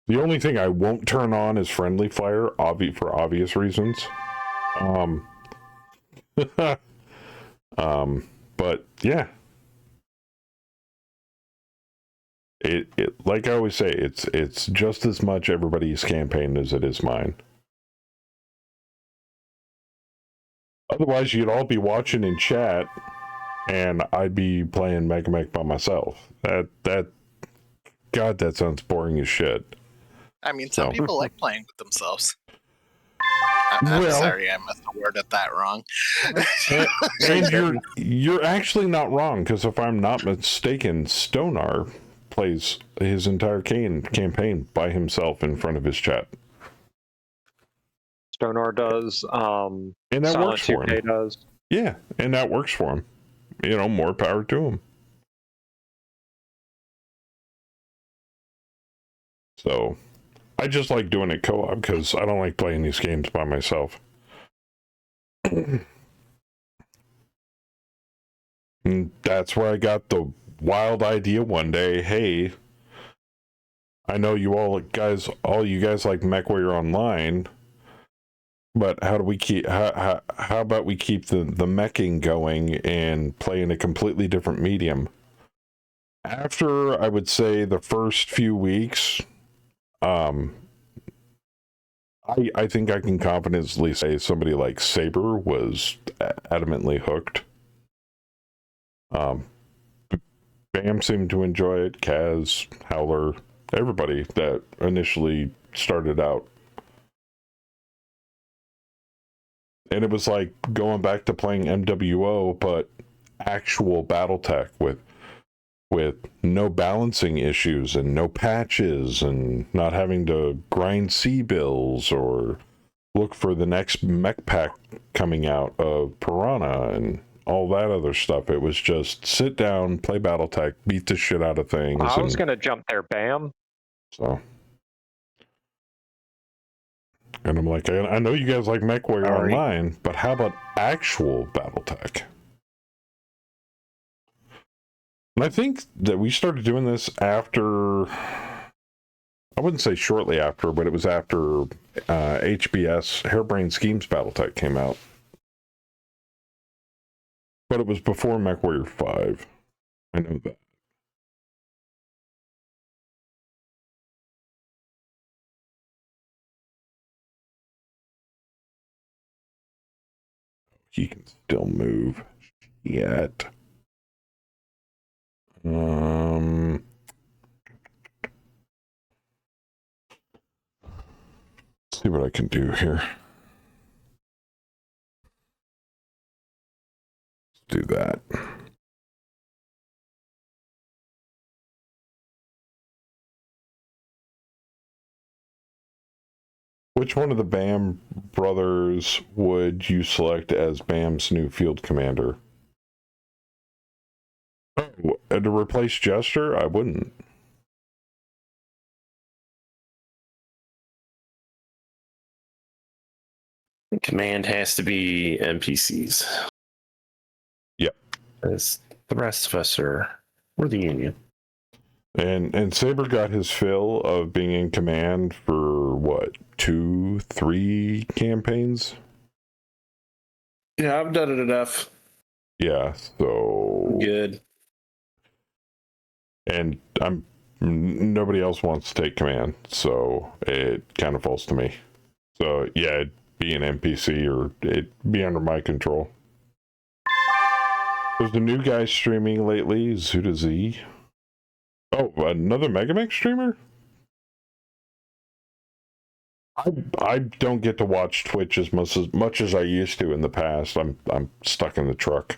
The only thing I won't turn on is friendly fire, for obvious reasons. But yeah, it like I always say, it's just as much everybody's campaign as it is mine. Otherwise, you'd all be watching in chat, and I'd be playing Mega Mech by myself. God, that sounds boring as shit. I mean, some people like playing with themselves. I'm sorry, I must have worded that wrong. And you're actually not wrong, because if I'm not mistaken, Stonar plays his entire campaign by himself in front of his chat. Stonar does. And that Silent works for 2K him. does. Yeah, and that works for him. More power to him. So, I just like doing it co-op because I don't like playing these games by myself. And that's where I got the wild idea one day. Hey, I know all you guys like MechWarrior Online, but how do we keep? How about we keep the meching going and play in a completely different medium? After I would say the first few weeks, I think I can confidently say somebody like Saber was adamantly hooked. Bam seemed to enjoy it. Kaz, Howler, everybody that initially started out. And it was like going back to playing MWO, but actual Battletech with no balancing issues and no patches and not having to grind C-bills or look for the next mech pack coming out of Piranha and all that other stuff. It was just sit down, play Battletech, beat the shit out of things. I was going to jump there, Bam. So, and I'm like, I know you guys like MechWarrior Online, but how about actual Battletech? And I think that we started doing this after, I wouldn't say shortly after, but it was after HBS, Harebrained Schemes Battletech came out. But it was before MechWarrior 5. I know that. He can still move yet. Let's see what I can do here. Let's do that. Which one of the Bam brothers would you select as Bam's new field commander? Oh, to replace Jester? I wouldn't. Command has to be NPCs. Yep. As the rest of us we're the Union. And Saber got his fill of being in command for what, 2-3 campaigns? Yeah, I've done it enough. Yeah, so good. And nobody else wants to take command, so it kind of falls to me. So yeah, it'd be an NPC or it'd be under my control. There's a new guy streaming lately, Zuda Z. Oh, another Megamech streamer? I don't get to watch Twitch as much as I used to in the past. I'm stuck in the truck.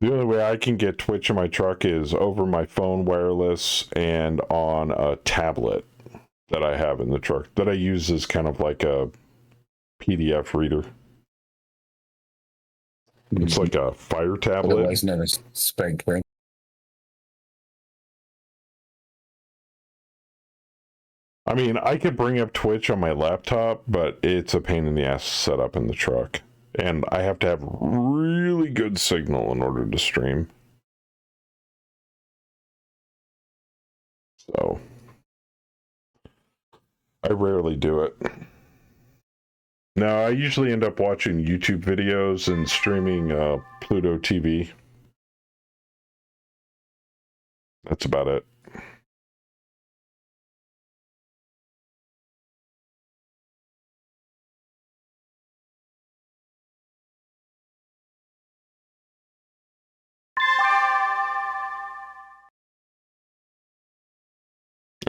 The only way I can get Twitch in my truck is over my phone wireless and on a tablet that I have in the truck that I use as kind of like a PDF reader. It's like a Fire tablet. Otherwise known as Spank Ring. I mean, I could bring up Twitch on my laptop, but it's a pain in the ass to set up in the truck. And I have to have really good signal in order to stream. So, I rarely do it. No, I usually end up watching YouTube videos and streaming Pluto TV. That's about it.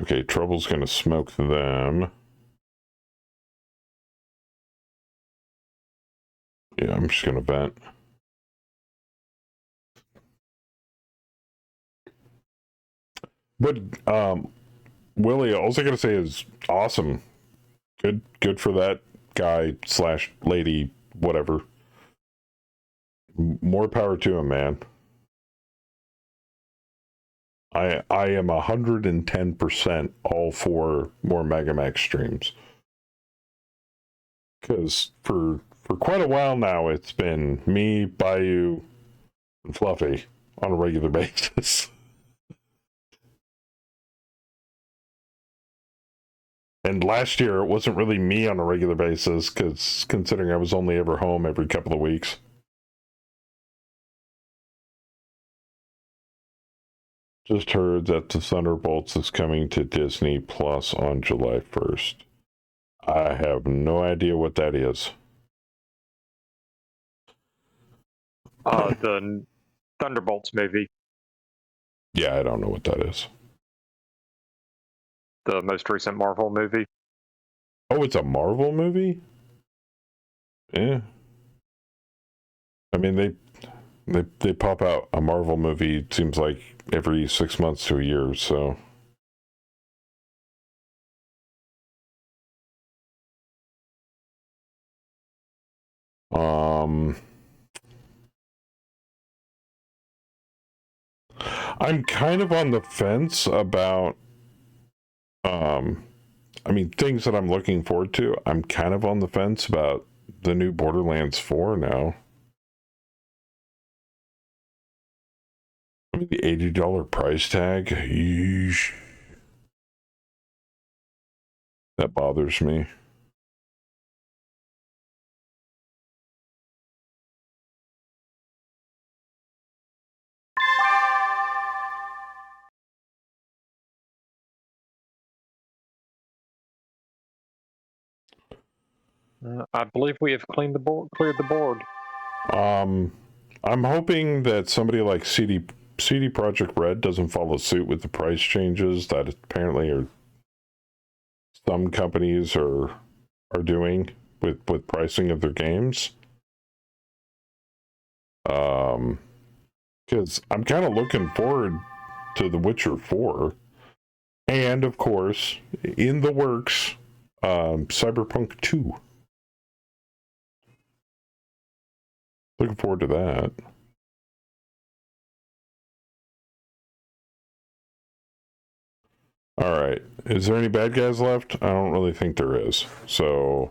Okay, Trouble's gonna smoke them. Yeah, I'm just gonna vent. But Willie, all I gotta say is awesome. Good for that guy / lady, whatever. More power to him, man. I am 110% all for more Megamax streams. Because for quite a while now, it's been me, Bayou, and Fluffy on a regular basis. And last year, it wasn't really me on a regular basis, because considering I was only ever home every couple of weeks. Just heard that the Thunderbolts is coming to Disney Plus on July 1st. I have no idea what that is. The Thunderbolts movie, Yeah, I don't know what that is. the most recent Marvel movie. Oh, it's a Marvel movie? Yeah. I mean, they pop out a Marvel movie, it seems like every 6 months to a year, so. I'm kind of on the fence about, I mean, things that I'm looking forward to. I'm kind of on the fence about the new Borderlands 4 now. I mean, the $80 price tag, yeesh. That bothers me. I believe we have cleared the board. I'm hoping that somebody like CD Projekt Red doesn't follow suit with the price changes that apparently are some companies are doing with pricing of their games. Because I'm kind of looking forward to The Witcher 4, and of course, in the works, Cyberpunk 2. Looking forward to that. All right. Is there any bad guys left? I don't really think there is. So,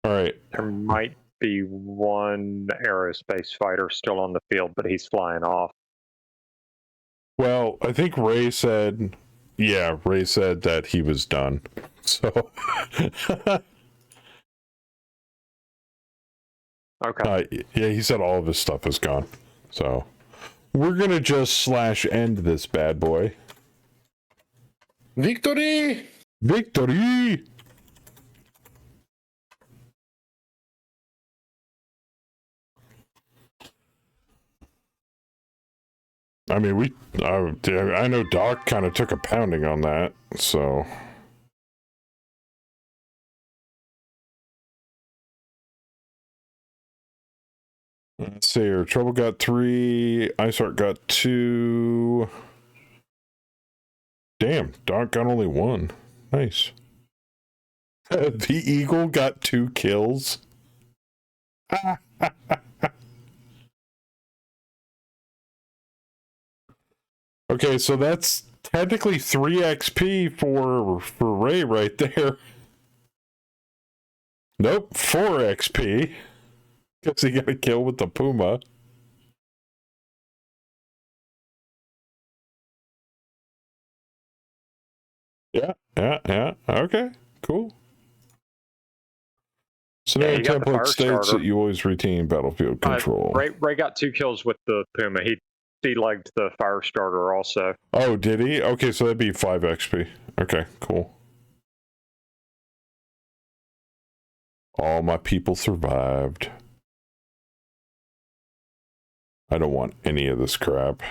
all right. There might be one aerospace fighter still on the field, but he's flying off. Well, I think Ray said that he was done. So, okay. Yeah, he said all of his stuff is gone. So, we're going to just /end this bad boy. Victory! Victory! I mean, I know Doc kind of took a pounding on that, so. Let's see here. Trouble got 3. Iceheart got 2. Damn, Doc got only 1. Nice. The Eagle got 2 kills. Okay, so that's technically 3 XP for Ray right there. Nope, 4 XP. Guess he got a kill with the Puma. Yeah. Okay, cool. Scenario template states that you always retain battlefield control. Ray got 2 kills with the Puma. He de-legged the fire starter also. Oh, did he? Okay, so that'd be 5 XP. Okay, cool. All my people survived. I don't want any of this crap.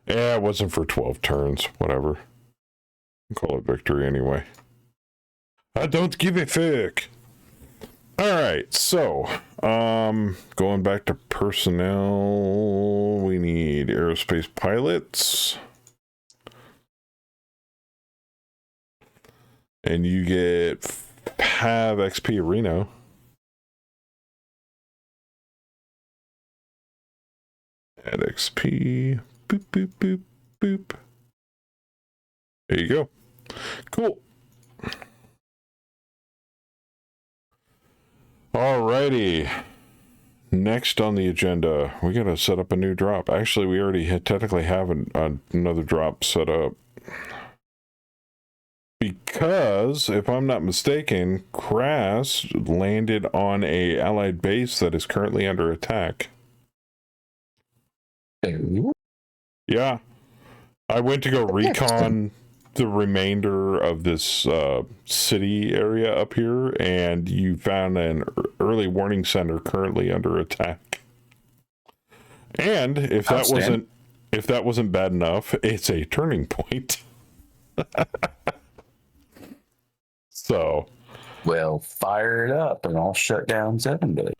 Yeah, it wasn't for 12 turns. Whatever. Call it victory anyway. I don't give a fuck. All right, so going back to personnel, we need aerospace pilots. And you get PAV XP Reno. Add XP. Boop, boop, boop, boop. There you go. Cool. Alrighty. Next on the agenda, we gotta set up a new drop. Actually, we already technically have another drop set up. Because, if I'm not mistaken, Crass landed on a allied base that is currently under attack. Yeah. I went to go recon the remainder of this city area up here, and you found an early warning center currently under attack. And if that wasn't bad enough, it's a turning point. So, well, fire it up and I'll shut down 7 days.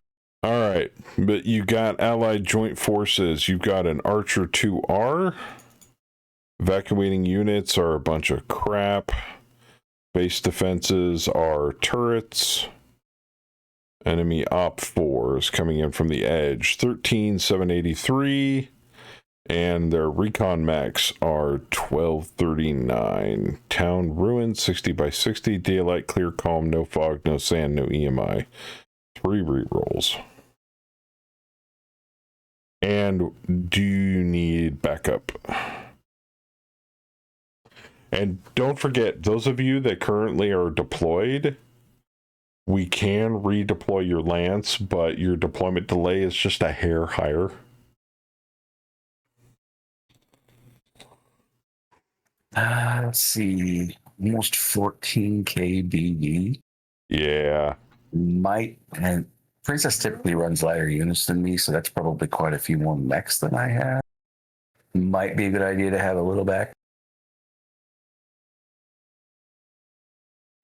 All right, but you got Allied Joint Forces. You've got an Archer 2R. Evacuating units are a bunch of crap. Base defenses are turrets. Enemy Op 4s coming in from the edge. 13,783. And their recon max are 1239. Town ruined, 60 by 60. Daylight, clear, calm, no fog, no sand, no EMI. 3 rerolls. And do you need backup? And don't forget, those of you that currently are deployed, we can redeploy your Lance, but your deployment delay is just a hair higher. Let's see. Almost 14k BD. Yeah. And Princess typically runs lighter units than me, so that's probably quite a few more mechs than I have. Might be a good idea to have a little back.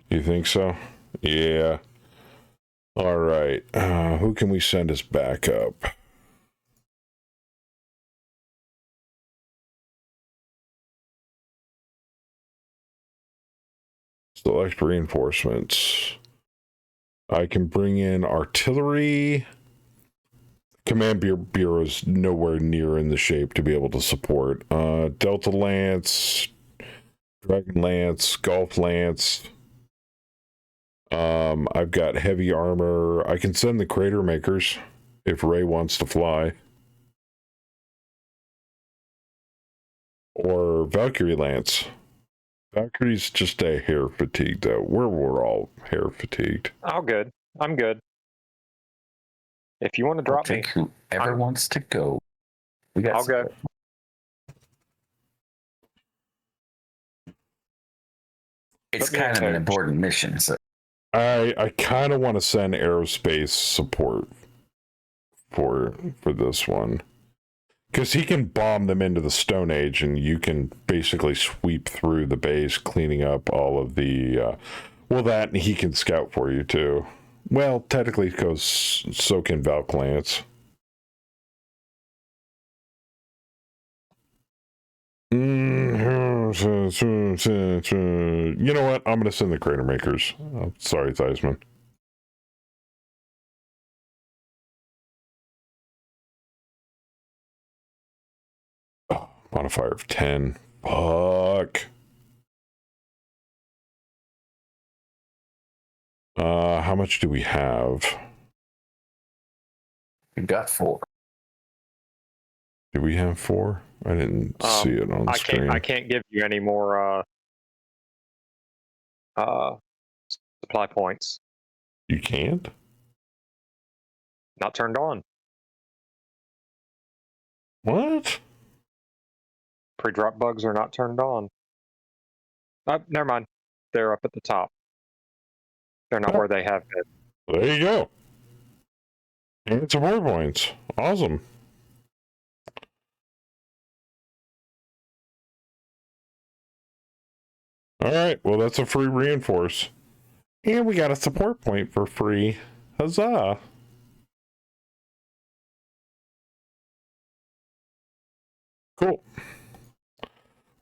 You think so? Yeah. All right. Who can we send as backup? Select reinforcements. I can bring in artillery. Command Bureau is nowhere near in the shape to be able to support. Delta Lance, Dragon Lance, Golf Lance. I've got heavy armor. I can send the Crater Makers if Ray wants to fly. Or Valkyrie Lance. Valkyrie's just a hair fatigued, though. We're all hair fatigued. I'm good. If you want to drop me, whoever wants to go. I'll go. It's kind of an important mission, so I kind of want to send aerospace support for this one, because he can bomb them into the Stone Age, and you can basically sweep through the base, cleaning up all of the that, and he can scout for you too. Well, technically, because so can Valk Lance. You know what? I'm going to send the Crater Makers. Oh, sorry, Theismann. Oh, modifier of 10. Fuck. How much do we have? We've got 4. Do we have 4? I didn't see it on the screen. I can't give you any more supply points. You can't? Not turned on. What? Pre-drop bugs are not turned on. Oh, never mind. They're up at the top. They're not where they have been. There you go. And support points. Awesome. All right. Well, that's a free reinforce. And we got a support point for free. Huzzah! Cool.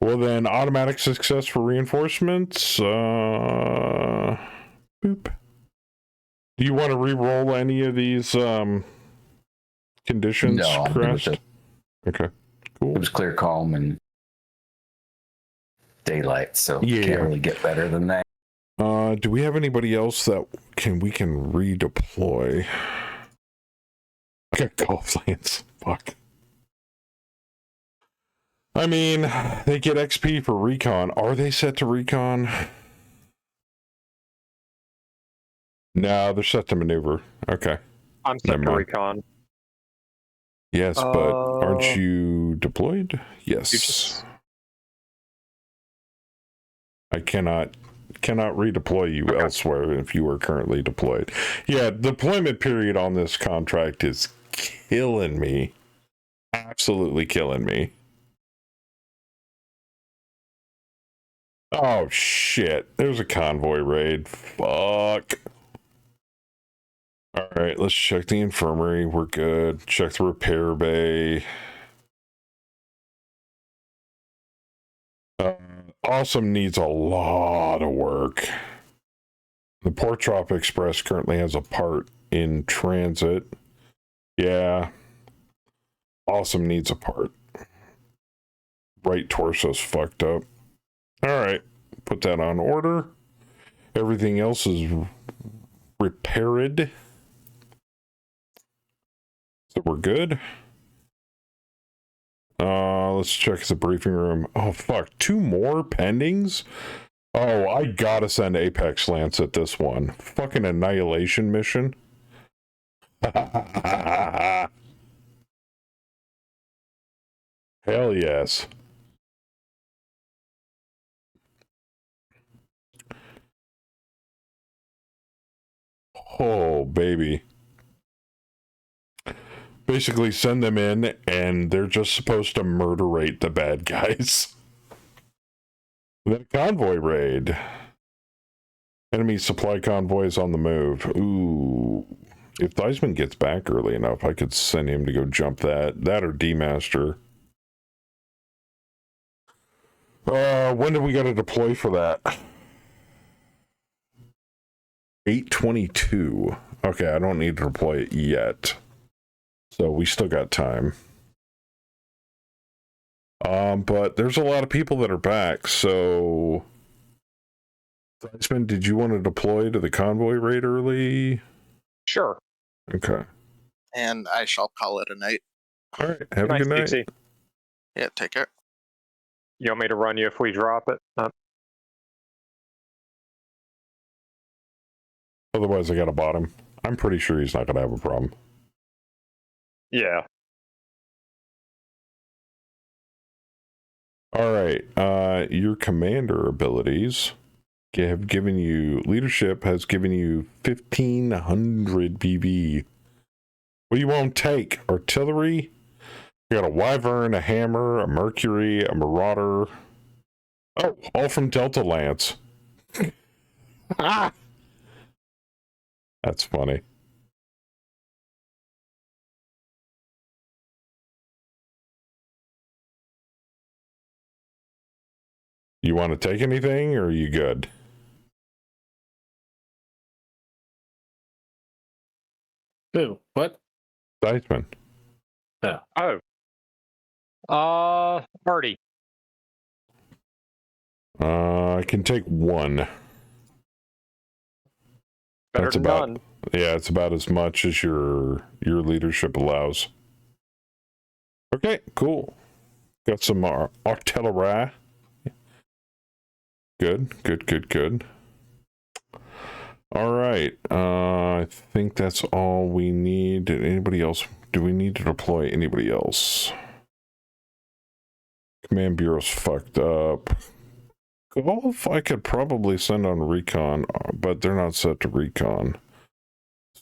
Well then, automatic success for reinforcements. Boop. Do you want to re-roll any of these conditions, No, I'm good with Crest? it. Okay, cool. It was clear, calm, and daylight, so can't really get better than that. Do we have anybody else that we can redeploy? I got golf lands. Fuck. I mean, they get XP for recon. Are they set to recon? No, they're set to maneuver. Okay. I'm set to recon. Yes, but aren't you deployed? Yes. I cannot redeploy you elsewhere if you are currently deployed. Yeah, deployment period on this contract is killing me. Absolutely killing me. Oh shit, there's a convoy raid. Fuck. Alright, let's check the infirmary. We're good. Check the repair bay. Awesome needs a lot of work. The Portrop Express currently has a part in transit. Yeah. Awesome needs a part. Right torso's fucked up. Alright, put that on order. Everything else is repaired. So we're good. Let's check the briefing room. Oh fuck, 2 more pendings? Oh, I gotta send Apex Lance at this one. Fucking annihilation mission. Hell yes. Oh, baby. Basically send them in and they're just supposed to murderate the bad guys. Then a convoy raid. Enemy supply convoys on the move. Ooh. If Theismann gets back early enough, I could send him to go jump that. That or D-Master. When do we got to deploy for that? 8:22. Okay, I don't need to deploy it yet. So we still got time. But there's a lot of people that are back, so Theismann, did you want to deploy to the convoy raid early? Sure. Okay. And I shall call it a night. All right. Have a good night. Dixie. Yeah, take care. You want me to run you if we drop it? Otherwise, I got a bottom. I'm pretty sure he's not going to have a problem. Yeah. All right. Your commander abilities have given you leadership has given you 1,500 BB. What do you want to take? Artillery? You got a Wyvern, a Hammer, a Mercury, a Marauder. Oh, all from Delta Lance. Ah! That's funny. You want to take anything, or are you good? Who? What? Theismann. Yeah. Oh. Artie. I can take one. Better That's than about none. Yeah, it's about as much as your leadership allows. Okay, cool. Got some artillery. Good. All right. I think that's all we need. Did anybody else? Do we need to deploy anybody else? Command Bureau's fucked up. Golf, I could probably send on recon, but they're not set to recon.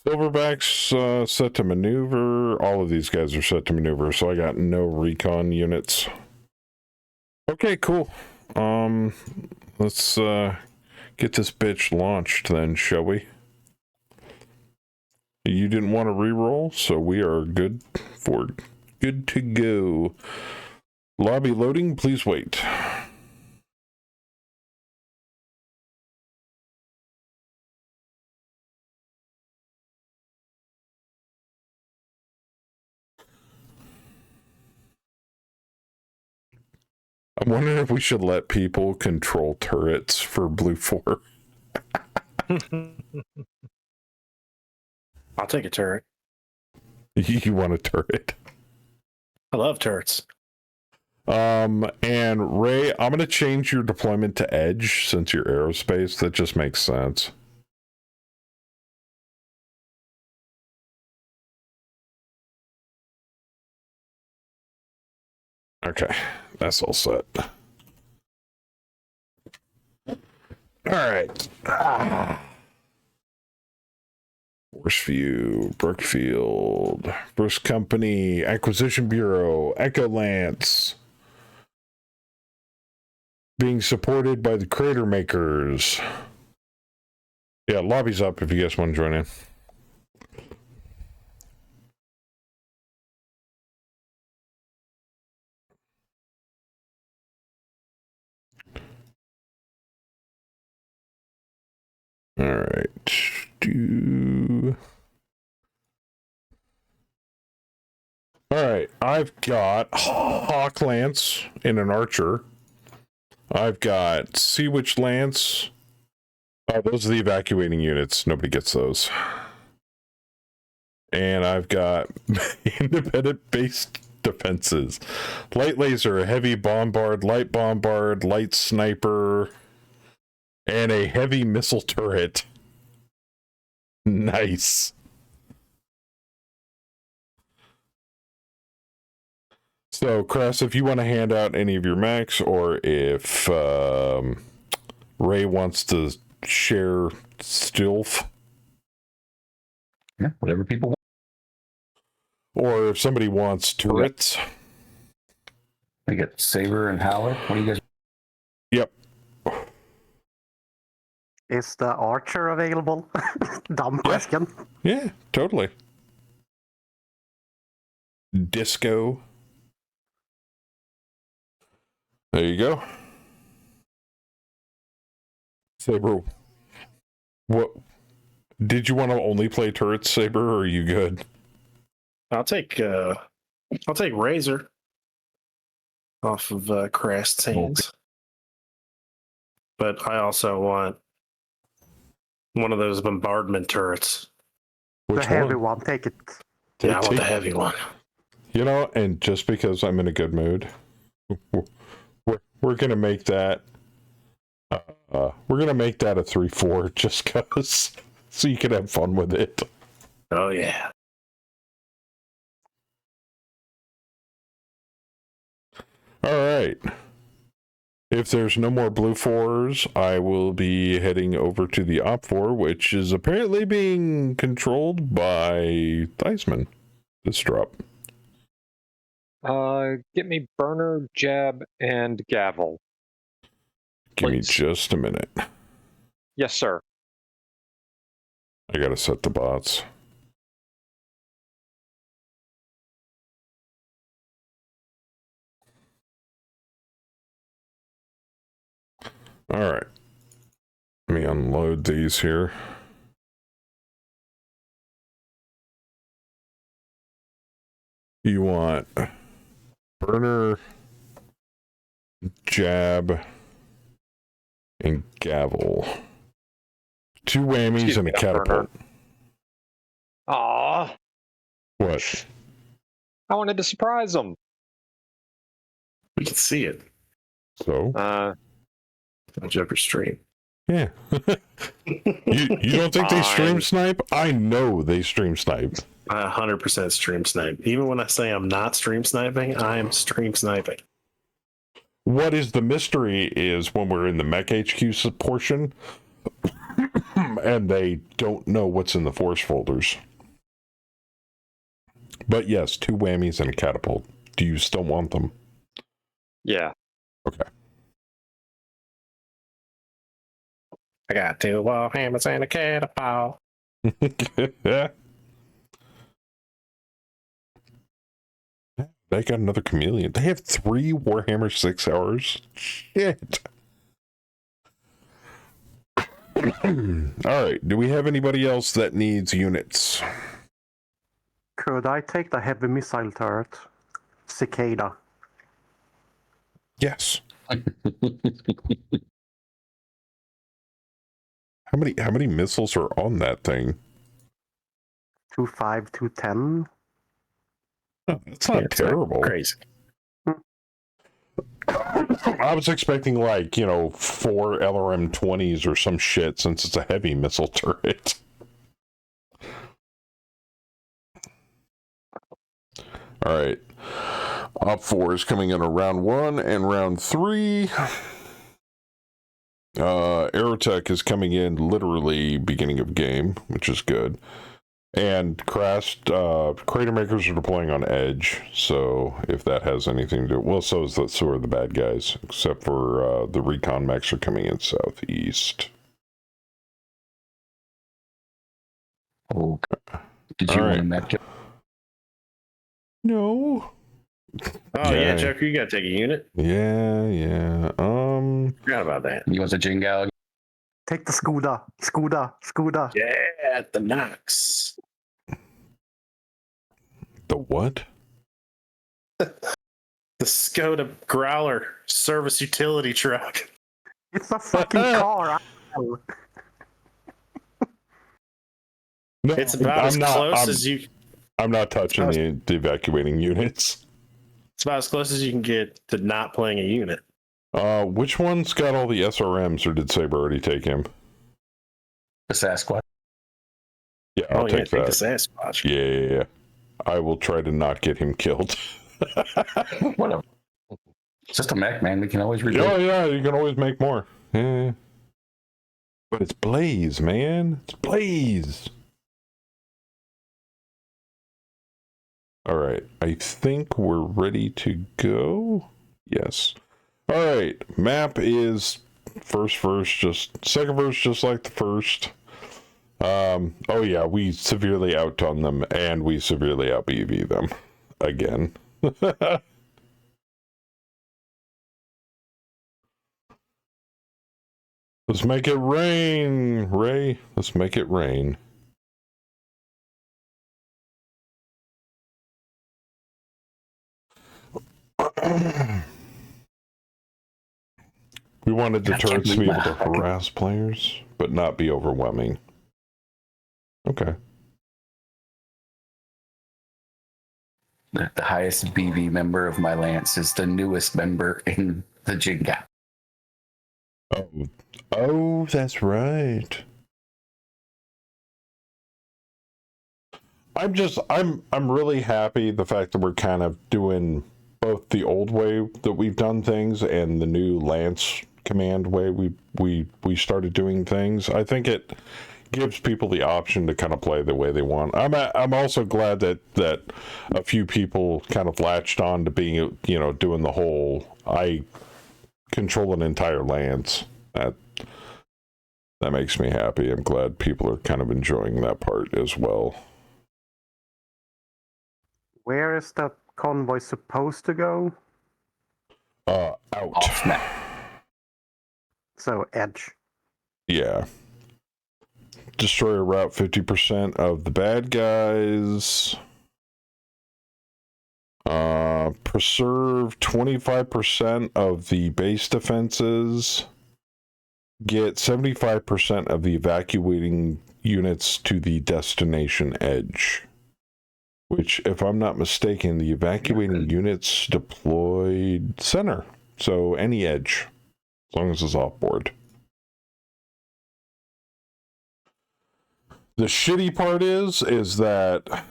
Silverback's set to maneuver. All of these guys are set to maneuver, so I got no recon units. Okay, cool. Let's get this bitch launched then, shall we? You didn't want to re-roll, so we are good to go. Lobby loading, please wait. I'm wondering if we should let people control turrets for Blue 4. I'll take a turret. You want a turret? I love turrets. And Ray, I'm going to change your deployment to Edge since you're aerospace. That just makes sense. Okay, that's all set. All right. Horseview, Brookfield, First Company, Acquisition Bureau, Echo Lance. Being supported by the Crater Makers. Yeah, lobby's up if you guys want to join in. All right. All right. I've got Hawk Lance and an Archer. I've got Sea Witch Lance. Those are the evacuating units. Nobody gets those. And I've got independent based defenses. Light laser, heavy bombard, light sniper, and a heavy missile turret. Nice. So, Cress, if you want to hand out any of your mechs, or if Ray wants to share Stilf. Yeah, whatever people want. Or if somebody wants turrets. We got Saber and Howler. What do you guys? Yep. Is the Archer available? Dumb question. Yeah, totally. Disco. There you go. Saber, what did you want to only play turrets, Saber, or are you good? I'll take Razor off of Crest's hands. But I also want one of those bombardment turrets. Which the heavy one, take it. Yeah, I want the heavy one. You know, and just because I'm in a good mood, we're gonna make that. We're gonna make that a 3-4 just cause, so you can have fun with it. Oh yeah. All right. If there's no more Blue 4s, I will be heading over to the Op 4, which is apparently being controlled by Theismann. This drop. Get me Burner, Jab, and Gavel. Give me Please. just a minute. Yes, sir. I gotta set the bots. All right. Let me unload these here. You want Burner, Jab, and Gavel. 2 whammies Excuse and me, a catapult. Aw, What? I wanted to surprise them. We can see it So? on Joker's stream. Yeah. you don't think they stream snipe? I know they stream snipe. I 100% stream snipe. Even when I say I'm not stream sniping, I am stream sniping. What is the mystery is when we're in the Mech HQ portion and they don't know what's in the force folders. But yes, 2 whammies and a catapult. Do you still want them? Yeah. Okay. I got 2 wall hammers and a catapult. They got another chameleon. They have 3 Warhammer 6 hours. Shit. Alright, do we have anybody else that needs units? Could I take the heavy missile turret? Cicada. Yes. How many missiles are on that thing? 2.5, 2.10. Oh, that's not terrible. Crazy. I was expecting 4 LRM 20s or some shit since it's a heavy missile turret. Alright. Op 4 is coming in on round 1 and round 3. Aerotech is coming in literally beginning of game, which is good. And Crater Makers are deploying on Edge, so if that has anything to do... Well, so are the bad guys, except for the Recon mechs are coming in southeast. Oh, did you want to mech? No. Oh, yeah, Joker, you got to take a unit. Yeah. Forgot about that. You want the Jingal? Take the Scuda. Yeah, the Nox. The what? The Skoda Growler service utility truck. It's a fucking car. No, It's about as close as you... I'm not touching the evacuating units. It's about as close as you can get to not playing a unit. Which one's got all the SRMs, or did Saber already take him? The Sasquatch. Yeah, I'll take Take that. the Sasquatch. Yeah. I will try to not get him killed. Whatever. It's just a mech, man. We can always rebuild. Oh, yeah, you can always make more. Yeah. But it's Blaze, man. It's Blaze. All right. I think we're ready to go. Yes. All right. Map is first verse, second verse, just like the first. Oh yeah, we severely outdone them, and we severely out BV them again. Let's make it rain, Ray. Let's make it rain. We wanted the turrets to be able to harass players, but not be overwhelming. Okay. The highest BV member of my Lance is the newest member in the Jinga. Oh, that's right. I'm really happy the fact that we're kind of doing both the old way that we've done things and the new Lance command way we started doing things. I think it gives people the option to kind of play the way they want. I'm also glad that a few people kind of latched on to being, doing the whole I control an entire Lance. That makes me happy. I'm glad people are kind of enjoying that part as well. Where is that convoy supposed to go? Out. Off map. So, Edge. Yeah. Destroy or route 50% of the bad guys. Preserve 25% of the base defenses. Get 75% of the evacuating units to the destination edge. Which, if I'm not mistaken, the evacuating units deployed center. So any edge, as long as it's off board. The shitty part is that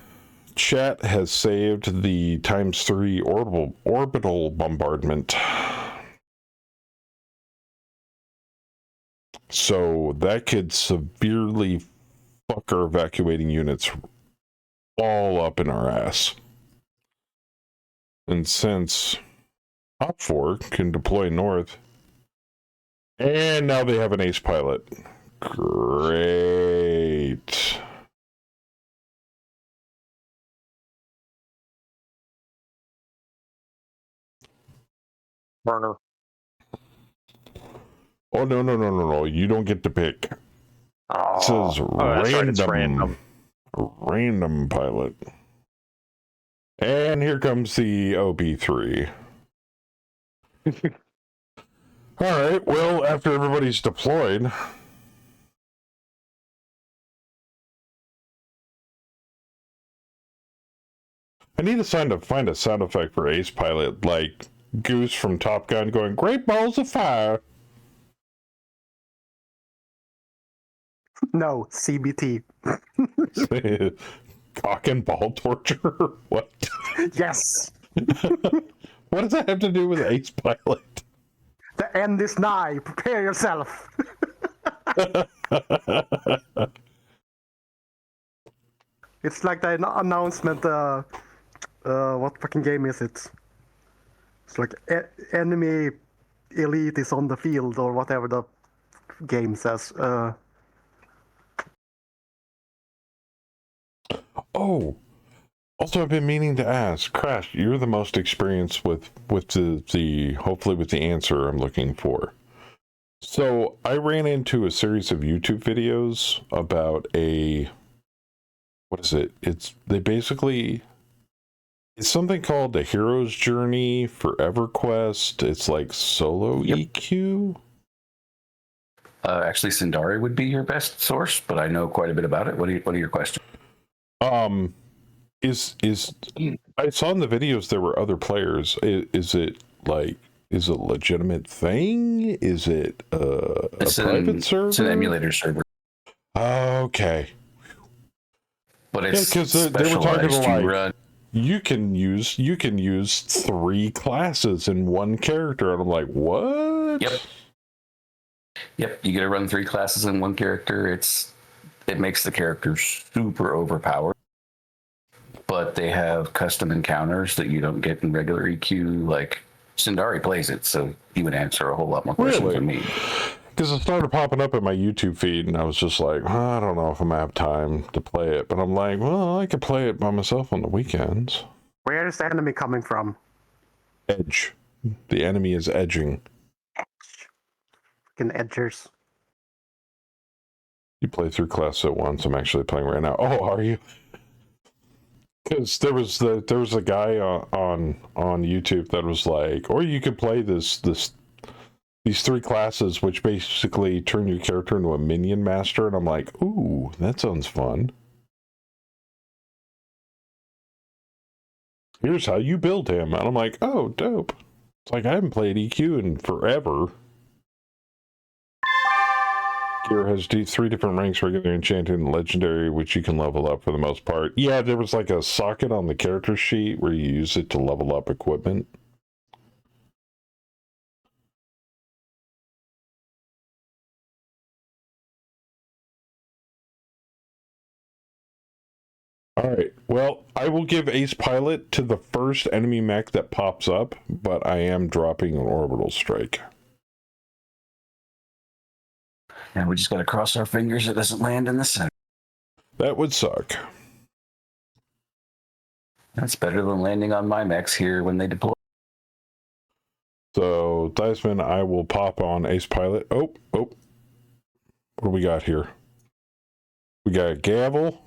chat has saved the ×3 orbital bombardment. So that could severely fuck our evacuating units all up in our ass. And since Op 4 can deploy north, and now they have an ace pilot. Great. Burner. Oh, no. You don't get to pick. Oh, This is that's right. It's random. Random pilot. And here comes the OB3. All right. Well, after everybody's deployed, I need to find a sound effect for Ace Pilot, like Goose from Top Gun going, "Great balls of fire." No, CBT. Cock and ball torture? What? Yes! What does that have to do with Ace Pilot? The end is nigh. Prepare yourself. It's like the announcement. What fucking game is it? It's like enemy elite is on the field or whatever the game says. Oh, also I've been meaning to ask, Crash, you're the most experienced with the hopefully with the answer I'm looking for. So I ran into a series of YouTube videos about what is it? It's something called the Hero's Journey for EverQuest. It's like solo EQ. Actually, Sindari would be your best source, but I know quite a bit about it. What are your questions? I saw in the videos there were other players. Is it a legitimate thing? Is it a private server? It's an emulator server. Okay. But it's because they were talking specialized. like you can use 3 classes in one character, and I'm like, what? Yep. You get to run 3 classes in one character. It makes the character super overpowered. But they have custom encounters that you don't get in regular EQ. Like Sindari plays it, so he would answer a whole lot more questions than me. Because it started popping up in my YouTube feed, and I was just like, I don't know if I'm gonna have time to play it. But I'm like, well, I could play it by myself on the weekends. Where is the enemy coming from? Edge. The enemy is edging. Fucking edgers. You play through class at once. I'm actually playing right now. Oh, are you? Because there was a guy on YouTube that was like, or you could play these 3 classes, which basically turn your character into a minion master, and I'm like, ooh, that sounds fun. Here's how you build him, and I'm like, oh, dope. It's like I haven't played EQ in forever. Gear has 3 different ranks: regular, enchanted, and legendary, which you can level up for the most part. Yeah, there was like a socket on the character sheet where you use it to level up equipment. Alright, well, I will give Ace Pilot to the first enemy mech that pops up, but I am dropping an orbital strike. And we just got to cross our fingers it doesn't land in the center. That would suck. That's better than landing on my mechs here when they deploy. So, Diceman, I will pop on Ace Pilot. Oh. What do we got here? We got a gavel.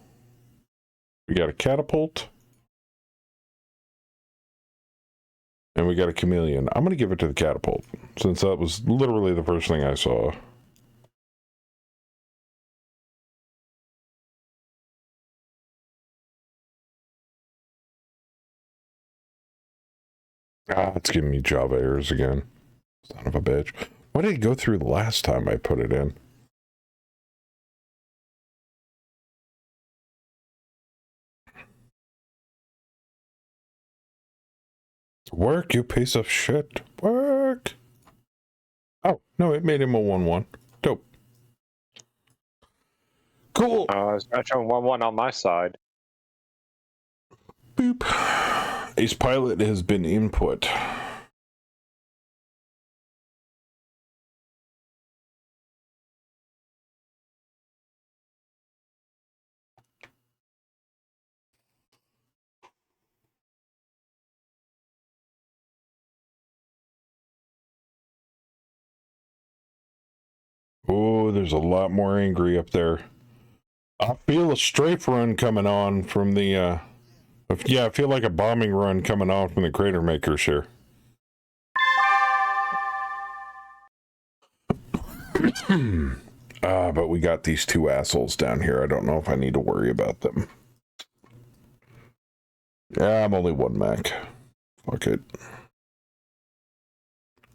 We got a catapult. And we got a chameleon. I'm going to give it to the catapult, since that was literally the first thing I saw. It's giving me Java errors again. Son of a bitch. Why did it go through the last time I put it in? Work, you piece of shit. Work. Oh, no, it made him a 1-1. Dope. Cool. It's showing 1-1 on my side. Boop. Ace Pilot has been input. Oh, there's a lot more angry up there. I feel a strafe run coming on from the, I feel like a bombing run coming on from the crater makers here. But we got these two assholes down here. I don't know if I need to worry about them. Yeah, I'm only one mech. Fuck it.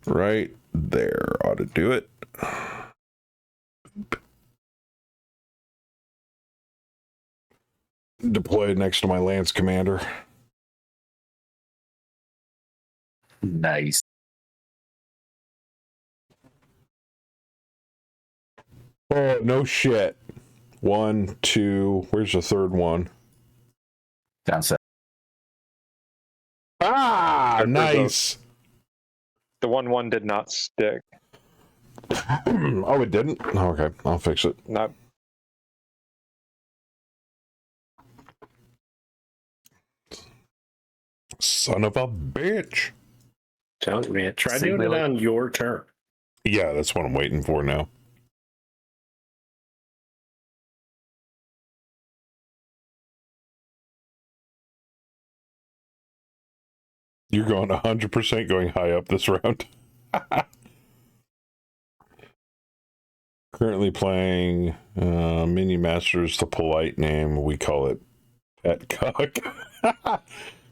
Right there ought to do it. Deployed next to my Lance Commander. Nice. Oh, no shit. 1, 2, where's the third one? Down south. Ah, nice. The 1-1 did not stick. Oh, it didn't? Okay, I'll fix it. Not. Son of a bitch. Tell me, try doing it on your turn. Yeah, that's what I'm waiting for now. You're going 100% going high up this round. Currently playing Mini Masters, the polite name. We call it Pet Cock.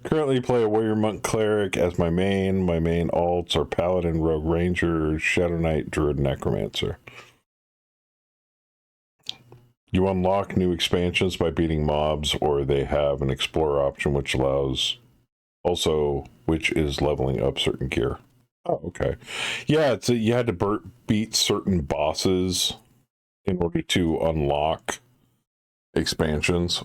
Currently play a Warrior Monk Cleric as my main. My main alts are Paladin, Rogue Ranger, Shadow Knight, Druid, Necromancer. You unlock new expansions by beating mobs, or they have an Explorer option which allows which is leveling up certain gear. Oh, okay. Yeah, you had to beat certain bosses in order to unlock expansions.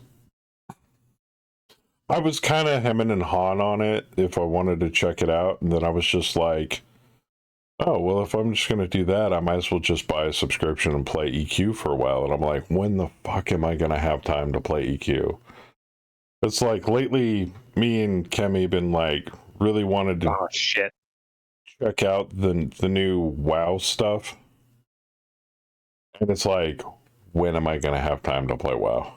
I was kind of hemming and hawing on it if I wanted to check it out, and then I was just like, oh, well, if I'm just going to do that, I might as well just buy a subscription and play EQ for a while. And I'm like, when the fuck am I going to have time to play EQ? It's like lately, me and Kemi been like really wanted to check out the new WoW stuff. And it's like, when am I going to have time to play WoW?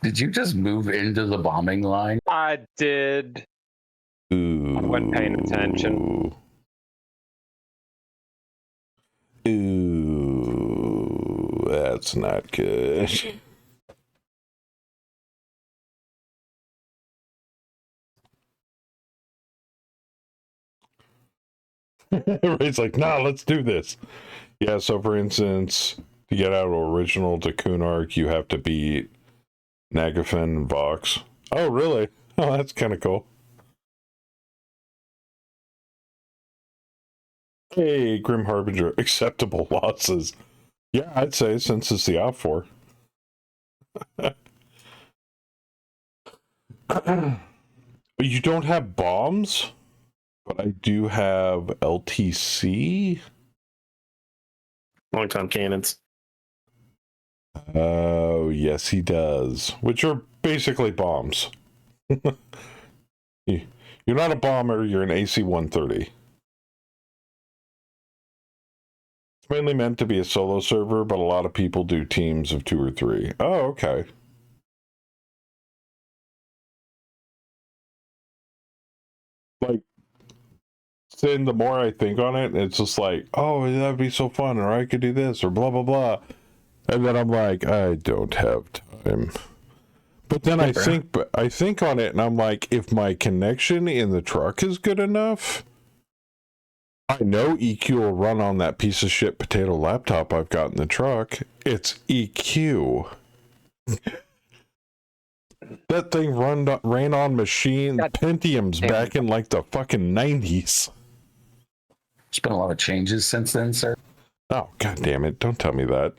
Did you just move into the bombing line? I did. Ooh. I wasn't paying attention. Ooh, that's not good. Everybody's like, nah, let's do this. Yeah, so for instance, to get out of original to Kunark, you have to beat Nagafen and Vox. Oh, really? Oh, that's kind of cool. Hey, Grim Harbinger, acceptable losses. Yeah, I'd say since it's the OPFOR. You don't have bombs? But I do have LTC. Long-time cannons. Oh, yes, he does. Which are basically bombs. You're not a bomber, you're an AC-130. It's mainly meant to be a solo server, but a lot of people do teams of 2 or 3. Oh, okay. Like, then the more I think on it, it's just like, oh, that'd be so fun, or I could do this, or blah, blah, blah. And then I'm like, I don't have time. But then I think on it, and I'm like, if my connection in the truck is good enough, I know EQ will run on that piece of shit potato laptop I've got in the truck. It's EQ. That thing ran on machine Pentiums back in like the fucking 90s. There's been a lot of changes since then, sir. Oh, god damn it. Don't tell me that.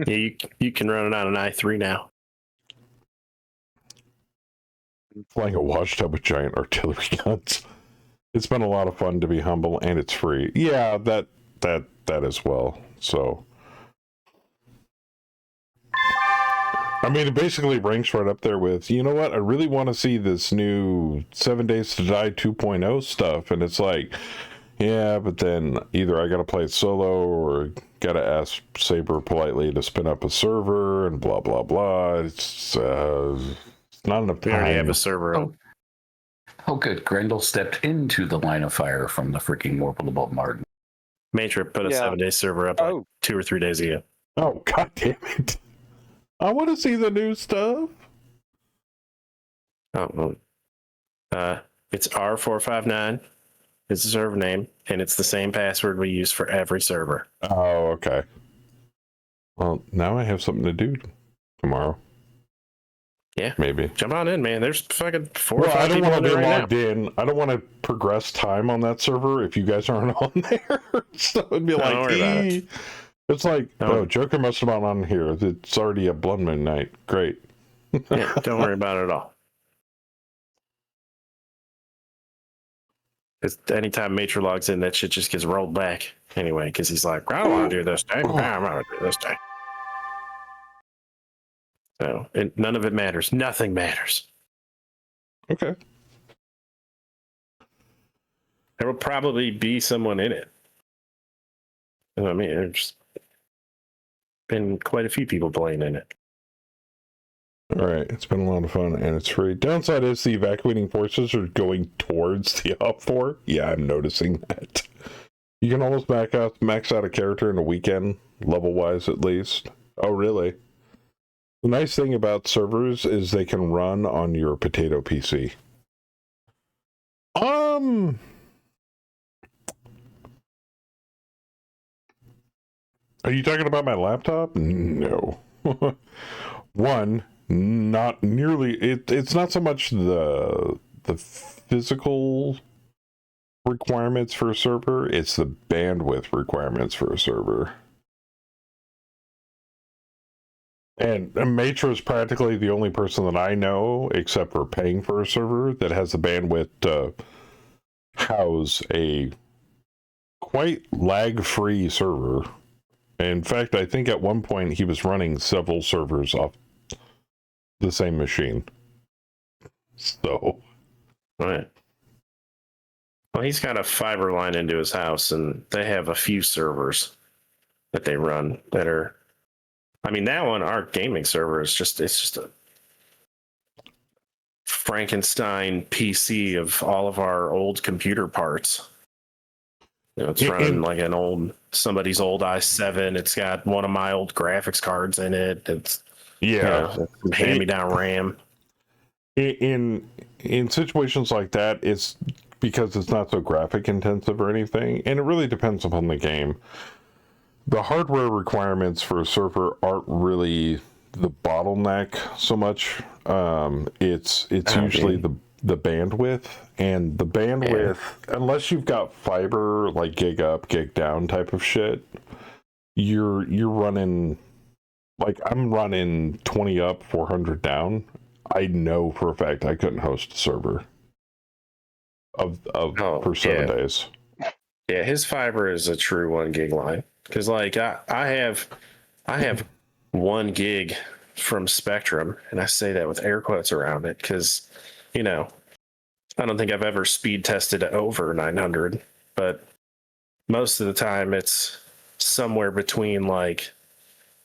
Yeah, you can run it on an i3 now. Flying a wash tub with giant artillery guns. It's been a lot of fun, to be humble, and it's free. Yeah, that as well. So, I mean, it basically ranks right up there with, you know what, I really want to see this new 7 Days to Die 2.0 stuff, and it's like, yeah, but then either I gotta play it solo or gotta ask Saber politely to spin up a server and blah blah blah. It's not enough We already have time. a server. Oh. Oh, good. Grendel stepped into the line of fire from the freaking Warpable Martin. Matrip put a Yeah. 7-day server up like Oh. 2 or 3 days ago. Oh, god damn it. I want to see the new stuff. Oh, well. It's R459 is the server name, and it's the same password we use for every server. Oh, okay. Well, now I have something to do tomorrow. Yeah. Maybe. Jump on in, man. There's fucking 4 or Well, 5 I don't people want in to there be right logged in. I don't want to progress time on that server if you guys aren't on there. So it'd be No, like, don't worry about it. It's like, No. oh, Joker must have been on here. It's already a Blood Moon night. Great. Yeah, don't worry about it at all. It's, anytime Matra logs in, that shit just gets rolled back anyway, because he's like, I don't want to do this thing. I don't want to do this thing. So none of it matters. Nothing matters. Okay. There will probably be someone in it. I mean, there's been quite a few people playing in it. All right. It's been a lot of fun, and it's free. Downside is the evacuating forces are going towards the Op 4. Yeah, I'm noticing that. You can almost max out a character in a weekend, level-wise at least. Oh, really? The nice thing about servers is they can run on your potato PC. Are you talking about my laptop? No. One, not nearly. It's not so much the physical requirements for a server, it's the bandwidth requirements for a server. And Matra is practically the only person that I know, except for paying for a server, that has the bandwidth to house a quite lag-free server. In fact, I think at one point he was running several servers off the same machine. So, Right. Well, he's got a fiber line into his house, and they have a few servers that they run that are. I mean, that one, our gaming server is just a Frankenstein PC of all of our old computer parts. You know, it's running like somebody's old i7. It's got one of my old graphics cards in it. It's some hand-me-down RAM. In situations like that, it's because it's not so graphic intensive or anything, and it really depends upon the game. The hardware requirements for a server aren't really the bottleneck so much. It's usually the bandwidth, and the bandwidth, unless you've got fiber like gig up, gig down type of shit, you're running, like I'm running 20 up, 400 down. I know for a fact I couldn't host a server for 7 days. Yeah, his fiber is a true 1 gig line. Because like I have 1 gig from Spectrum, and I say that with air quotes around it because, you know, I don't think I've ever speed tested over 900, but most of the time it's somewhere between like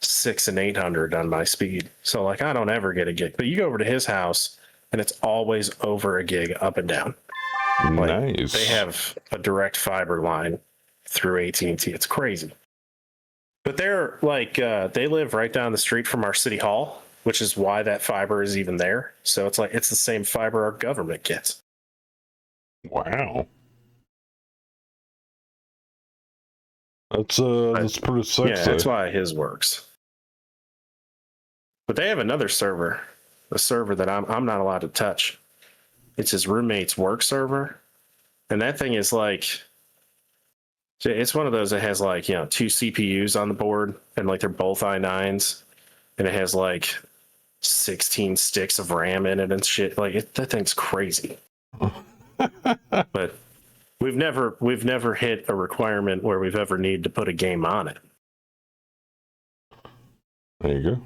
600 and 800 on my speed. So like I don't ever get a gig, but you go over to his house and it's always over a gig up and down. Like, nice. They have a direct fiber line through AT&T. It's crazy. But they're like, they live right down the street from our city hall, which is why that fiber is even there. So it's like, it's the same fiber our government gets. Wow. That's pretty sexy. Yeah, that's why his works. But they have another server, a server that I'm not allowed to touch. It's his roommate's work server. And that thing is like, it's one of those that has like, 2 CPUs on the board, and like they're both i9s, and it has like 16 sticks of RAM in it and shit. Like that thing's crazy. But we've never hit a requirement where we've ever needed to put a game on it. There you go.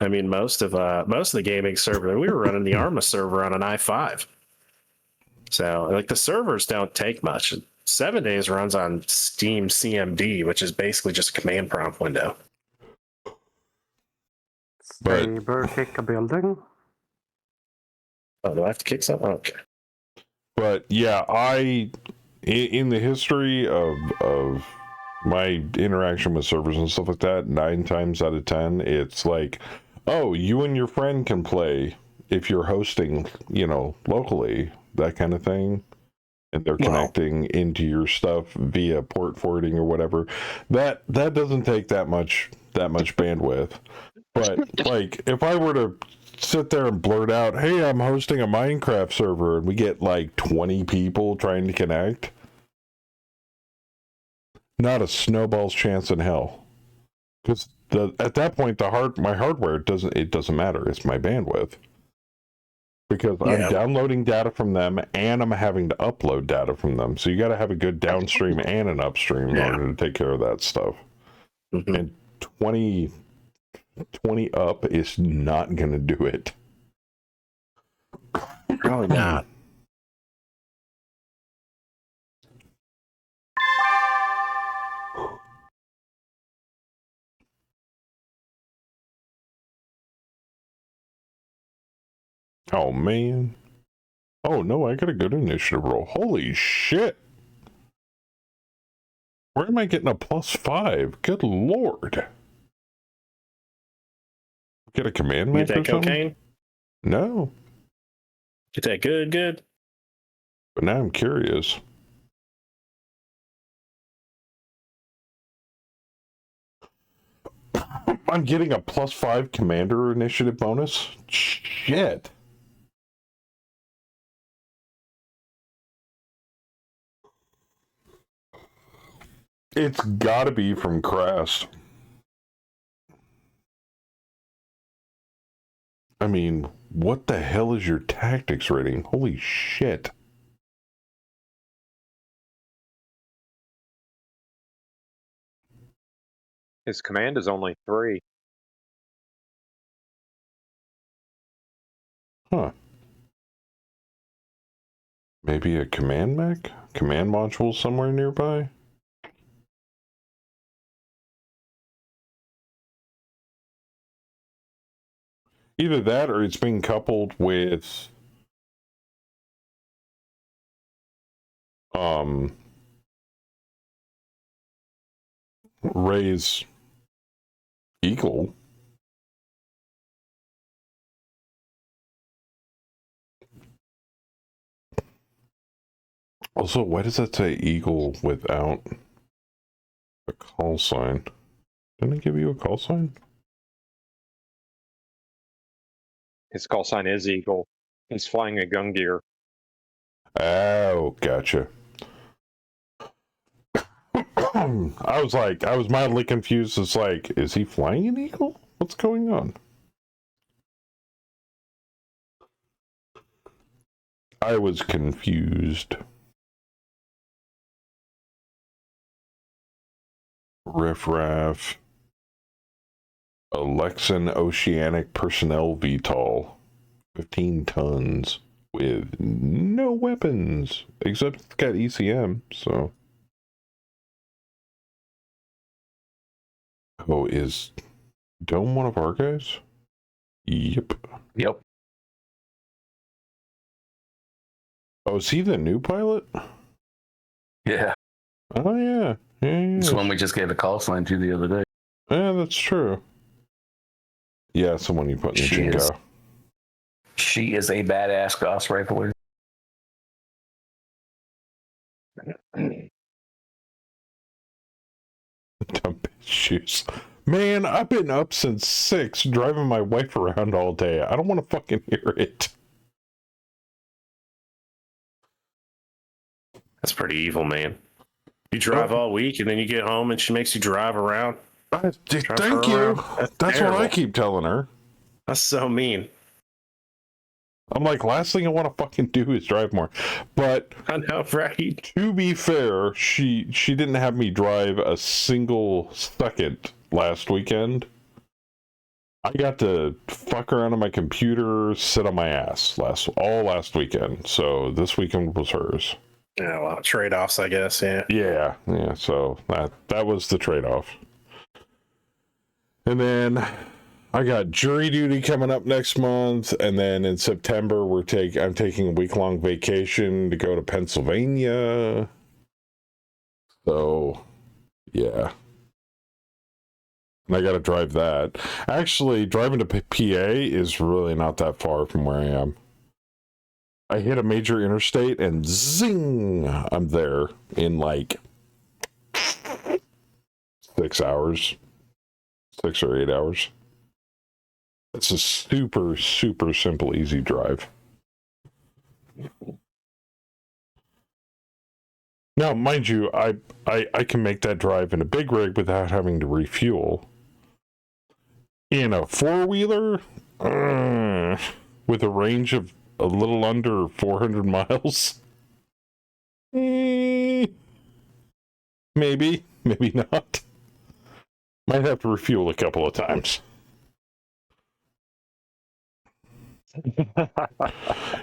I mean, most of the gaming server, we were running the Arma server on an i5. So like the servers don't take much. 7 days runs on Steam CMD, which is basically just a command prompt window. But- Saber kick a building. Oh, do I have to kick something? Okay. But yeah, in the history of my interaction with servers and stuff like that, 9 times out of 10, it's like, oh, you and your friend can play if you're hosting, locally, that kind of thing. And they're connecting into your stuff via port forwarding or whatever. That doesn't take that much bandwidth. But like, if I were to sit there and blurt out, "Hey, I'm hosting a Minecraft server," and we get like 20 people trying to connect, not a snowball's chance in hell. Because at that point, my hardware doesn't matter. It's my bandwidth. Because I'm downloading data from them and I'm having to upload data from them. So you got to have a good downstream and an upstream in order to take care of that stuff. Mm-hmm. And 20 up is not going to do it. Probably not. Oh, man. Oh, no, I got a good initiative roll. Holy shit. Where am I getting a +5? Good lord. Get a command Get mech that or something? cocaine? No. Get that good? But now I'm curious. I'm getting a +5 commander initiative bonus? Shit. It's gotta be from Crest. I mean, what the hell is your tactics rating? Holy shit. His command is only 3. Huh. Maybe a command mech? Command module somewhere nearby? Either that or it's being coupled with Ray's Eagle. Also, why does that say Eagle without a call sign? Didn't it give you a call sign? His call sign is Eagle. He's flying a gun gear. Oh, gotcha. I was mildly confused. It's like, is he flying an Eagle? What's going on? I was confused. Riffraff. Alexan Oceanic Personnel VTOL. 15 tons with no weapons. Except it's got ECM, so. Oh, is Dome one of our guys? Yep. Oh, is he the new pilot? Yeah. Oh, yeah. It's one we just gave a call sign to the other day. Yeah, that's true. Yeah, someone you put in the Jinko. She is a badass Gauss rifler. Dumb shoes. Man, I've been up since 6, driving my wife around all day. I don't want to fucking hear it. That's pretty evil, man. You drive all week and then you get home and she makes you drive around. Thank you. That's what I keep telling her. That's so mean. I'm like, last thing I want to fucking do is drive more. But I know, right? To be fair, she didn't have me drive a single second last weekend. I got to fuck around on my computer, sit on my ass all last weekend. So this weekend was hers. Yeah, well, trade-offs, I guess. Yeah. Yeah. So that was the trade-off. And then I got jury duty coming up next month, and then in September I'm taking a week-long vacation to go to Pennsylvania. So, yeah. And I got to drive that. Actually, driving to PA is really not that far from where I am. I hit a major interstate and zing, I'm there in like 6 hours. 6 or 8 hours. It's a super, super simple, easy drive. Now, mind you, I can make that drive in a big rig without having to refuel. In a four-wheeler, with a range of a little under 400 miles, maybe not. Might have to refuel a couple of times.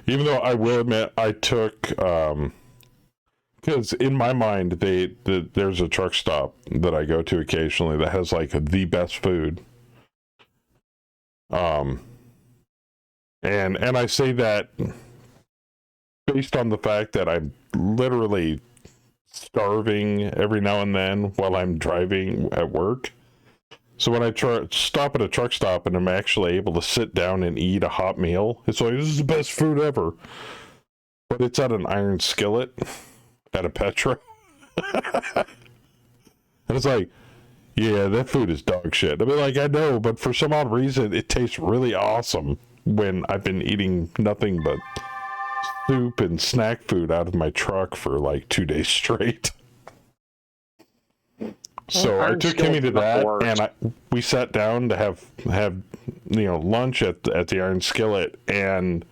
Even though I will admit, I took, because in my mind, there's a truck stop that I go to occasionally that has like the best food. And I say that based on the fact that I'm literally starving every now and then while I'm driving at work. So when I stop at a truck stop and I'm actually able to sit down and eat a hot meal, it's like, this is the best food ever. But it's at an iron skillet at a Petra. And it's like, yeah, that food is dog shit. I mean, like, I know, but for some odd reason, it tastes really awesome when I've been eating nothing but soup and snack food out of my truck for like 2 days straight. So I took Kimmy to that, and we sat down to have lunch at the Iron Skillet, and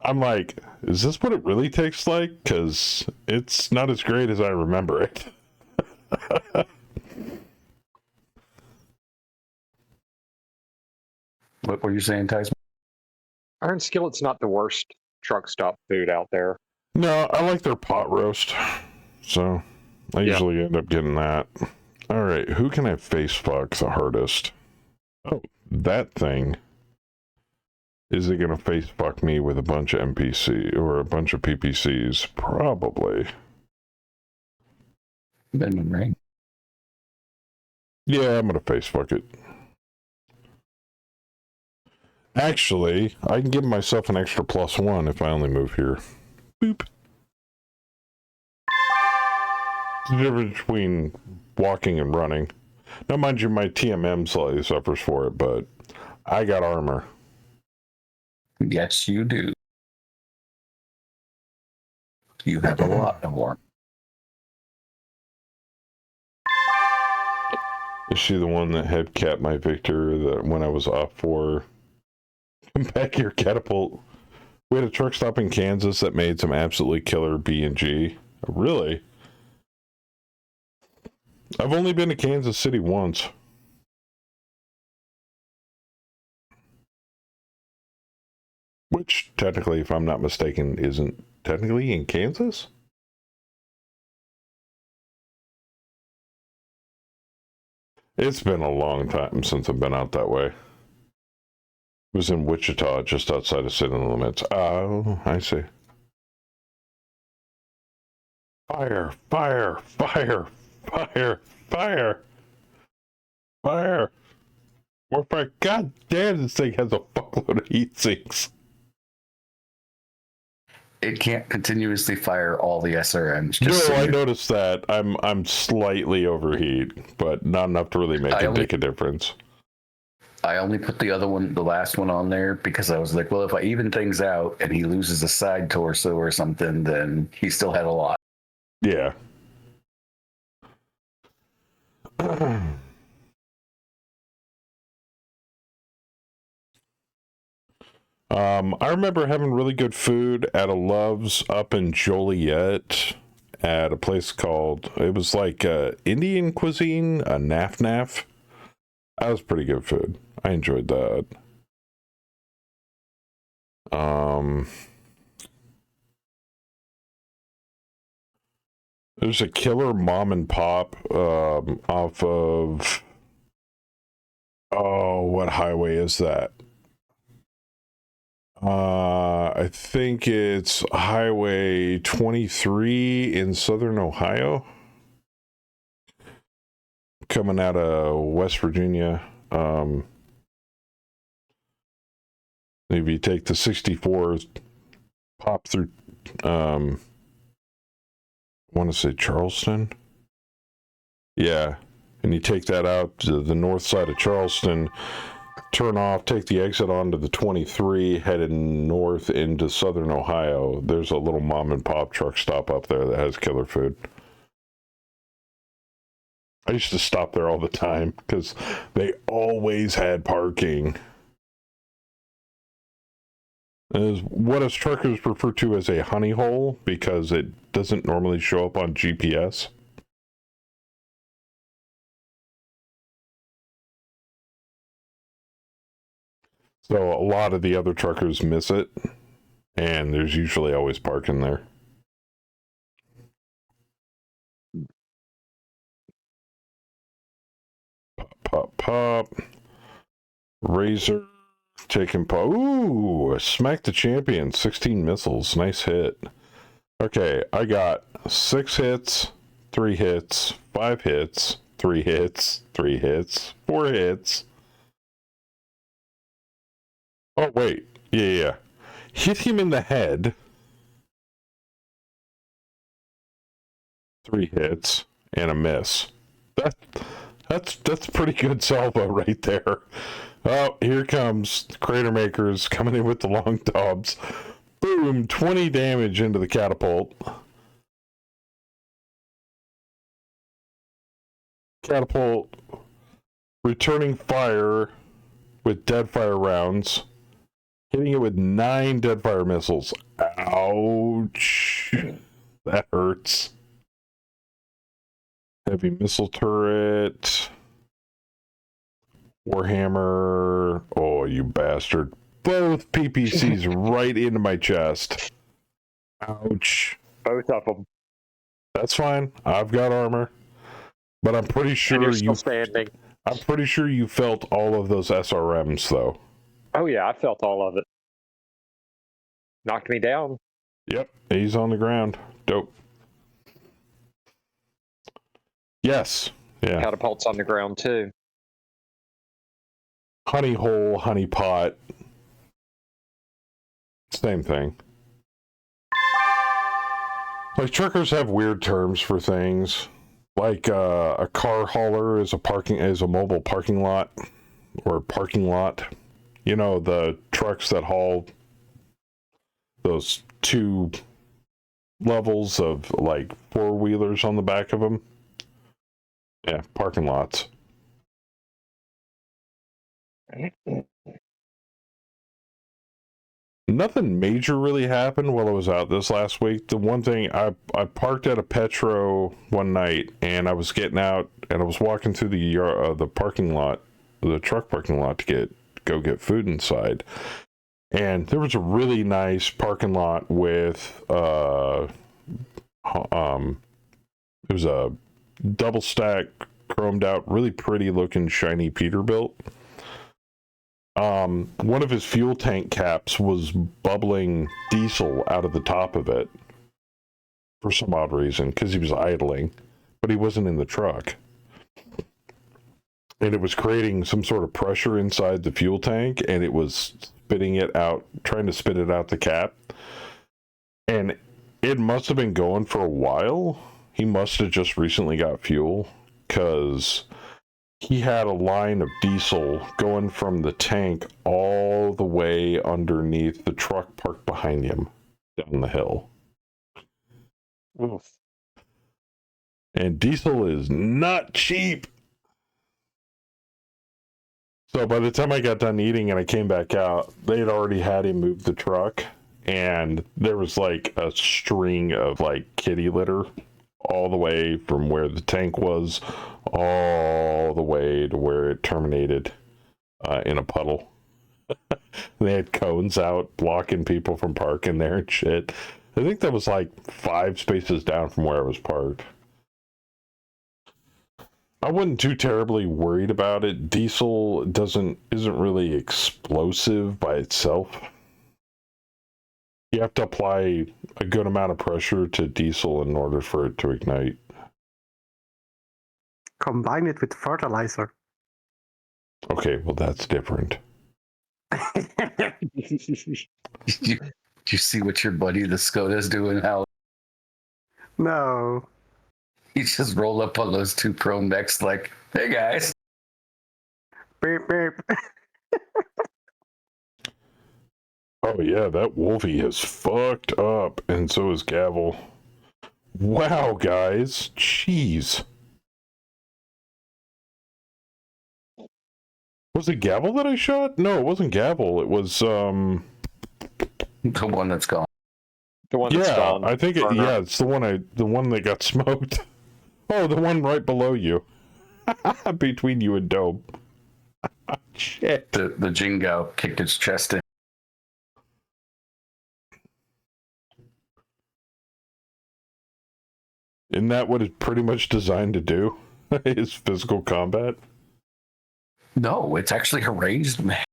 I'm like, is this what it really tastes like? Because it's not as great as I remember it. What were you saying, Tyson? Iron Skillet's not the worst truck stop food out there. No, I like their pot roast, so I usually end up getting that. All right, who can I face fuck the hardest? Oh, that thing. Is it gonna face fuck me with a bunch of NPC or a bunch of PPCs? Probably. Benjamin Ring. Yeah, I'm gonna face fuck it. Actually, I can give myself an extra +1 if I only move here. Boop. The difference between walking and running. Now, mind you, my TMM slightly suffers for it, but I got armor. Yes, you do. You have a lot of armor. Is she the one that had capped my Victor that when I was off for come back here catapult? We had a truck stop in Kansas that made some absolutely killer B&G. Really? I've only been to Kansas City once. Which, technically, if I'm not mistaken, isn't technically in Kansas? It's been a long time since I've been out that way. It was in Wichita, just outside of city limits. Oh, I see. Fire, fire, fire, fire, fire, fire. Warfare, god damn, this thing has a fuckload of heat sinks. It can't continuously fire all the SRMs. No, I noticed that. I'm slightly overheat, but not enough to really make a difference. I only put the last one on there because I was like, well, if I even things out and he loses a side torso or something, then he still had a lot. Yeah. I remember having really good food at a Love's up in Joliet at a place called, it was like Indian cuisine, a Naf Naf. That was pretty good food. I enjoyed that. There's a killer mom and pop off of... Oh, what highway is that? I think it's Highway 23 in southern Ohio. Coming out of West Virginia. Maybe you take the 64, pop through, I want to say Charleston. Yeah. And you take that out to the north side of Charleston, turn off, take the exit onto the 23, headed north into southern Ohio. There's a little mom and pop truck stop up there that has killer food. I used to stop there all the time because they always had parking. Is what us truckers refer to as a honey hole because it doesn't normally show up on GPS. So a lot of the other truckers miss it, and there's usually always parking there. Pop. Razor. Taking ooh, smack the champion, 16 missiles, nice hit. Okay, I got 6 hits, 3 hits, 5 hits, 3 hits, 3 hits, 4 hits. Oh wait, yeah. Hit him in the head. 3 hits and a miss. That's pretty good salvo right there. Oh, here comes Crater Makers coming in with the long tobs. Boom, 20 damage into the catapult. Catapult returning fire with dead fire rounds. Hitting it with 9 dead fire missiles. Ouch. That hurts. Heavy missile turret. Warhammer. Oh, you bastard. Both PPCs right into my chest. Ouch. Both of them. That's fine. I've got armor. But I'm pretty sure standing. I'm pretty sure you felt all of those SRMs though. Oh yeah, I felt all of it. Knocked me down. Yep, he's on the ground. Dope. Yes. Yeah. Catapult's on the ground too. Honey hole, honey pot. Same thing. Like truckers have weird terms for things. Like a car hauler is a mobile parking lot or parking lot. You know, the trucks that haul those 2 levels of like 4-wheelers on the back of them. Yeah, parking lots. Nothing major really happened while I was out this last week. The one thing, I parked at a Petro one night, and I was getting out, and I was walking through the parking lot, the truck parking lot to go get food inside. And there was a really nice parking lot with it was a double stack, chromed out, really pretty looking shiny Peterbilt. One of his fuel tank caps was bubbling diesel out of the top of it for some odd reason, because he was idling, but he wasn't in the truck. And it was creating some sort of pressure inside the fuel tank, and it was spitting it out, trying to spit it out the cap. And it must have been going for a while. He must have just recently got fuel, because he had a line of diesel going from the tank all the way underneath the truck parked behind him down the hill. Oof. And diesel is not cheap. So by the time I got done eating and I came back out, they'd already had him move the truck, and there was like a string of like kitty litter all the way from where the tank was all the way to where it terminated in a puddle. They had cones out blocking people from parking there and shit. I think that was like 5 spaces down from where I was parked. I wasn't too terribly worried about it. Diesel isn't really explosive by itself. You have to apply a good amount of pressure to diesel in order for it to ignite. Combine it with fertilizer. Okay, well that's different. You see what your buddy the Skoda's doing, Hal? No. He just rolled up on those 2 chrome necks like, hey guys. Beep, beep. Oh yeah, that Wolfie is fucked up, and so is Gavel. Wow, guys. Jeez. Was it Gavel that I shot? No, it wasn't Gavel. It was, The one that's gone. The one that's gone. I think it's the one that got smoked. Oh, the one right below you. Between you and Dome. Shit. The Jingo kicked its chest in. Isn't that what it's pretty much designed to do? Is physical combat? No, it's actually a ranged man.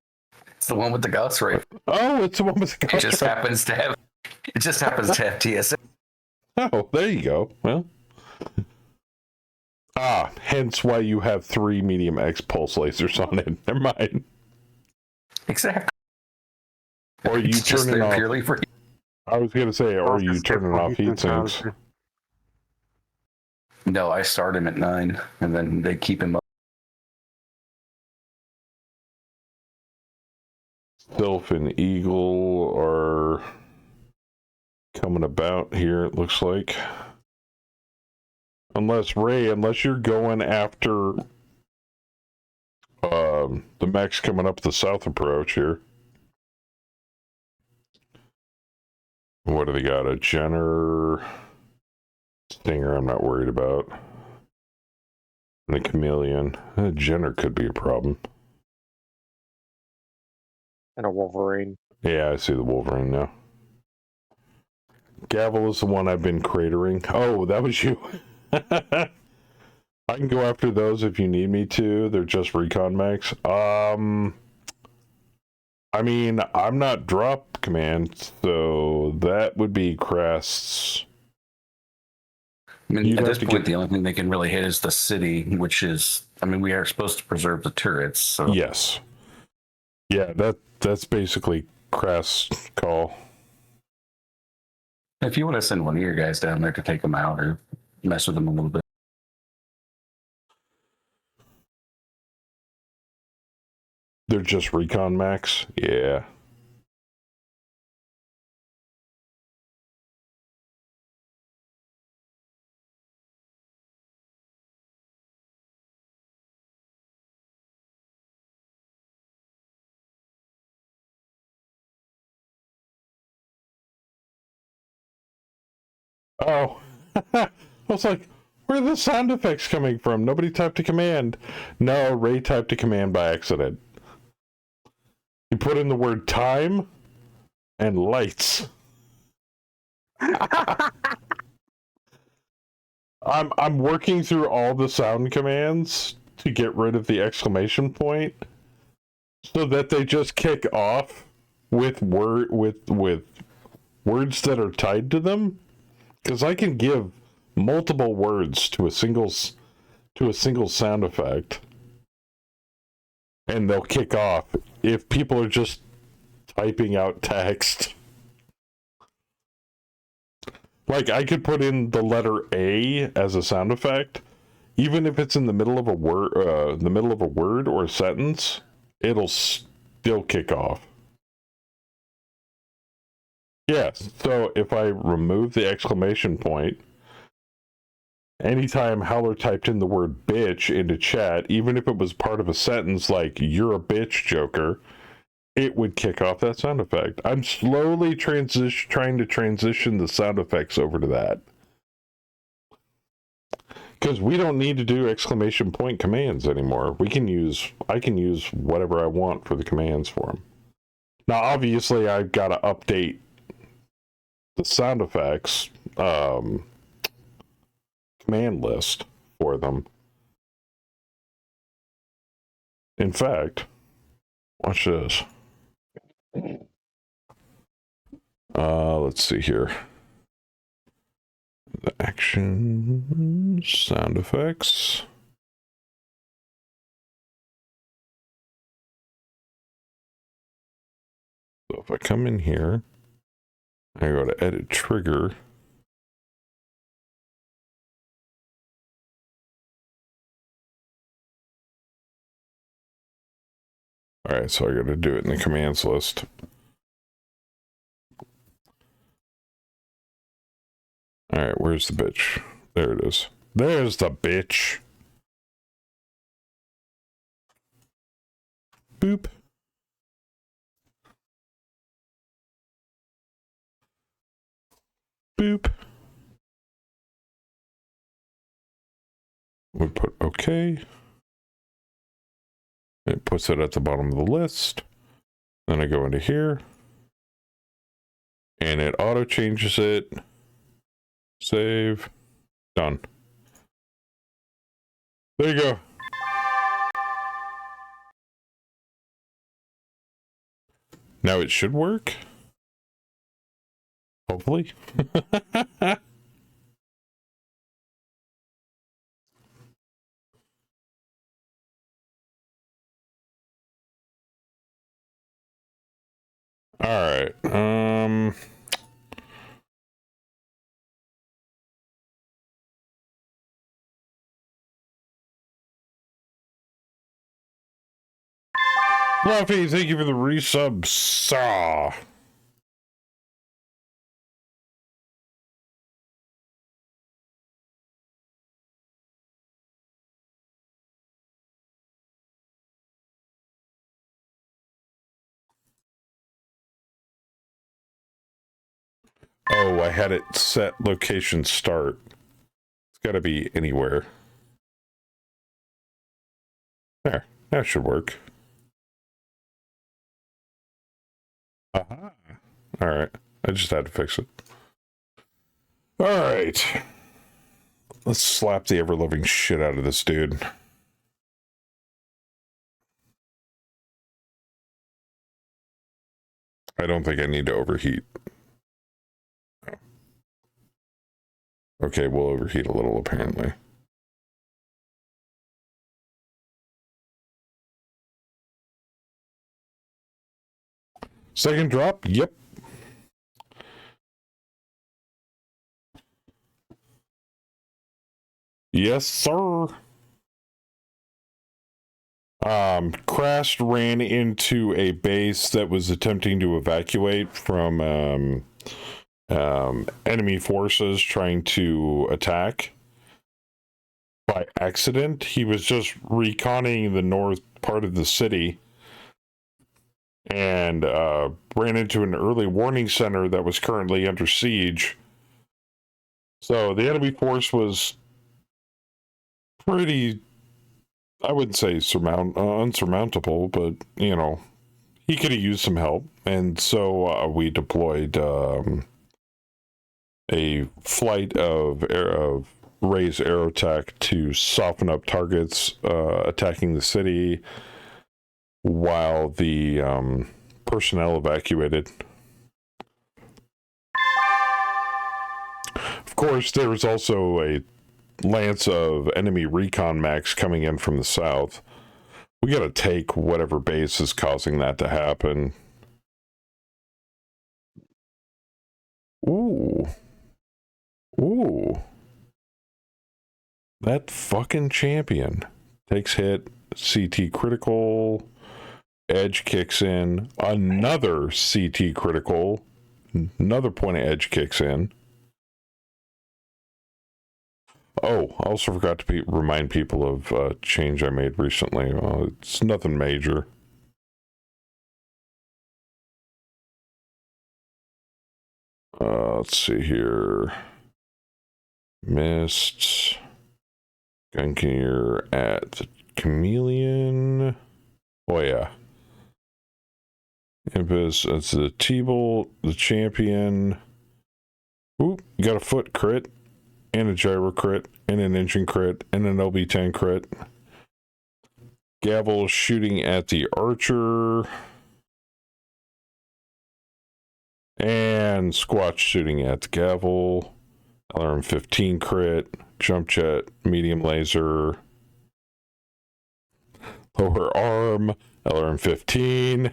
It's the one with the Gauss rifle. Oh, it's the one with the It just happens to have TSA. Oh, there you go. Well. Hence why you have 3 medium X pulse lasers on it. Never mind. Exactly. Or you It's just turn it there off. purely for I was gonna say, or you turn it off heat sinks. No, I start him at 9 and then they keep him up. Sylph and Eagle are coming about here, it looks like. Unless you're going after the mechs coming up the south approach here. What do they got? A Jenner Stinger I'm not worried about. And a Chameleon. A Jenner could be a problem. And a Wolverine. Yeah, I see the Wolverine now. Gavel is the one I've been cratering. Oh, that was you. I can go after those if you need me to. They're just recon mechs. I mean, I'm not drop command, so that would be Crest's. I mean, at this point, the only thing they can really hit is the city, which is, I mean, we are supposed to preserve the turrets. So Yes. Yeah, that's basically Crest's call. if you want to send one of your guys down there to take them out or mess with them a little bit. They're just recon mechs? Yeah. Oh, I was like, where are the sound effects coming from? Nobody typed a command. No, Ray typed a command by accident. You put in the word time and lights. I'm working through all the sound commands to get rid of the exclamation point so that they just kick off with words that are tied to them. Because I can give multiple words to a single sound effect, and they'll kick off. If people are just typing out text, like I could put in the letter A as a sound effect, even if it's in the middle of a word, or a sentence, it'll still kick off. Yes, so if I remove the exclamation point, anytime Howler typed in the word bitch into chat, even if it was part of a sentence like, you're a bitch, Joker, it would kick off that sound effect. I'm slowly trying to transition the sound effects over to that. Because we don't need to do exclamation point commands anymore. I can use whatever I want for the commands for them. Now, obviously, I've got to update the sound effects command list for them. In fact, watch this. Let's see here. The action sound effects. So if I come in here, I go to edit trigger. All right, so I got to do it in the commands list. All right, where's the bitch? There it is. There's the bitch. Boop. Boop. We put OK. It puts it at the bottom of the list. Then I go into here. And it auto changes it. Save. Done. There you go. Now it should work. Hopefully. All right. Fluffy, thank you for the resub. Saw. Oh, I had it set location start. It's got to be anywhere. There, that should work. Aha. All right, I just had to fix it. All right. Let's slap the ever-loving shit out of this dude. I don't think I need to overheat. Okay, we'll overheat a little, apparently. Second drop? Yep. Yes, sir. Crash ran into a base that was attempting to evacuate from enemy forces trying to attack. By accident, he was just reconning the north part of the city and ran into an early warning center that was currently under siege. So the enemy force was pretty, I wouldn't say unsurmountable, but, you know, he could have used some help. And so we deployed a flight of Ray's Aerotech to soften up targets attacking the city while the personnel evacuated. Of course, there was also a lance of enemy recon mechs coming in from the south. We gotta take whatever base is causing that to happen. Ooh. Ooh. That fucking champion takes hit, CT critical, edge kicks in, another CT critical, another point of edge kicks in. Oh, I also forgot to remind people of a change I made recently. It's nothing major. Let's see here. Mists. Gunkier at the Chameleon. Oh, yeah. Impus, that's the T-Bolt, the champion. Ooh, you got a foot crit, and a gyro crit, and an engine crit, and an LB10 crit. Gavel shooting at the archer. And Squatch shooting at the gavel. LRM 15 crit. Jump jet, medium laser. Lower arm, LRM 15.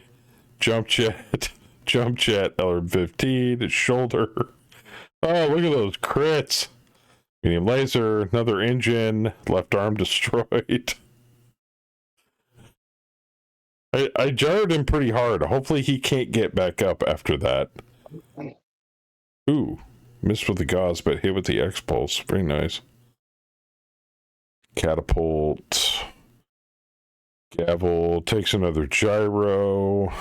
Jump jet, LRM 15. Shoulder. Oh, look at those crits. Medium laser, another engine, left arm destroyed. I jarred him pretty hard. Hopefully he can't get back up after that. Ooh, missed with the gauze, but hit with the X-Pulse. Very nice. Catapult. Gavel takes another gyro.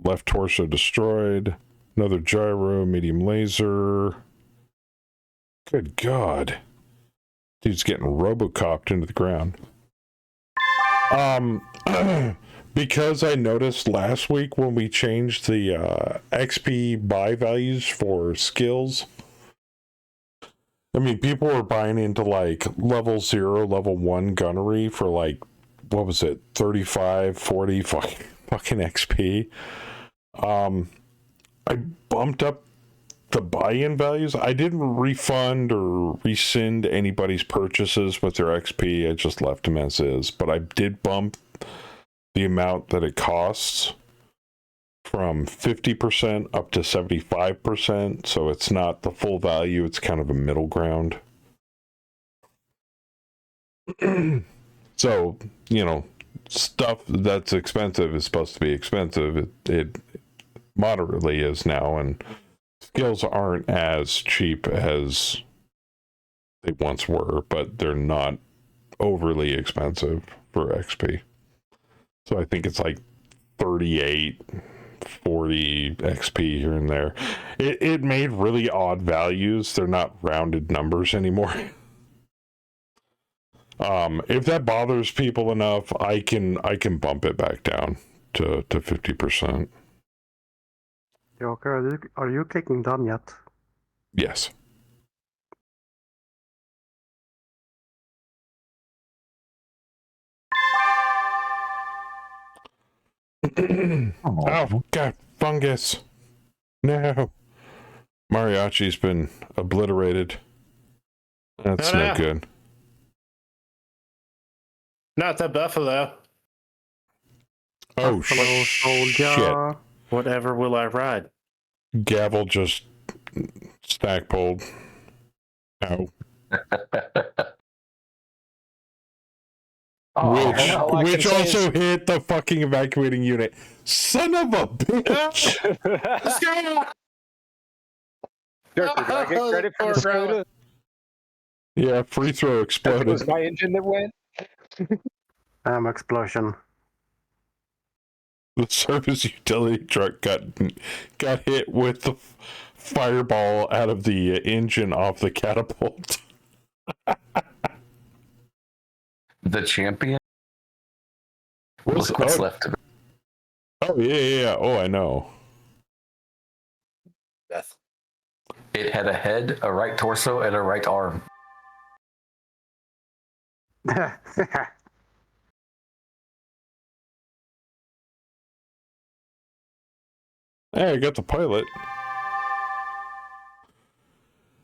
Left torso destroyed. Another gyro, medium laser. Good God. Dude's getting Robocopped into the ground. Because I noticed last week when we changed the XP buy values for skills, I mean, people were buying into like level 0, level 1 gunnery for like, what was it, 35, 40 fucking XP. I bumped up the buy-in values. I didn't refund or rescind anybody's purchases with their XP. I just left them as is. But I did bump the amount that it costs from 50% up to 75%. So it's not the full value. It's kind of a middle ground. So, you know, stuff that's expensive is supposed to be expensive. It moderately is now, and skills aren't as cheap as they once were, but they're not overly expensive for XP. So I think it's like 38, 40 XP here and there. It made really odd values. They're not rounded numbers anymore. If that bothers people enough, I can bump it back down to 50%. Joker, are you clicking done yet? Yes. Oh, God, fungus. No. Mariachi's been obliterated. That's no good. Not the buffalo. Oh, Buffalo shit. soldier. Whatever will I ride? Gavel just stack pulled. Ow. Which also hit the fucking evacuating unit. Son of a bitch! Let's go! Joker, did I get credit for the soda? Yeah, free throw It exploded. was my engine that went. Explosion. The service utility truck got hit with the fireball out of the engine off the catapult. The champion? What's left of it? Oh, yeah. Oh, I know. Death. It had a head, a right torso, and a right arm. Hey, I got the pilot.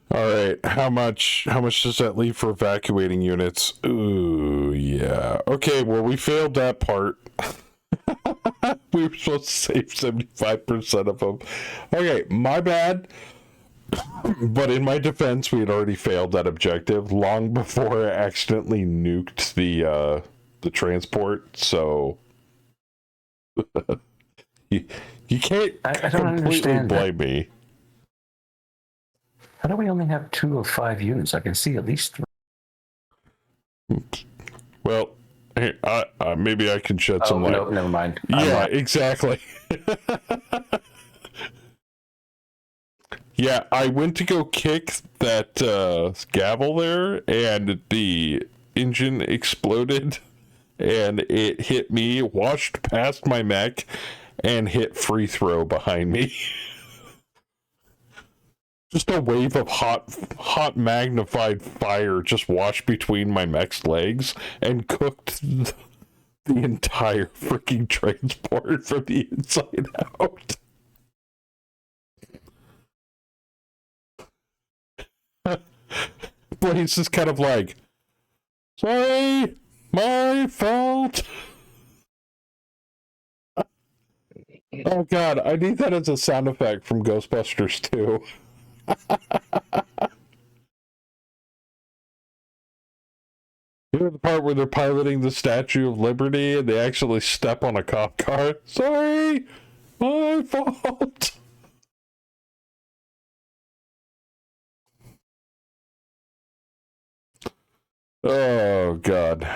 All right, how much does that leave for evacuating units? Ooh, yeah. Okay, well, we failed that part. We were supposed to save 75% of them. Okay, my bad. But in my defense, we had already failed that objective long before I accidentally nuked the transport, so you can't I don't completely understand blame me. How do we only have 2 of 5 units? I can see at least 3. Well, hey, maybe I can shed some light. No, never mind. Yeah, exactly. Yeah, I went to go kick that gavel there, and the engine exploded, and it hit me, washed past my mech, and hit free throw behind me. Just a wave of hot magnified fire just washed between my mech's legs and cooked the entire freaking transport from the inside out. Blaze is kind of like, sorry, my fault. Oh god, I need that as a sound effect from Ghostbusters 2. You know the part where they're piloting the Statue of Liberty and they actually step on a cop car? Sorry, my fault. Oh god.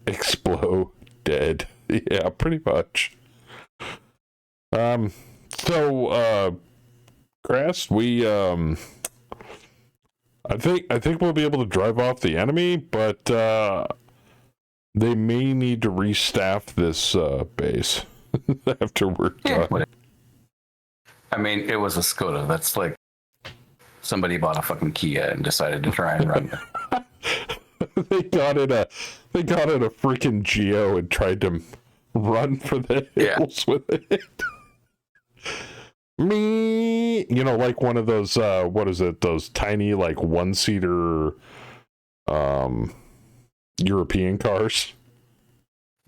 Explode dead. Yeah, pretty much. Grass, we I think we'll be able to drive off the enemy, but they may need to restaff this base after we're done. I mean, it was a Skoda. That's like somebody bought a fucking Kia and decided to try and run it. They got it a freaking Geo and tried to run for the hills with it. Me, like one of those what is it? Those tiny like one-seater European cars.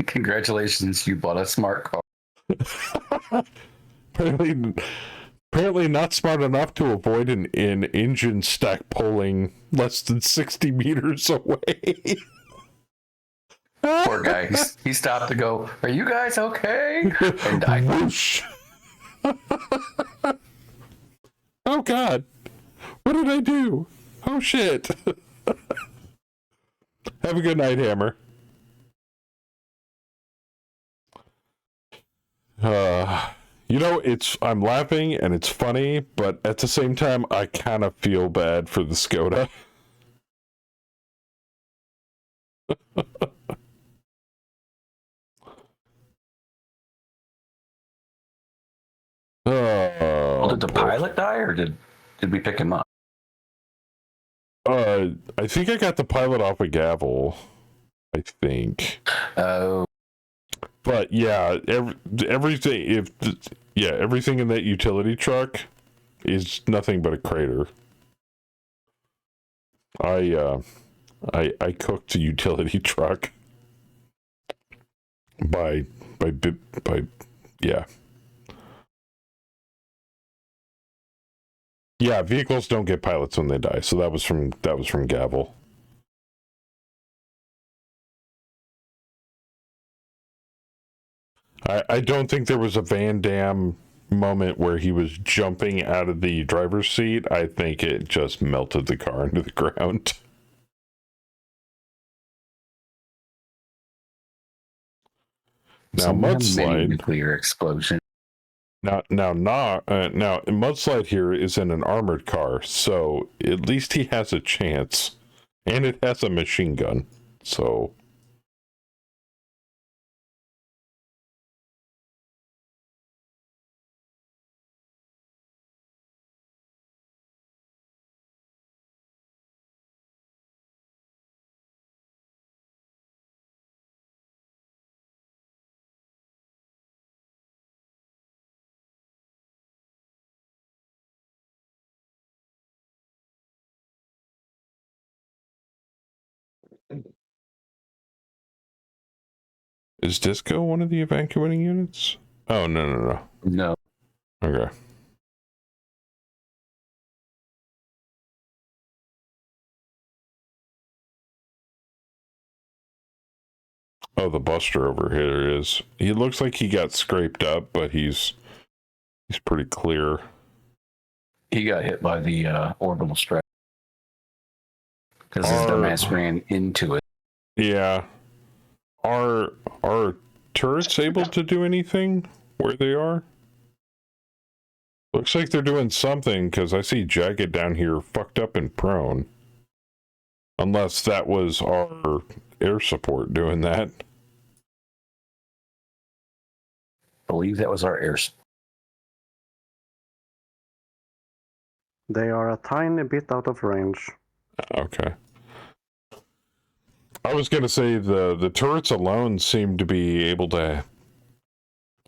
Congratulations, you bought a smart car. Apparently not smart enough to avoid an engine stack pulling less than 60 meters away. Poor guy. He stopped to go, "Are you guys okay?" And died. Whoosh. Oh god. What did I do? Oh shit. Have a good night, Hammer. I'm laughing and it's funny, but at the same time, I kind of feel bad for the Skoda. Well, did the pilot die, or did we pick him up? I think I got the pilot off a gavel. I think. Oh. But yeah, everything in that utility truck is nothing but a crater. I cooked a utility truck by yeah. Yeah, vehicles don't get pilots when they die, so that was from Gavel. I don't think there was a Van Damme moment where he was jumping out of the driver's seat. I think it just melted the car into the ground. Now mudslide, nuclear explosion. Now mudslide here is in an armored car, so at least he has a chance, and it has a machine gun. So. Is Disco one of the evacuating units? Oh, no. No. Okay. Oh, the Buster over here is. He looks like he got scraped up, but he's pretty clear. He got hit by the orbital strike because his dumbass ran into it. Yeah. Are turrets able to do anything where they are? Looks like they're doing something, because I see Jagged down here fucked up and prone. Unless that was our air support doing that. I believe that was our air support. They are a tiny bit out of range. Okay. I was gonna say the turrets alone seem to be able to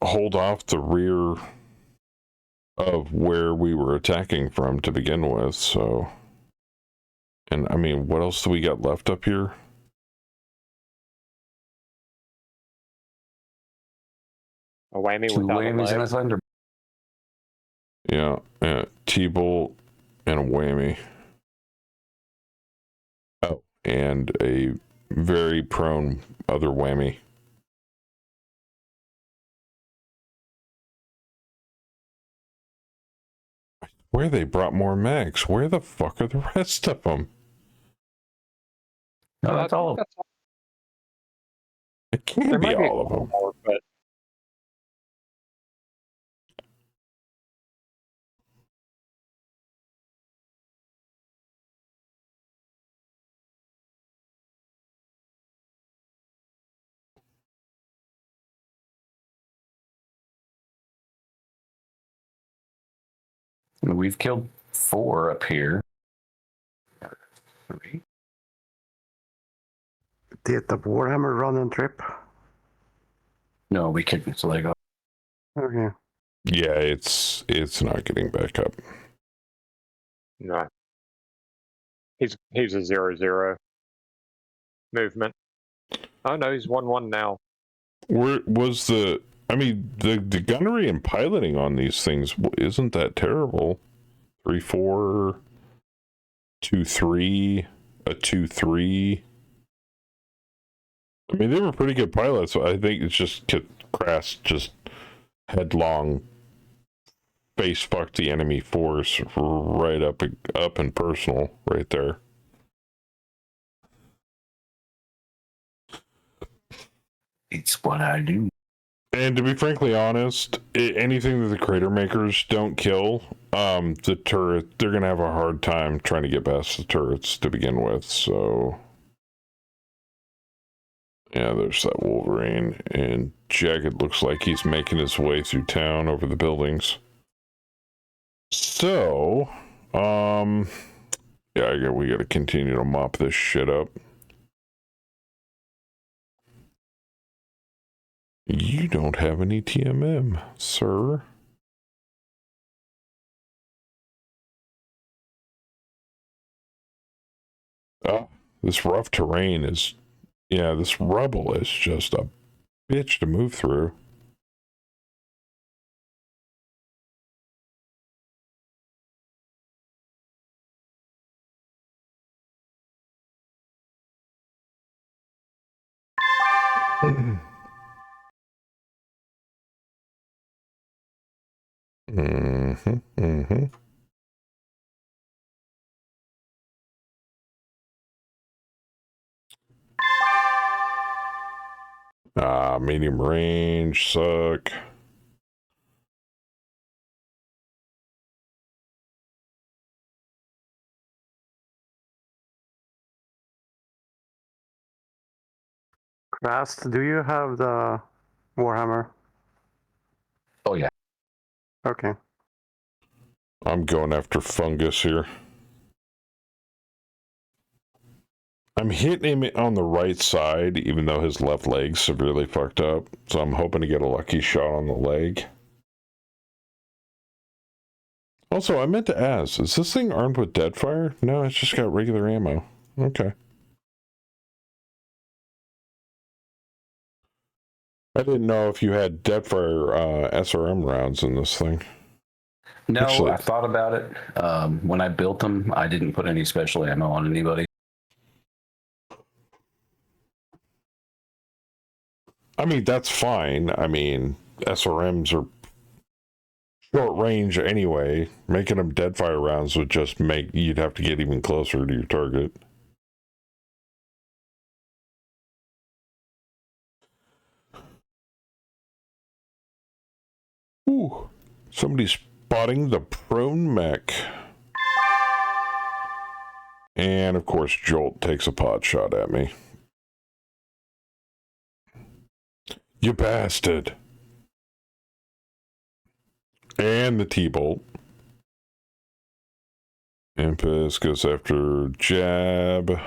hold off the rear of where we were attacking from to begin with, so. And I mean, what else do we got left up here? A whammy Two without a whammies and a leg. thunder. Yeah, T-bolt and a whammy. Oh, and a very prone other whammy. Where they brought more mechs? Where the fuck are the rest of them? No, that's all of them. It can't There be might be all of them. more, but We've killed 4 up here. 3. Did the Warhammer run and trip? No, we kicked its leg off. Okay. Yeah, it's not getting back up. no. He's a 0-0 movement. Oh no, he's 1-1 now. Where was the? I mean, the gunnery and piloting on these things isn't that terrible. 3-4, 2-3, a 2-3. I mean, they were pretty good pilots. So I think it's just Crass just headlong face fucked the enemy force right up and personal right there. It's what I do. And to be frankly honest, anything that the crater makers don't kill, the turret, they're gonna have a hard time trying to get past the turrets to begin with. So yeah, there's that Wolverine, and Jagged looks like he's making his way through town over the buildings. So, yeah, we gotta continue to mop this shit up. You don't have any TMM, sir. Oh, this rough terrain is, yeah, this rubble is just a bitch to move through. Medium range suck. Crast, do you have the Warhammer? Oh, yeah. Okay. I'm going after Fungus here. I'm hitting him on the right side, even though his left leg's severely fucked up. So I'm hoping to get a lucky shot on the leg. Also, I meant to ask, is this thing armed with Deadfire? No, it's just got regular ammo. Okay. I didn't know if you had Deadfire SRM rounds in this thing. No, Actually, I thought about it. When I built them, I didn't put any special ammo on anybody. I mean, that's fine. I mean, SRMs are short range anyway. Making them Deadfire rounds would just make you'd have to get even closer to your target. Ooh, somebody's spotting the prone mech. And of course, Jolt takes a pot shot at me. You bastard. And the T-bolt. Impus goes after Jab.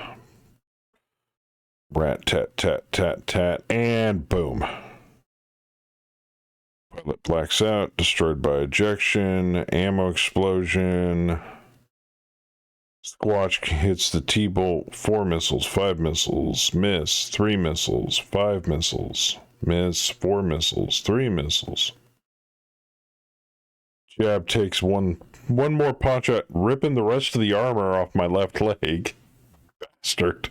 Rat tat tat tat tat, and boom. Pilot blacks out, destroyed by ejection, ammo explosion. Squatch hits the T-bolt, 4 missiles, 5 missiles, miss, 3 missiles, 5 missiles, miss, 4 missiles, 3 missiles. Jab takes one more pot shot, ripping the rest of the armor off my left leg. Bastard.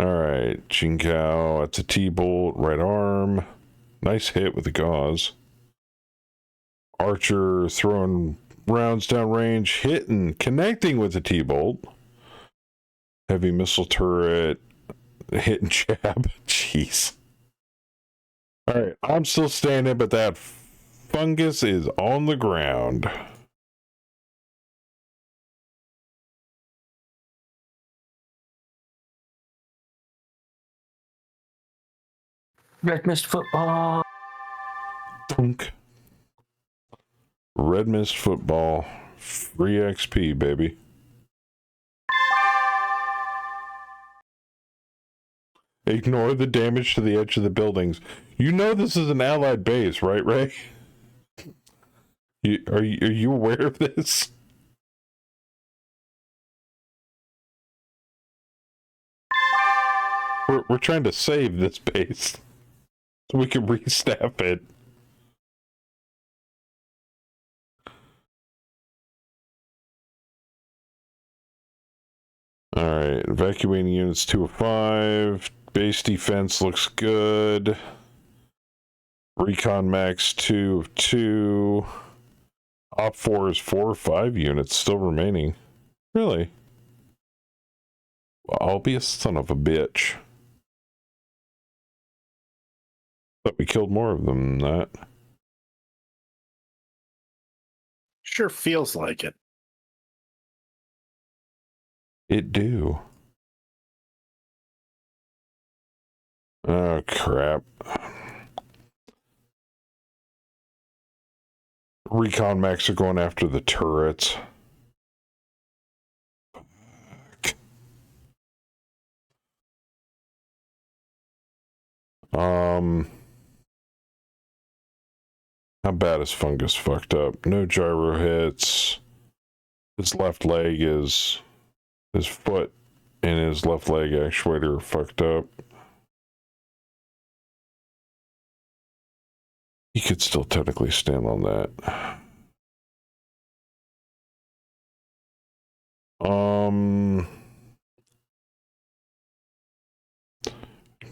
Alright, Jinkao, that's a T-bolt, right arm. Nice hit with the gauze. Archer throwing rounds downrange, hitting, connecting with the T-bolt. Heavy missile turret, hitting Jab. Jeez. Alright, I'm still standing, but that fungus is on the ground. Red Mist football. Dunk. Red Mist football. Free XP, baby. Ignore the damage to the edge of the buildings. You know this is an allied base, right, Ray? Are you aware of this? We're trying to save this base so we can restaff it. Alright, evacuating units 2 of 5. Base defense looks good. Recon max 2 of 2. Op 4 is 4 or 5 units still remaining. Really? Well, I'll be a son of a bitch. Thought we killed more of them than that. Sure feels like it. It do. Oh, crap. Recon mechs are going after the turrets. Fuck. How bad is Fungus fucked up? No gyro hits. His left leg is... His foot and his left leg actuator are fucked up. He could still technically stand on that.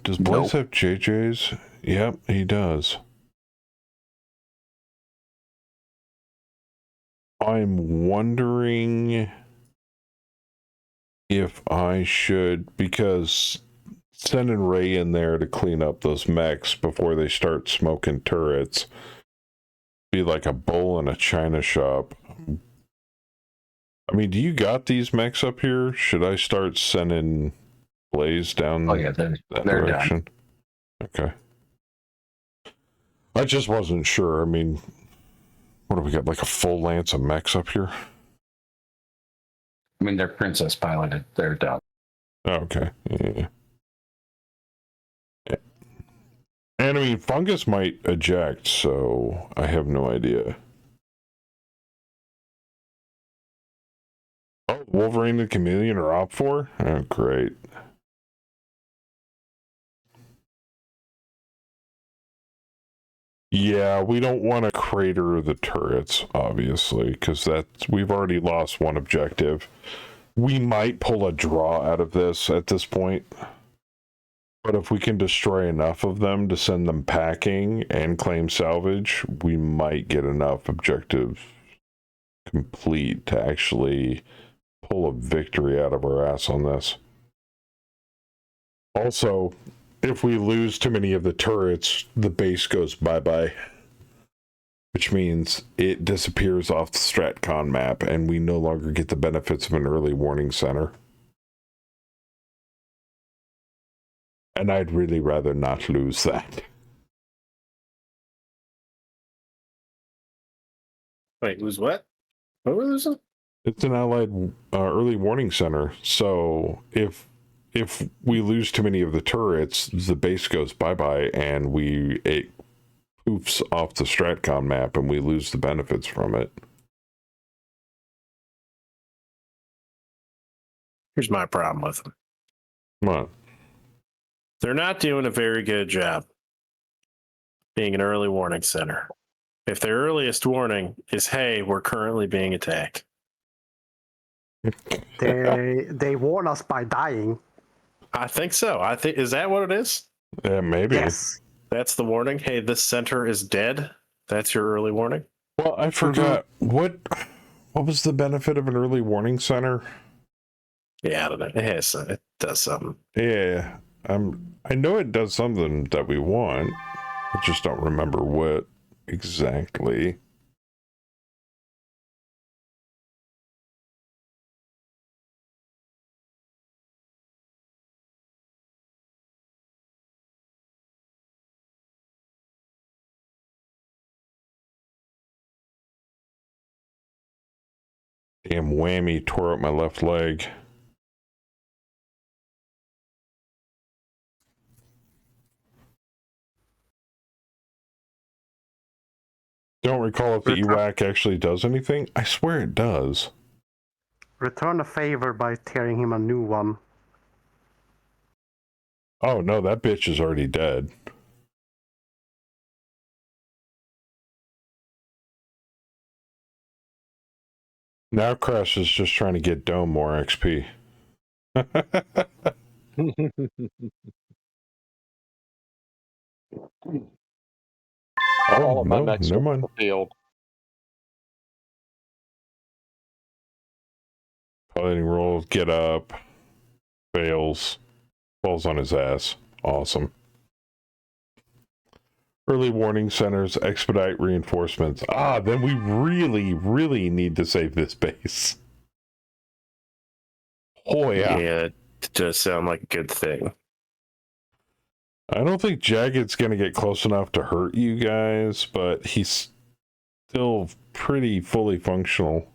Does Blaze have JJs? Yep, he does. I'm wondering if I should, because sending Ray in there to clean up those mechs before they start smoking turrets be like a bull in a china shop. I mean, do you got these mechs up here? Should I start sending Blaze down that direction? Done. Okay. I just wasn't sure. I mean, what do we got? Like a full lance of mechs up here? I mean, they're princess piloted. They're done. Oh, okay. Yeah. And I mean, Fungus might eject, so I have no idea. Oh, Wolverine and Chameleon are op 4? Oh, great. Yeah, we don't want to crater the turrets, obviously, because we've already lost one objective. We might pull a draw out of this at this point. But if we can destroy enough of them to send them packing and claim salvage, we might get enough objectives complete to actually pull a victory out of our ass on this. Also, if we lose too many of the turrets, the base goes bye-bye. Which means it disappears off the StratCon map and we no longer get the benefits of an early warning center. And I'd really rather not lose that. Wait, who's what? What was this? It's an allied early warning center. So if we lose too many of the turrets, the base goes bye-bye, and it poofs off the Stratcon map, and we lose the benefits from it. Here's my problem with them. Come on. They're not doing a very good job being an early warning center. If their earliest warning is, hey, we're currently being attacked. They warn us by dying. I think so. Is that what it is? Yeah, maybe. Yes. That's the warning. Hey, this center is dead. That's your early warning. Well, I forgot what was the benefit of an early warning center? Yeah, I don't know. It does something. Yeah, I know it does something that we want. I just don't remember what exactly. Damn whammy tore up my left leg. Don't recall if the EWAC actually does anything. I swear it does. Return a favor by tearing him a new one. Oh no, that bitch is already dead. Now Crash is just trying to get Dome more XP. All of my no, mechs never are mind. field. Piloting roll, get up, fails, falls on his ass. Awesome. Early warning centers, expedite reinforcements. Then we really, really need to save this base. Oh, yeah. Yeah, it does sound like a good thing. I don't think Jagged's going to get close enough to hurt you guys, but he's still pretty fully functional.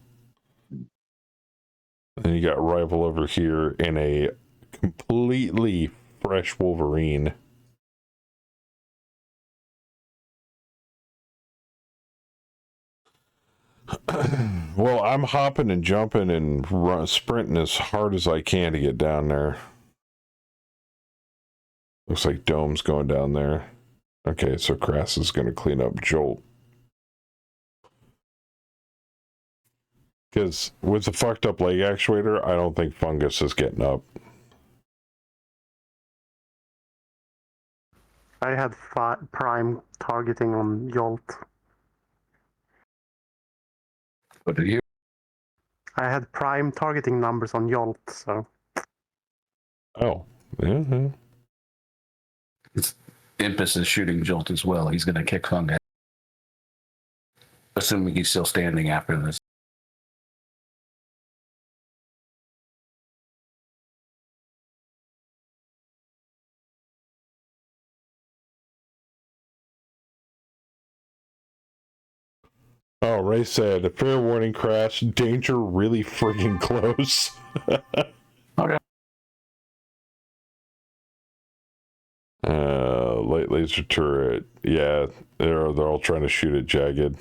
And you got Rival over here in a completely fresh Wolverine. Well, I'm hopping and jumping and sprinting as hard as I can to get down there. Looks like Dome's going down there. Okay, so Crass is going to clean up Jolt. Because with the fucked up leg actuator, I don't think Fungus is getting up. I had prime targeting on Yolt. What did you? I had prime targeting numbers on Yolt, so. Oh, yeah. It's Impus is shooting Jolt as well. He's going to kick Fungus. Assuming he's still standing after this. Oh, Ray said, a fair warning, Crash. Danger really friggin' close. Okay. Light laser turret. Yeah, they're all trying to shoot at Jagged.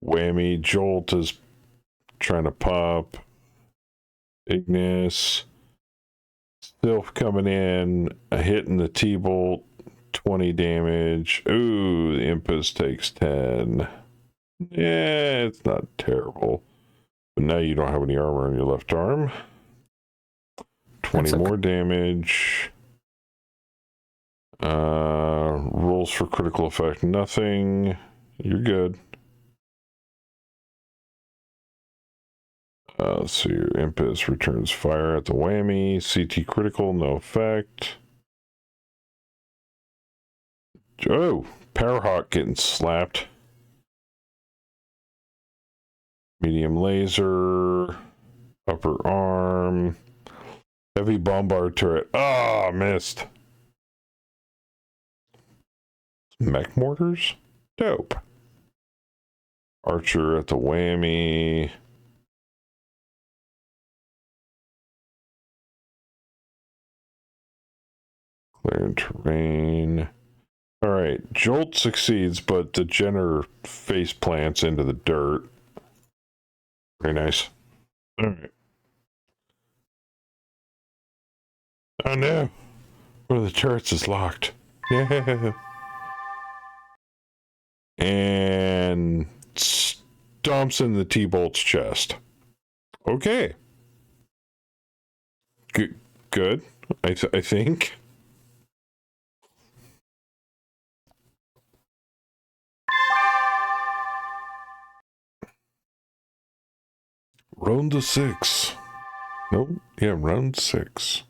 Whammy. Jolt is trying to pop. Ignis. Still coming in. Hitting the T-bolt. 20 damage. Ooh, the Impus takes 10. Yeah, it's not terrible. But now you don't have any armor on your left arm. 20 more damage. Rolls for critical effect, nothing. You're good. So your Impus returns fire at the whammy. CT critical, no effect. Oh, Powerhawk getting slapped. Medium laser. Upper arm. Heavy bombard turret. Ah, missed. Mech mortars? Dope. Archer at the whammy. Clear terrain. All right. Jolt succeeds, but the Jenner face plants into the dirt. Very nice. All right. Oh no. One of the turrets is locked. Yeah. And stomps in the T-Bolt's chest. Okay. Good. I think. Round 6. Nope. Yeah, round 6.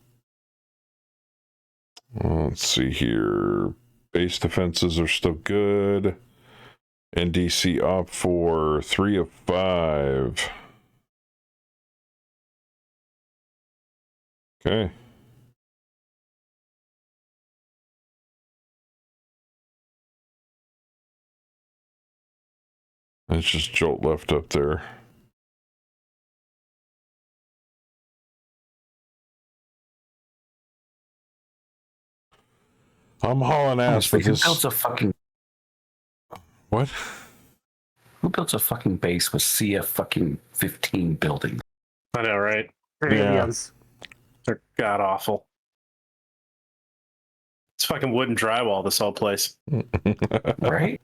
Let's see here. Base defenses are still good. NDC op for 3 of 5. Okay. It's just Jolt left up there. I'm hauling ass for this. Who builds a fucking... What? Who builds a fucking base with CF fucking 15 buildings? I know, right? Aliens. They're god awful. It's fucking wood and drywall, this whole place. Right?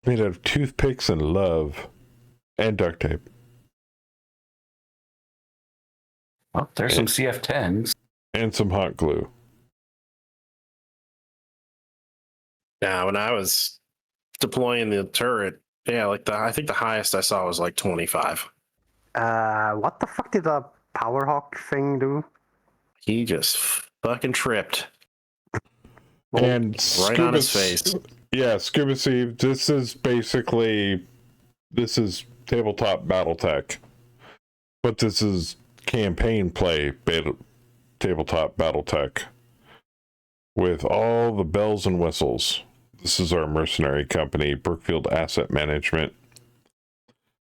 Made out of toothpicks and love. And duct tape. Well, there's some CF10s. And some hot glue. Now, when I was deploying the turret, yeah, like I think the highest I saw was like 25. What the fuck did the Powerhawk thing do? He just fucking tripped. And right on his face. Yeah, Scuba Steve, this is tabletop Battletech. But this is campaign play tabletop Battletech. With all the bells and whistles. This is our mercenary company, Brookfield Asset Management.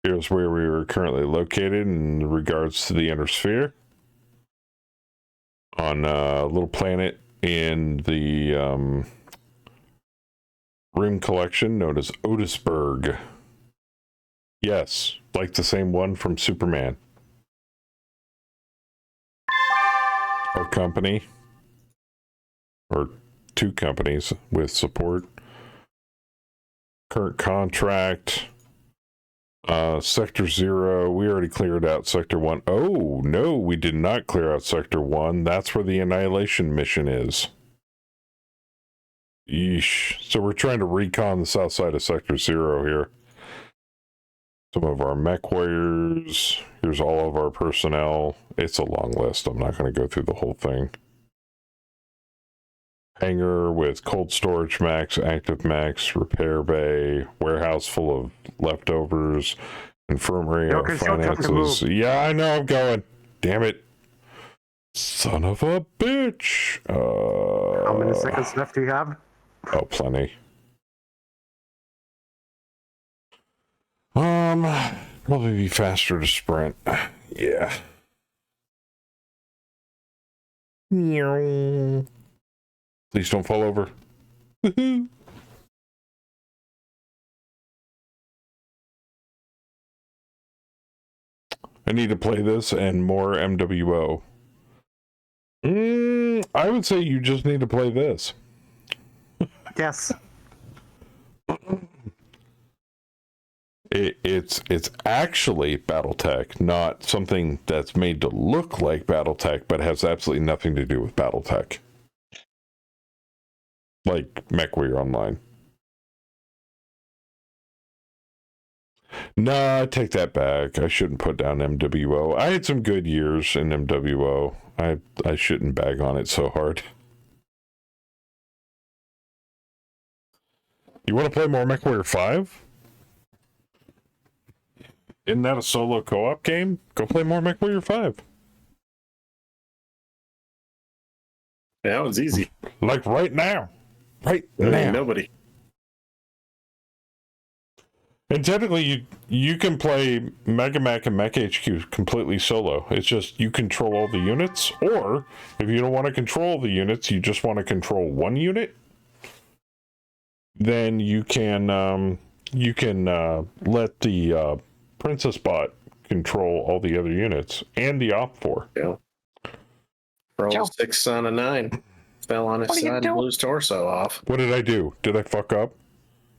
Here's where we are currently located in regards to the Inner Sphere. On a little planet in the rim collection known as Otisburg. Yes, like the same one from Superman. Our company, or 2 companies with support. Current contract. Sector 0, we already cleared out Sector 1. Oh, no, we did not clear out Sector 1. That's where the Annihilation mission is. Yeesh. So we're trying to recon the south side of Sector 0 here. Some of our mech warriors. Here's all of our personnel. It's a long list. I'm not going to go through the whole thing. Hangar with cold storage max, active max, repair bay, warehouse full of leftovers, infirmary, finances. Yeah, I know I'm going. Damn it. Son of a bitch. How many seconds left do you have? Oh, plenty. Probably be faster to sprint. Yeah. Please don't fall over. Woohoo! I need to play this and more MWO. I would say you just need to play this. Yes. It's actually Battletech, not something that's made to look like Battletech, but has absolutely nothing to do with Battletech. Like MechWarrior Online. No, I take that back. I shouldn't put down MWO. I had some good years in MWO. I shouldn't bag on it so hard. You want to play more MechWarrior 5? Isn't that a solo co-op game? Go play more MechWarrior 5. That was easy. Like right now. Right There ain't now. nobody. And technically, you can play Mega Mech and Mech HQ completely solo. It's just you control all the units, or if you don't want to control the units, you just want to control one unit, then you can let the Princess Bot control all the other units and the Op 4. Yeah. Roll 6 on a 9. Fell on his side and blew his torso off. What did I do? Did I fuck up?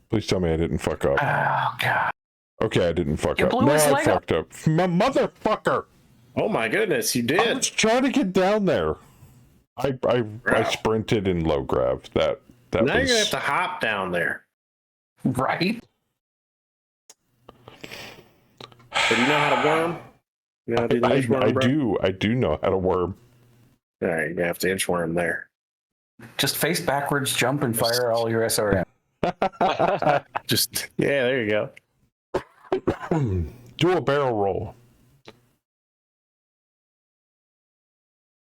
Please tell me I didn't fuck up. Oh, God. Okay, I didn't fuck up. blew No, his I leg fucked up. Motherfucker! Oh my goodness, you I did. was trying to get down there. I sprinted in low grav. That Now was... you're gonna have to hop down there. Right? So do you know how to worm? You know how to do the inchworm, bro? I do know how to worm. All right, you're gonna have to inchworm there. Just face backwards, jump, and fire all your SRM. Just there you go. Do a barrel roll.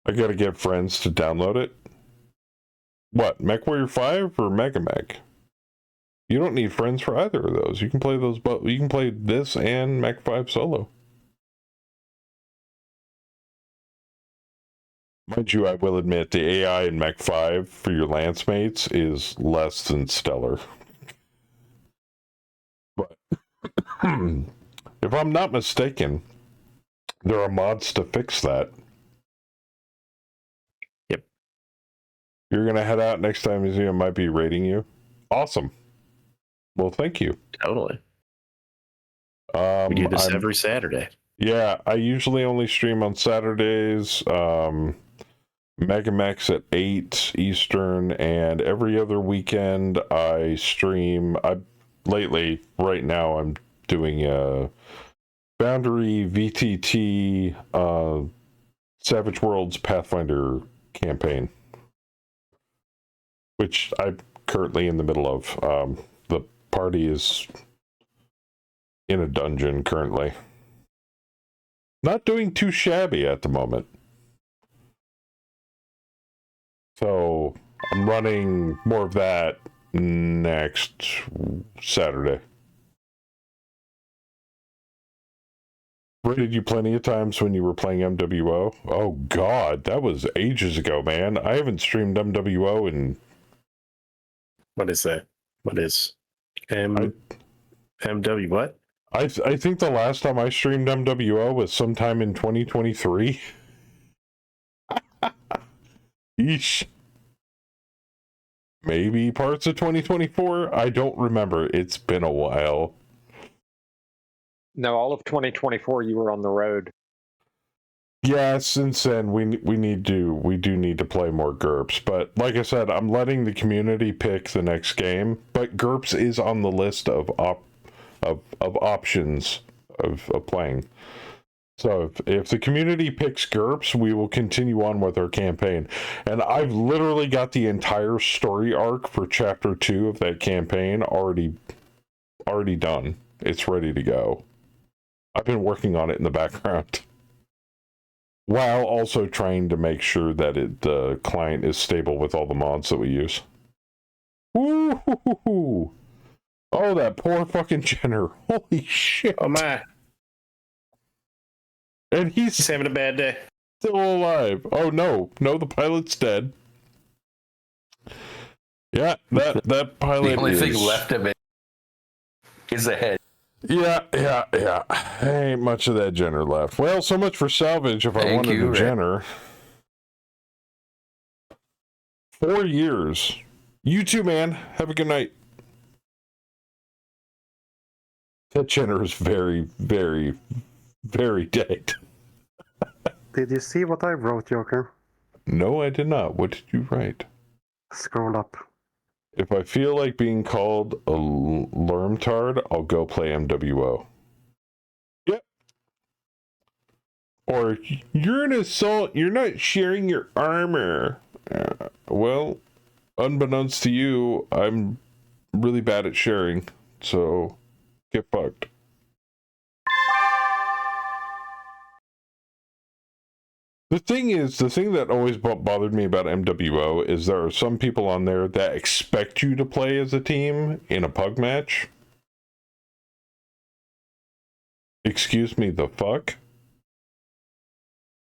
I gotta get friends to download it. What, MechWarrior 5 or Mega Mech? You don't need friends for either of those. You can play those, but you can play this and Mech 5 solo. Mind you, I will admit the AI in Mech 5 for your lance mates is less than stellar. But if I'm not mistaken, there are mods to fix that. Yep. You're gonna head out next time Museum might be rating you. Awesome. Well, thank you. Totally. We do this every Saturday. Yeah, I usually only stream on Saturdays. Mega Mech's at 8 Eastern, and every other weekend I stream. Lately, right now, I'm doing a Boundary VTT Savage Worlds Pathfinder campaign, which I'm currently in the middle of. The party is in a dungeon currently. Not doing too shabby at the moment. So I'm running more of that next Saturday. Rated you plenty of times when you were playing MWO. Oh God, that was ages ago, man. I haven't streamed MWO in... What is that? What is MW what? I think the last time I streamed MWO was sometime in 2023. Yeesh. Maybe parts of 2024? I don't remember. It's been a while. No, all of 2024 you were on the road. Yeah, since then we do need to play more GURPS. But like I said, I'm letting the community pick the next game. But GURPS is on the list of options of playing. So if the community picks GURPS, we will continue on with our campaign. And I've literally got the entire story arc for Chapter 2 of that campaign already done. It's ready to go. I've been working on it in the background, while also trying to make sure that the client is stable with all the mods that we use. Woo-hoo-hoo-hoo. Oh, that poor fucking Jenner. Holy shit. Oh my. And he's having a bad day. Still alive. Oh no. No, the pilot's dead. Yeah, that pilot The only is... thing left of it is the head. Yeah. Ain't much of that Jenner left. Well, so much for salvage if I wanted a Jenner. 4 years. You too, man. Have a good night. That Jenner is very, very, very dead. Did you see what I wrote, Joker? No, I did not. What did you write? Scroll up. If I feel like being called a lermtard, I'll go play MWO. Yep. Or, you're an assault, you're not sharing your armor. Well, unbeknownst to you, I'm really bad at sharing, so get fucked. The thing that always bothered me about MWO is there are some people on there that expect you to play as a team in a pug match. Excuse me, the fuck?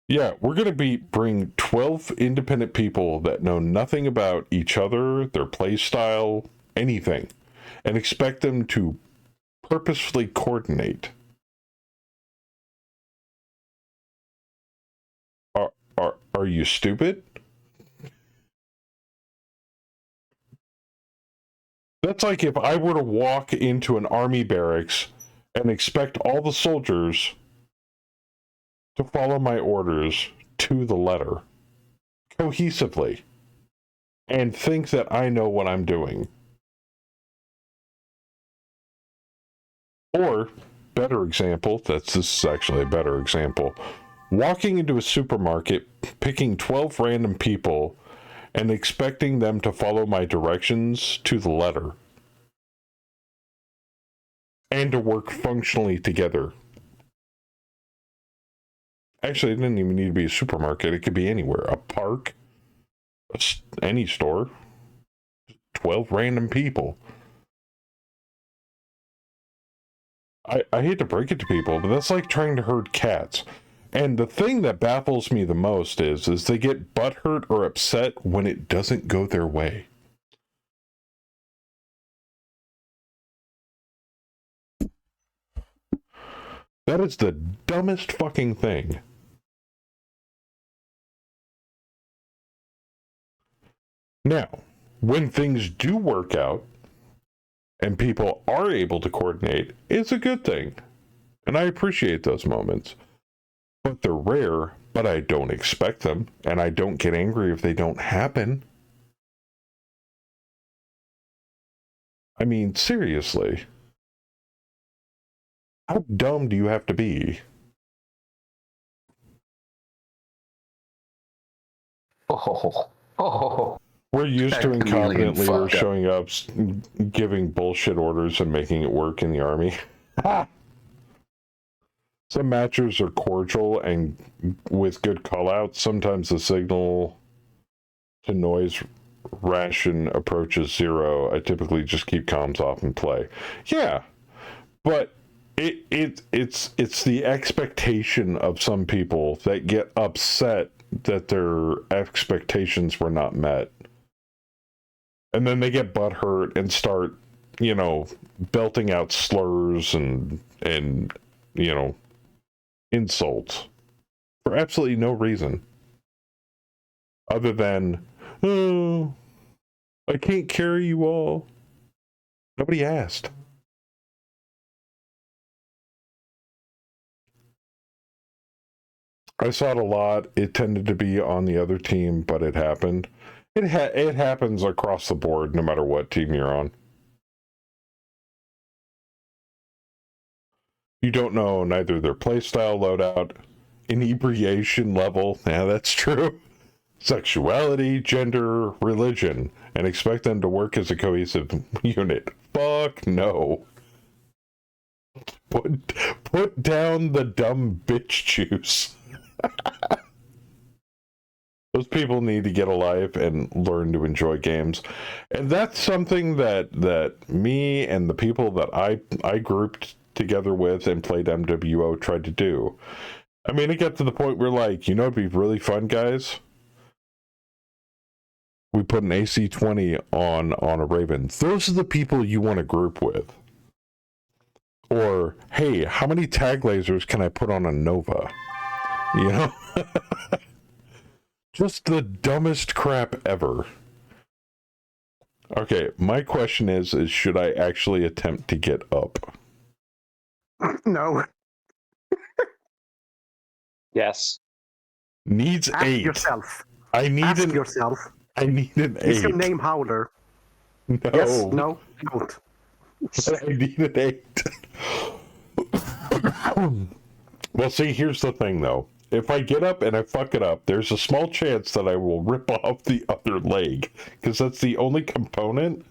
Yeah, we're going to bring 12 independent people that know nothing about each other, their play style, anything, and expect them to purposefully coordinate. Are you stupid? That's like if I were to walk into an army barracks and expect all the soldiers to follow my orders to the letter, cohesively, and think that I know what I'm doing. Or, better example, this is actually a better example, walking into a supermarket, picking 12 random people, and expecting them to follow my directions to the letter. And to work functionally together. Actually, it didn't even need to be a supermarket. It could be anywhere. A park, any store. 12 random people. I hate to break it to people, but that's like trying to herd cats. And the thing that baffles me the most is they get butthurt or upset when it doesn't go their way. That is the dumbest fucking thing. Now, when things do work out, and people are able to coordinate, it's a good thing. And I appreciate those moments. But they're rare, but I don't expect them, and I don't get angry if they don't happen. I mean, seriously. How dumb do you have to be? We're used to incompetent leaders showing up, giving bullshit orders and making it work in the army. Some matchers are cordial and with good callouts. Sometimes the signal to noise ration approaches 0. I typically just keep comms off and play. Yeah, but it's the expectation of some people that get upset that their expectations were not met. And then they get butthurt and start, belting out slurs and insults for absolutely no reason. Other than, oh, I can't carry you all. Nobody asked. I saw it a lot. It tended to be on the other team, but it happened. It happens across the board, no matter what team you're on. You don't know neither their playstyle, loadout, inebriation level, yeah, that's true, sexuality, gender, religion, and expect them to work as a cohesive unit. Fuck no. Put down the dumb bitch juice. Those people need to get a life and learn to enjoy games. And that's something that me and the people that I grouped together with and played MWO tried to do. I mean, it got to the point where, like, it'd be really fun, guys. We put an AC-20 on a Raven. Those are the people you want to group with. Or, hey, how many tag lasers can I put on a Nova? Just the dumbest crap ever. Okay, my question is should I actually attempt to get up? No. Yes. Needs Ask 8. yourself. I need Ask yourself. I need an 8. Is your name Howler? No. Yes, no, don't. I need an 8. Well, see, here's the thing, though. If I get up and I fuck it up, there's a small chance that I will rip off the other leg, because that's the only component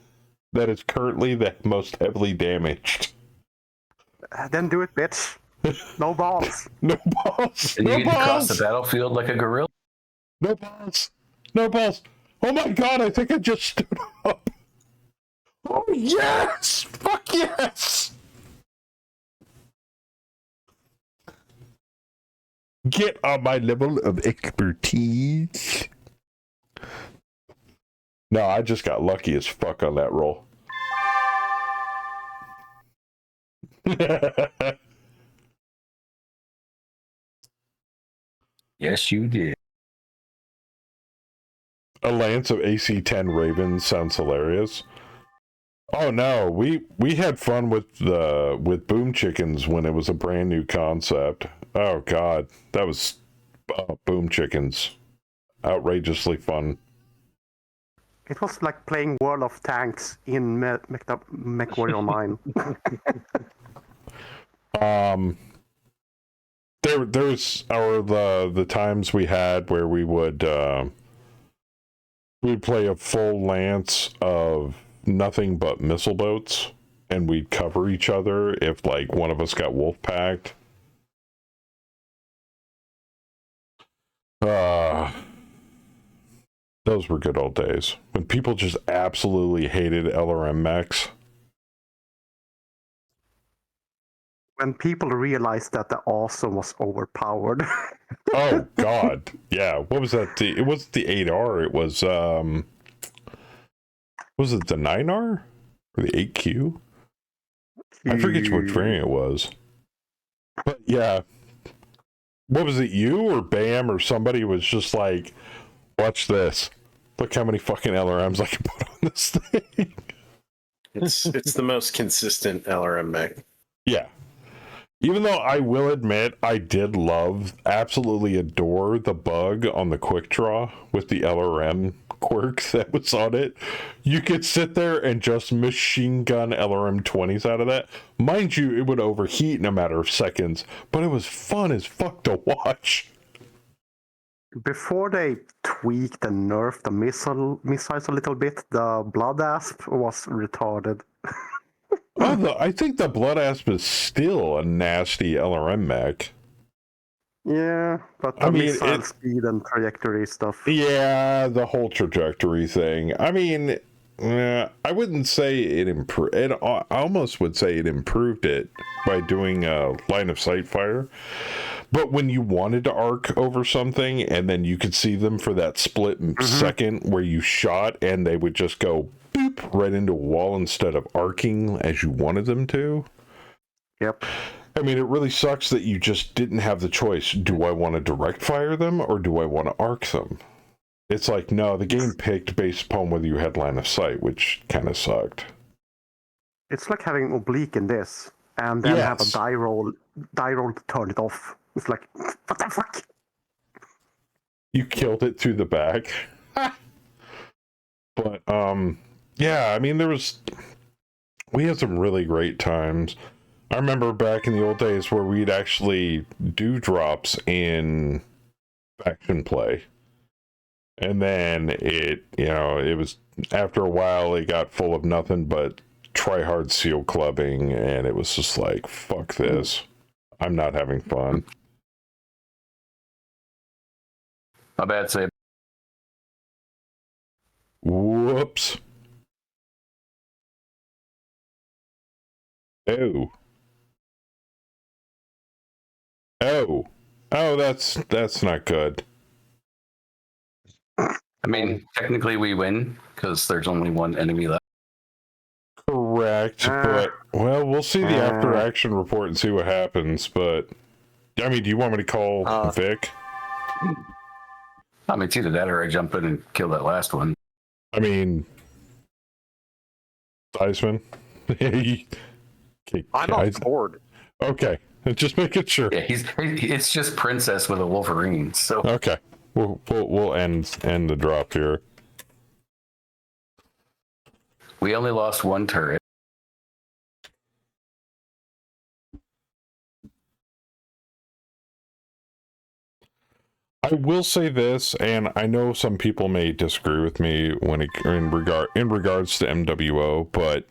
that is currently the most heavily damaged. Then do it, bitch. No balls. No balls. And No you get to cross the balls. battlefield like a gorilla. No balls. No balls. Oh my god, I think I just stood up. Oh yes! Fuck yes! Get on my level of expertise. No, I just got lucky as fuck on that roll. Yes, you did. A lance of AC-10 Ravens sounds hilarious. Oh no, we had fun with Boom Chickens when it was a brand new concept. Oh god, that was Boom Chickens. Outrageously fun. It was like playing World of Tanks in MechWarrior 9. There's the times we had where we'd play a full lance of nothing but missile boats, and we'd cover each other if like one of us got wolf packed. Those were good old days when people just absolutely hated LRM mechs. When people realized that the awesome was overpowered. Oh god, yeah. What was that? It wasn't the 8R. It was it the 9R or the 8Q? I forget which variant it was. But yeah, what was it? You or Bam or somebody was just like, watch this. Look how many fucking LRMs I can put on this thing. It's the most consistent LRM mech. Yeah. Even though I will admit, I did absolutely adore the bug on the quick draw with the LRM quirk that was on it. You could sit there and just machine gun LRM 20s out of that. Mind you, it would overheat in a matter of seconds, but it was fun as fuck to watch. Before they tweaked and nerfed the missiles a little bit, the Blood Asp was retarded. I think the Blood Asp is still a nasty LRM mech. Yeah, but the missile speed and trajectory stuff. Yeah, the whole trajectory thing. I mean, I wouldn't say it improved. I almost would say it improved it by doing line of sight fire. But when you wanted to arc over something, and then you could see them for that split second where you shot, and they would just go boop right into a wall instead of arcing as you wanted them to. Yep. I mean, it really sucks that you just didn't have the choice. Do I want to direct fire them, or do I want to arc them? It's like, no, the game picked based upon whether you had line of sight, which kind of sucked. It's like having oblique in this, and then have a die roll to turn it off. It's like, what the fuck? You killed it through the back. But, yeah, I mean, we had some really great times. I remember back in the old days where we'd actually do drops in faction play. And then it was, after a while, it got full of nothing but try-hard seal clubbing, and it was just like, fuck this. I'm not having fun. My bad, Sab. Whoops. Oh. Oh, that's not good. I mean, technically we win because there's only one enemy left. Correct, but well, we'll see the after action report and see what happens. But I mean, do you want me to call Vic? I mean, it's either that or I jump in and kill that last one. I mean, Theismann. I'm on board. Okay, just making sure. Yeah, it's just Princess with a Wolverine. So okay, we'll end the drop here. We only lost one turret. I will say this, and I know some people may disagree with me in regards to MWO, but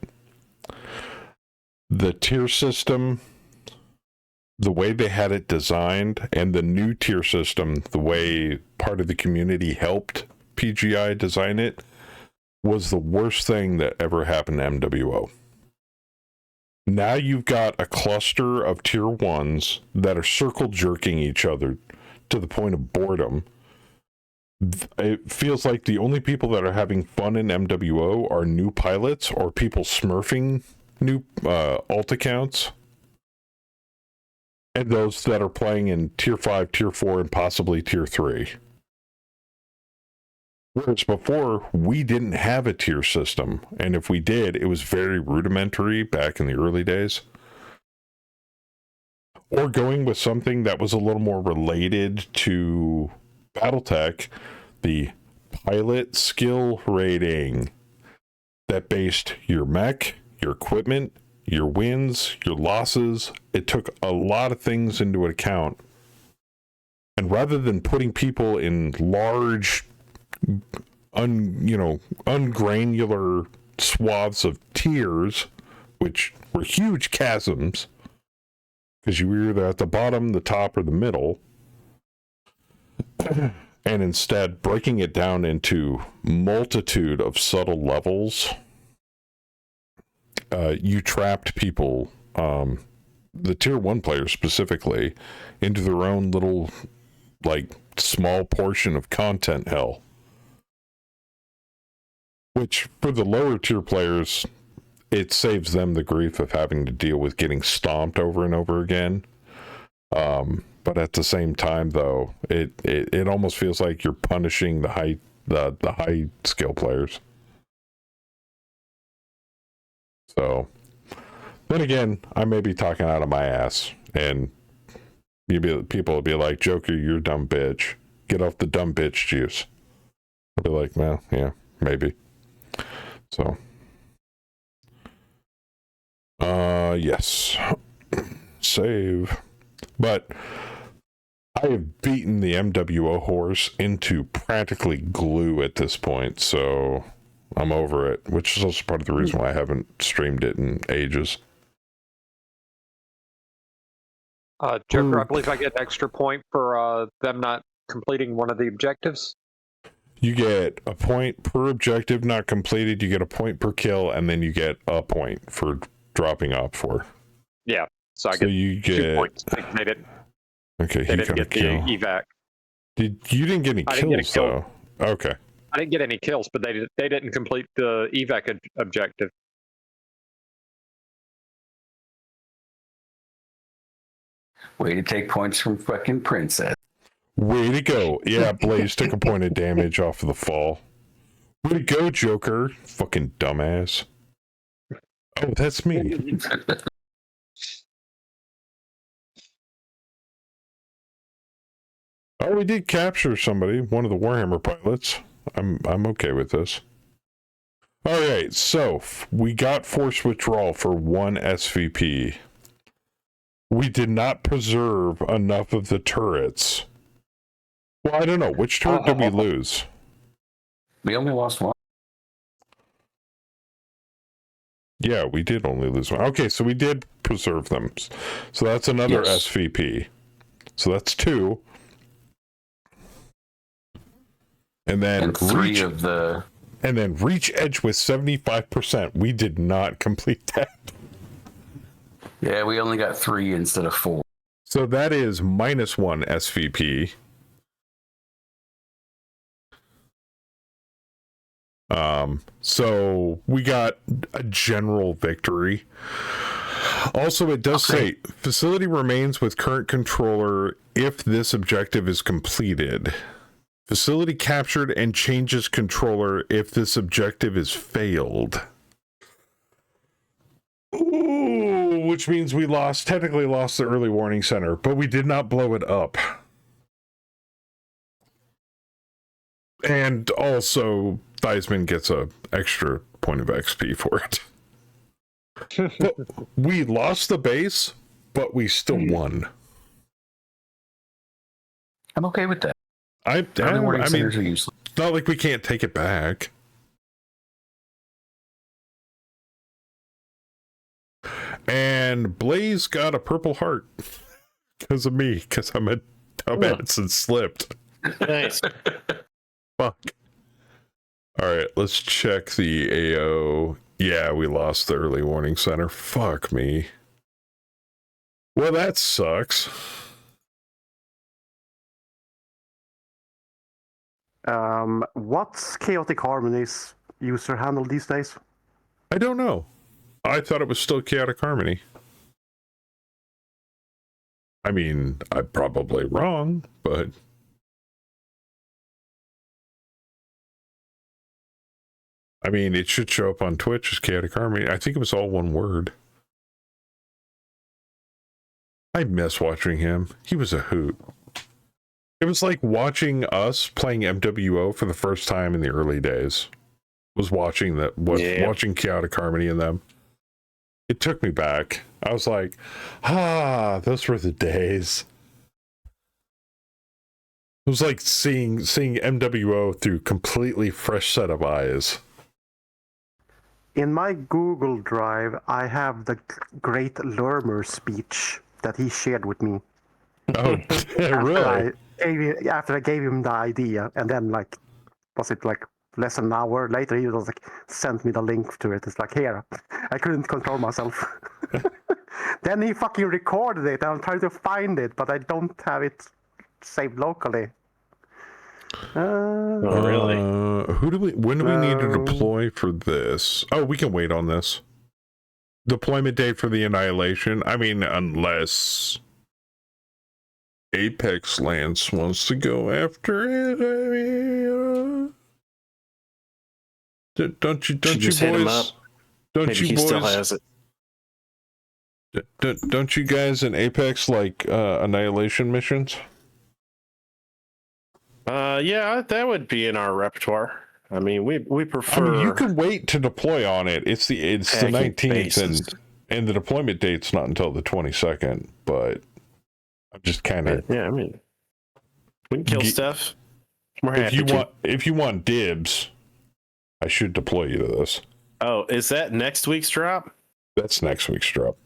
the tier system the way they had it designed and the new tier system, the way part of the community helped PGI design it, was the worst thing that ever happened to MWO. Now you've got a cluster of tier 1s that are circle jerking each other to the point of boredom. It feels like the only people that are having fun in MWO are new pilots or people smurfing new alt accounts, and those that are playing in tier 5, tier 4, and possibly tier 3. Whereas before, we didn't have a tier system, and if we did, it was very rudimentary back in the early days. Or going with something that was a little more related to Battletech, the pilot skill rating that based your mech, your equipment, your wins, your losses. It took a lot of things into account. And rather than putting people in large, ungranular swaths of tiers, which were huge chasms, because you were either at the bottom, the top, or the middle, and instead breaking it down into multitude of subtle levels, you trapped people, the tier 1 players specifically, into their own little, small portion of content hell. Which, for the lower tier players, it saves them the grief of having to deal with getting stomped over and over again. But at the same time, though, it almost feels like you're punishing the high skill players. So, then again, I may be talking out of my ass, and people will be like, "Joker, you're a dumb bitch. Get off the dumb bitch juice." I'll be like, "Well, yeah, maybe." So, yes, save. But I have beaten the MWO horse into practically glue at this point, so I'm over it, which is also part of the reason why I haven't streamed it in ages. Joker, I believe I get an extra point for them not completing one of the objectives. You get a point per objective not completed, you get a point per kill, and then you get a point for dropping off for. Yeah, so I get 2 points. They didn't. Okay, they didn't get the evac. You didn't get any kills, though. Okay. I didn't get any kills, but they didn't complete the evac objective. Way to take points from fucking Princess. Way to go. Yeah, Blaze took a point of damage off of the fall. Way to go, Joker. Fucking dumbass. Oh, that's me. Oh, we did capture somebody, one of the Warhammer pilots. I'm okay with this. All right, so we got force withdrawal for 1 SVP. We did not preserve enough of the turrets. Well, I don't know. Which turret did we lose? We only lost one. Yeah, we did only lose one. Okay, so we did preserve them. So that's another SVP. So that's 2. And then 3 of the... And then reach edge with 75%. We did not complete that. Yeah, we only got 3 instead of 4. So that is -1 SVP. So we got a general victory. Also, it does say facility remains with current controller if this objective is completed. Facility captured and changes controller if this objective is failed. Ooh, which means we technically lost the early warning center, but we did not blow it up. And also, Theismann gets a extra point of XP for it. But we lost the base, but we still won. I'm okay with that. I mean, it's not like we can't take it back. And Blaze got a purple heart. Because of me, because I'm a dumbass and slipped. Nice. Fuck. Alright, let's check the AO. Yeah, we lost the early warning center. Fuck me. Well, that sucks. What's Chaotic Harmony's user handle these days? I don't know. I thought it was still Chaotic Harmony. I mean, I'm probably wrong, but... I mean, it should show up on Twitch as Chaotic Harmony. I think it was all one word. I miss watching him. He was a hoot. It was like watching us playing MWO for the first time in the early days. Was watching that, watching Chaotic Harmony and them. It took me back. I was like, those were the days. It was like seeing MWO through completely fresh set of eyes. In my Google Drive, I have the Great Lurmer speech that he shared with me. Oh, really? After I gave him the idea, and then was it less than an hour later, he was sent me the link to it. It's like, here, I couldn't control myself. Then he fucking recorded it, and I'm trying to find it, but I don't have it saved locally. Really? When do we need to deploy for this? Oh, we can wait on this. Deployment date for the Annihilation? I mean, unless Apex Lance wants to go after it. I mean, don't you boys? Hit him up. Don't Maybe you he boys? Still has it. Don't you guys in Apex like Annihilation missions? Yeah, that would be in our repertoire. I mean, we prefer. I mean, you can wait to deploy on it. It's the 19th, and the deployment date's not until the 22nd. But I'm just kind of I mean, we can kill stuff. We're happy if you want dibs, I should deploy you to this. Oh, is that next week's drop? That's next week's drop.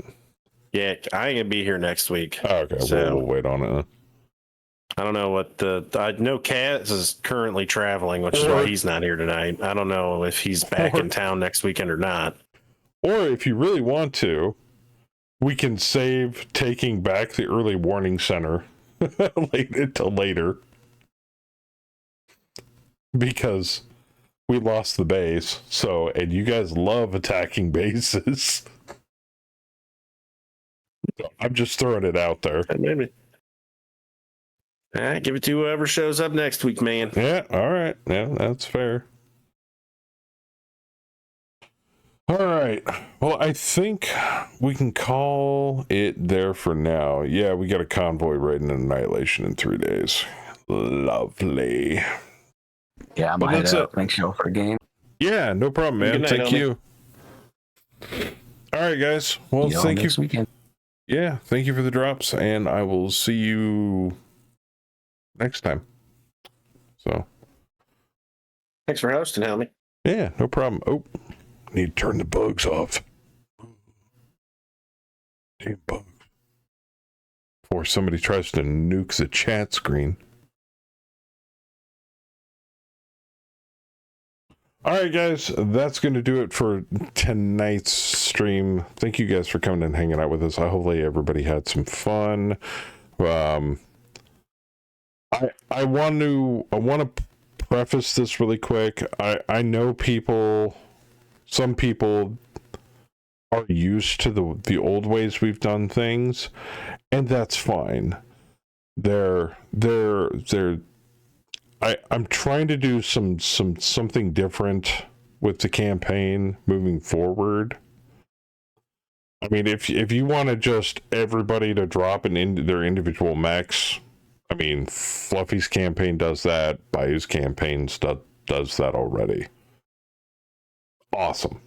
Yeah, I ain't gonna be here next week. Oh, okay, so we'll wait on it. I don't know what I know Kaz is currently traveling, which is why he's not here tonight. I don't know if he's back in town next weekend or not. Or if you really want to, we can save taking back the early warning center until later. Because we lost the base, and you guys love attacking bases. I'm just throwing it out there. Maybe. All right, give it to whoever shows up next week, man. Yeah, all right. Yeah, that's fair. All right. Well, I think we can call it there for now. Yeah, we got a convoy right in Annihilation in 3 days. Lovely. Yeah, I'm head out. Thanks, y'all, for the game. Yeah, no problem, man. Thank you. All right, guys. Well, thank you. Weekend. Yeah, thank you for the drops, and I will see you next time. So, thanks for hosting, Helmy. Yeah, no problem. Oh, need to turn the bugs off. Damn bugs. Before somebody tries to nuke the chat screen. All right, guys, that's going to do it for tonight's stream. Thank you guys for coming and hanging out with us. Hopefully everybody had some fun. I want to preface this really quick. I know some people are used to the old ways we've done things, and that's fine. I'm trying to do something different with the campaign moving forward. I mean, if you want to just everybody to drop their individual mechs, I mean, Fluffy's campaign does that. Bayou's campaign does that already. Awesome.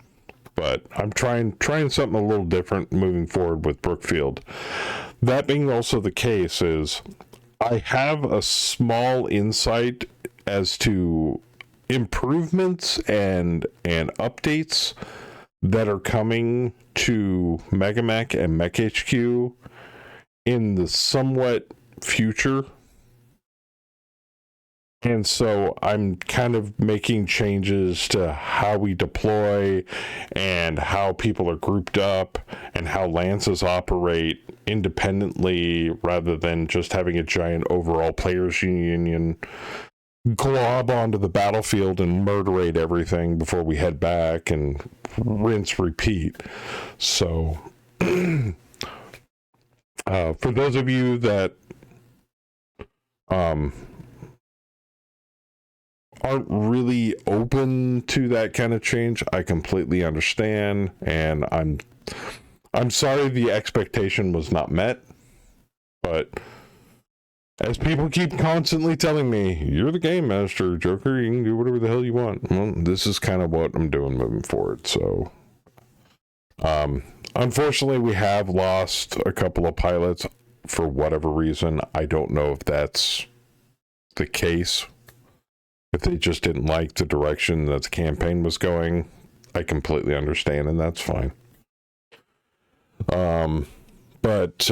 But I'm trying something a little different moving forward with Brookfield. That being also the case is, I have a small insight as to improvements and updates that are coming to MegaMech and Mech HQ in the somewhat future. And so I'm kind of making changes to how we deploy and how people are grouped up and how lances operate independently rather than just having a giant overall players union glob onto the battlefield and murderate everything before we head back and rinse repeat. So for those of you that aren't really open to that kind of change, I completely understand, and I'm sorry the expectation was not met, but as people keep constantly telling me, you're the game master, Joker, you can do whatever the hell you want. Well, this is kind of what I'm doing moving forward. So unfortunately we have lost a couple of pilots for whatever reason. I don't know if that's the case. If they just didn't like the direction that the campaign was going, I completely understand, and that's fine. But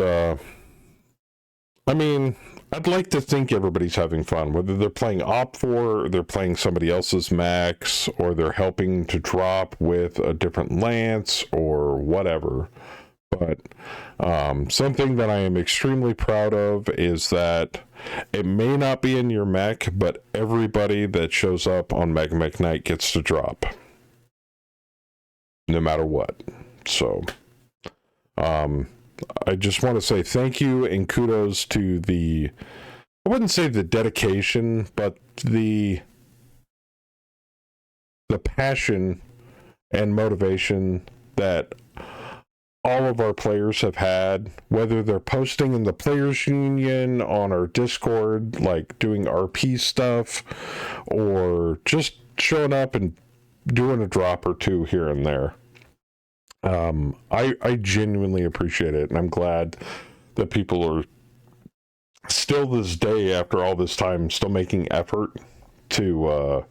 I mean, I'd like to think everybody's having fun, whether they're playing OP4, or they're playing somebody else's max, or they're helping to drop with a different lance, or whatever. But something that I am extremely proud of is that it may not be in your mech, but everybody that shows up on Mega Mech Night gets to drop. No matter what. So, I just want to say thank you and kudos to I wouldn't say the dedication, but the passion and motivation that all of our players have had, whether they're posting in the Players Union, on our Discord, like doing RP stuff, or just showing up and doing a drop or two here and there. I genuinely appreciate it, and I'm glad that people are still this day, after all this time, still making effort to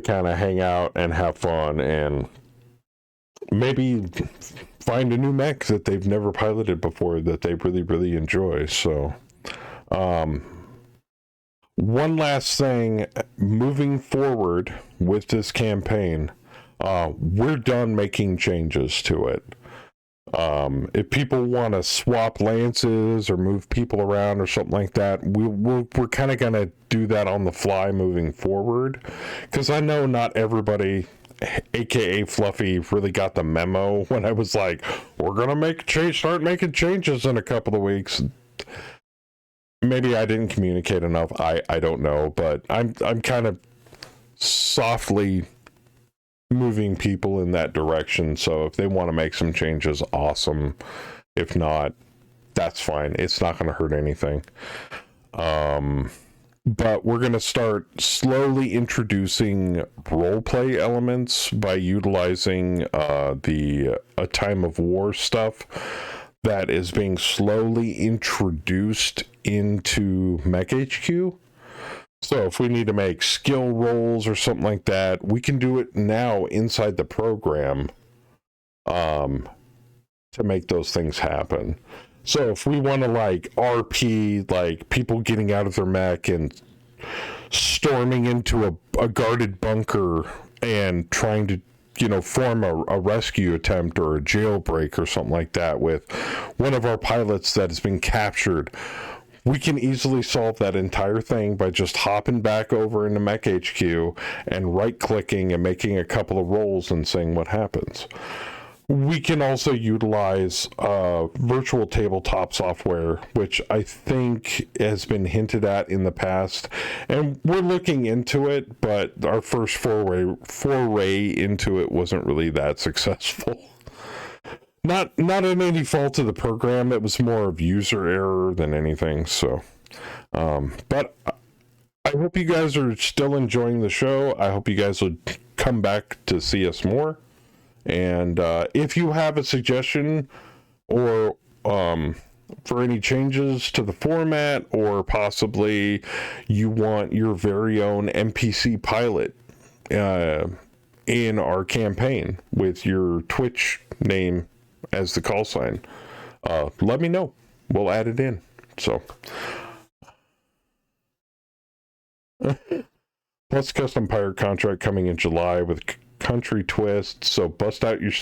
kind of hang out and have fun and maybe find a new mech that they've never piloted before that they really, really enjoy. So, one last thing, moving forward with this campaign, we're done making changes to it. If people want to swap lances or move people around or something like that, we're kind of going to do that on the fly moving forward, because I know not everybody, aka Fluffy, really got the memo when I was like, we're gonna start making changes in a couple of weeks. Maybe I didn't communicate enough. I don't know, but I'm kind of softly moving people in that direction. So if they want to make some changes, awesome. If not, that's fine. It's not going to hurt anything. But we're going to start slowly introducing roleplay elements by utilizing a Time of War stuff that is being slowly introduced into Mech HQ. So if we need to make skill rolls or something like that, we can do it now inside the program to make those things happen. So if we want to like RP, like people getting out of their mech and storming into a guarded bunker and trying to, form a rescue attempt or a jailbreak or something like that with one of our pilots that has been captured, we can easily solve that entire thing by just hopping back over into Mech HQ and right-clicking and making a couple of rolls and seeing what happens. We can also utilize virtual tabletop software, which I think has been hinted at in the past, and we're looking into it, but our first foray into it wasn't really that successful. Not in any fault of the program, it was more of user error than anything. So, but I hope you guys are still enjoying the show. I hope you guys will come back to see us more. And if you have a suggestion or for any changes to the format, or possibly you want your very own NPC pilot in our campaign with your Twitch name as the call sign, let me know. We'll add it in. So, plus custom pirate contract coming in July with country twist. So bust out your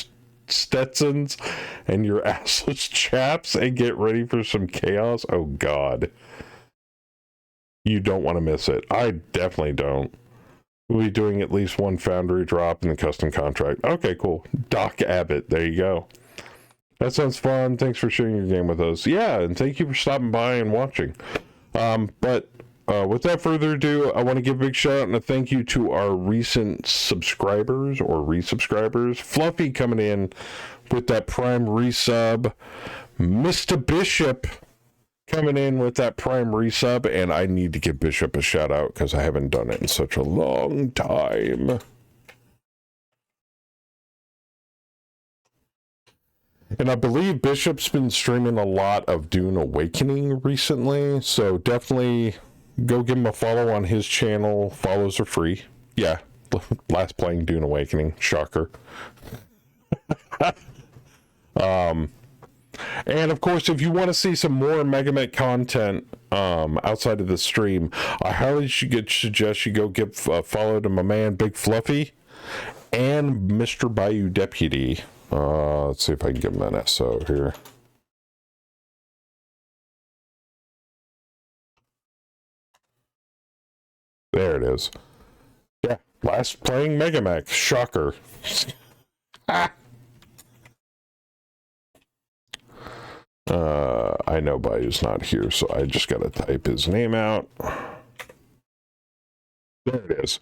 Stetsons and your assless chaps and get ready for some chaos. Oh God, you don't want to miss it. I definitely don't. We'll be doing at least one foundry drop in the custom contract. Okay, cool. Doc Abbott, there you go. That sounds fun. Thanks for sharing your game with us. Yeah, and thank you for stopping by and watching. But without further ado, I want to give a big shout out and a thank you to our recent subscribers or resubscribers. Fluffy coming in with that Prime resub. Mr. Bishop coming in with that Prime resub. And I need to give Bishop a shout out because I haven't done it in such a long time. And I believe Bishop's been streaming a lot of Dune Awakening recently, so definitely go give him a follow on his channel. Follows are free. Yeah, last playing Dune Awakening. Shocker. And of course, if you want to see some more Megamech content outside of the stream, I highly suggest you go give a follow to my man Big Fluffy and Mr. Bayou Deputy. Let's see if I can give him an SO here. There it is. Yeah, last playing Megamech. Shocker. I know Bayou's not here, so I just gotta type his name out. There it is.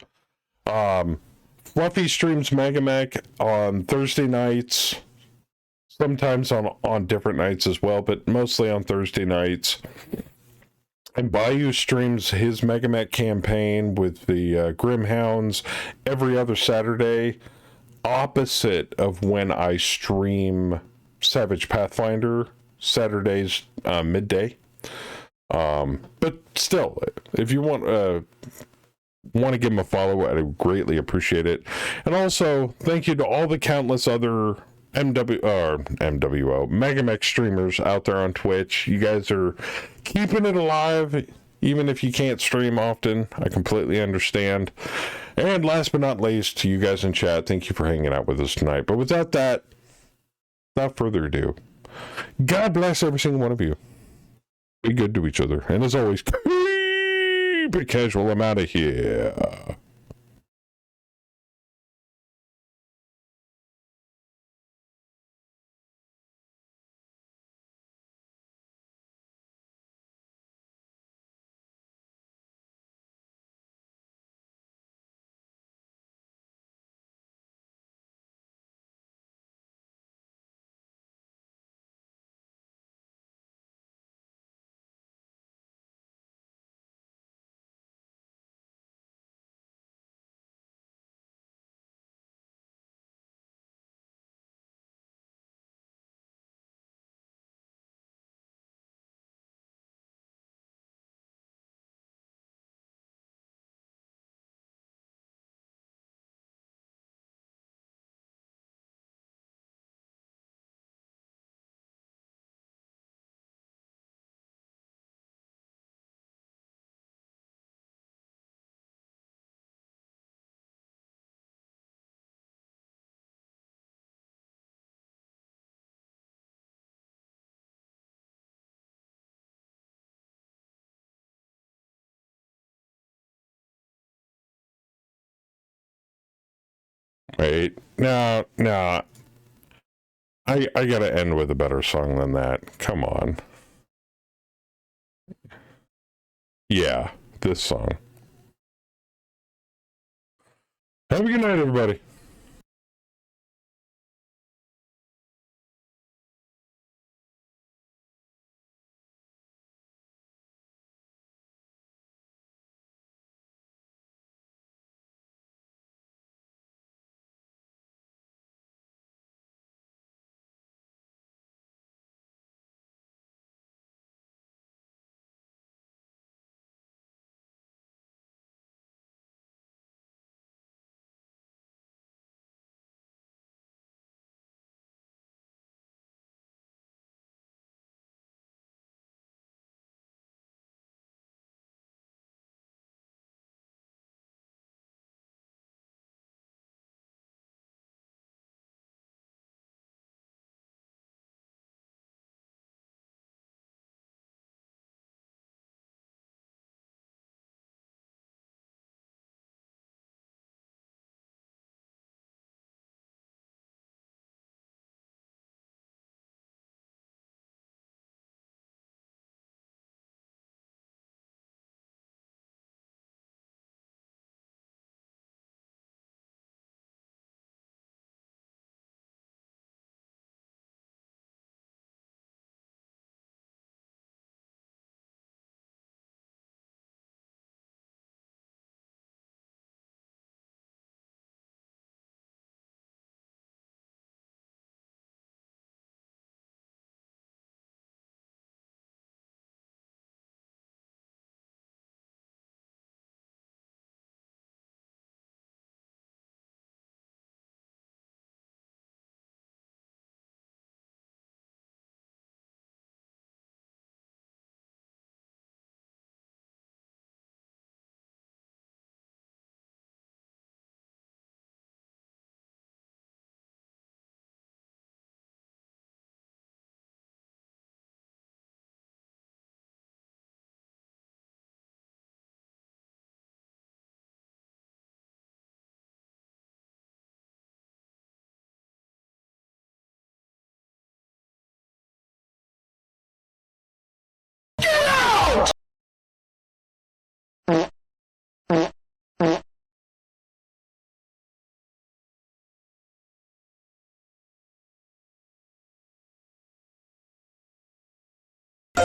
Fluffy streams Megamech on Thursday nights, sometimes on different nights as well, but mostly on Thursday nights. And Bayou streams his Megamech campaign with the Grimhounds every other Saturday, opposite of when I stream Savage Pathfinder Saturdays midday. But still, if you want to give him a follow, I'd greatly appreciate it. And also, thank you to all the countless other MWO Megamech streamers out there on Twitch. You guys are keeping it alive, even if you can't stream often. I completely understand. And last but not least, to you guys in chat, thank you for hanging out with us tonight. But without that, without further ado, God bless every single one of you. Be good to each other. And as always, keep it casual. I'm out of here. Wait, no. I gotta end with a better song than that. Come on. Yeah, this song. Have a good night, everybody.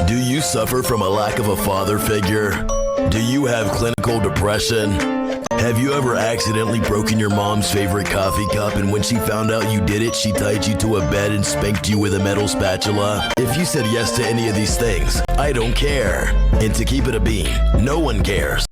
Do you suffer from a lack of a father figure? Do you have clinical depression? Have you ever accidentally broken your mom's favorite coffee cup, and when she found out you did it, she tied you to a bed and spanked you with a metal spatula? If you said yes to any of these things, I don't care. And to keep it a bean, no one cares.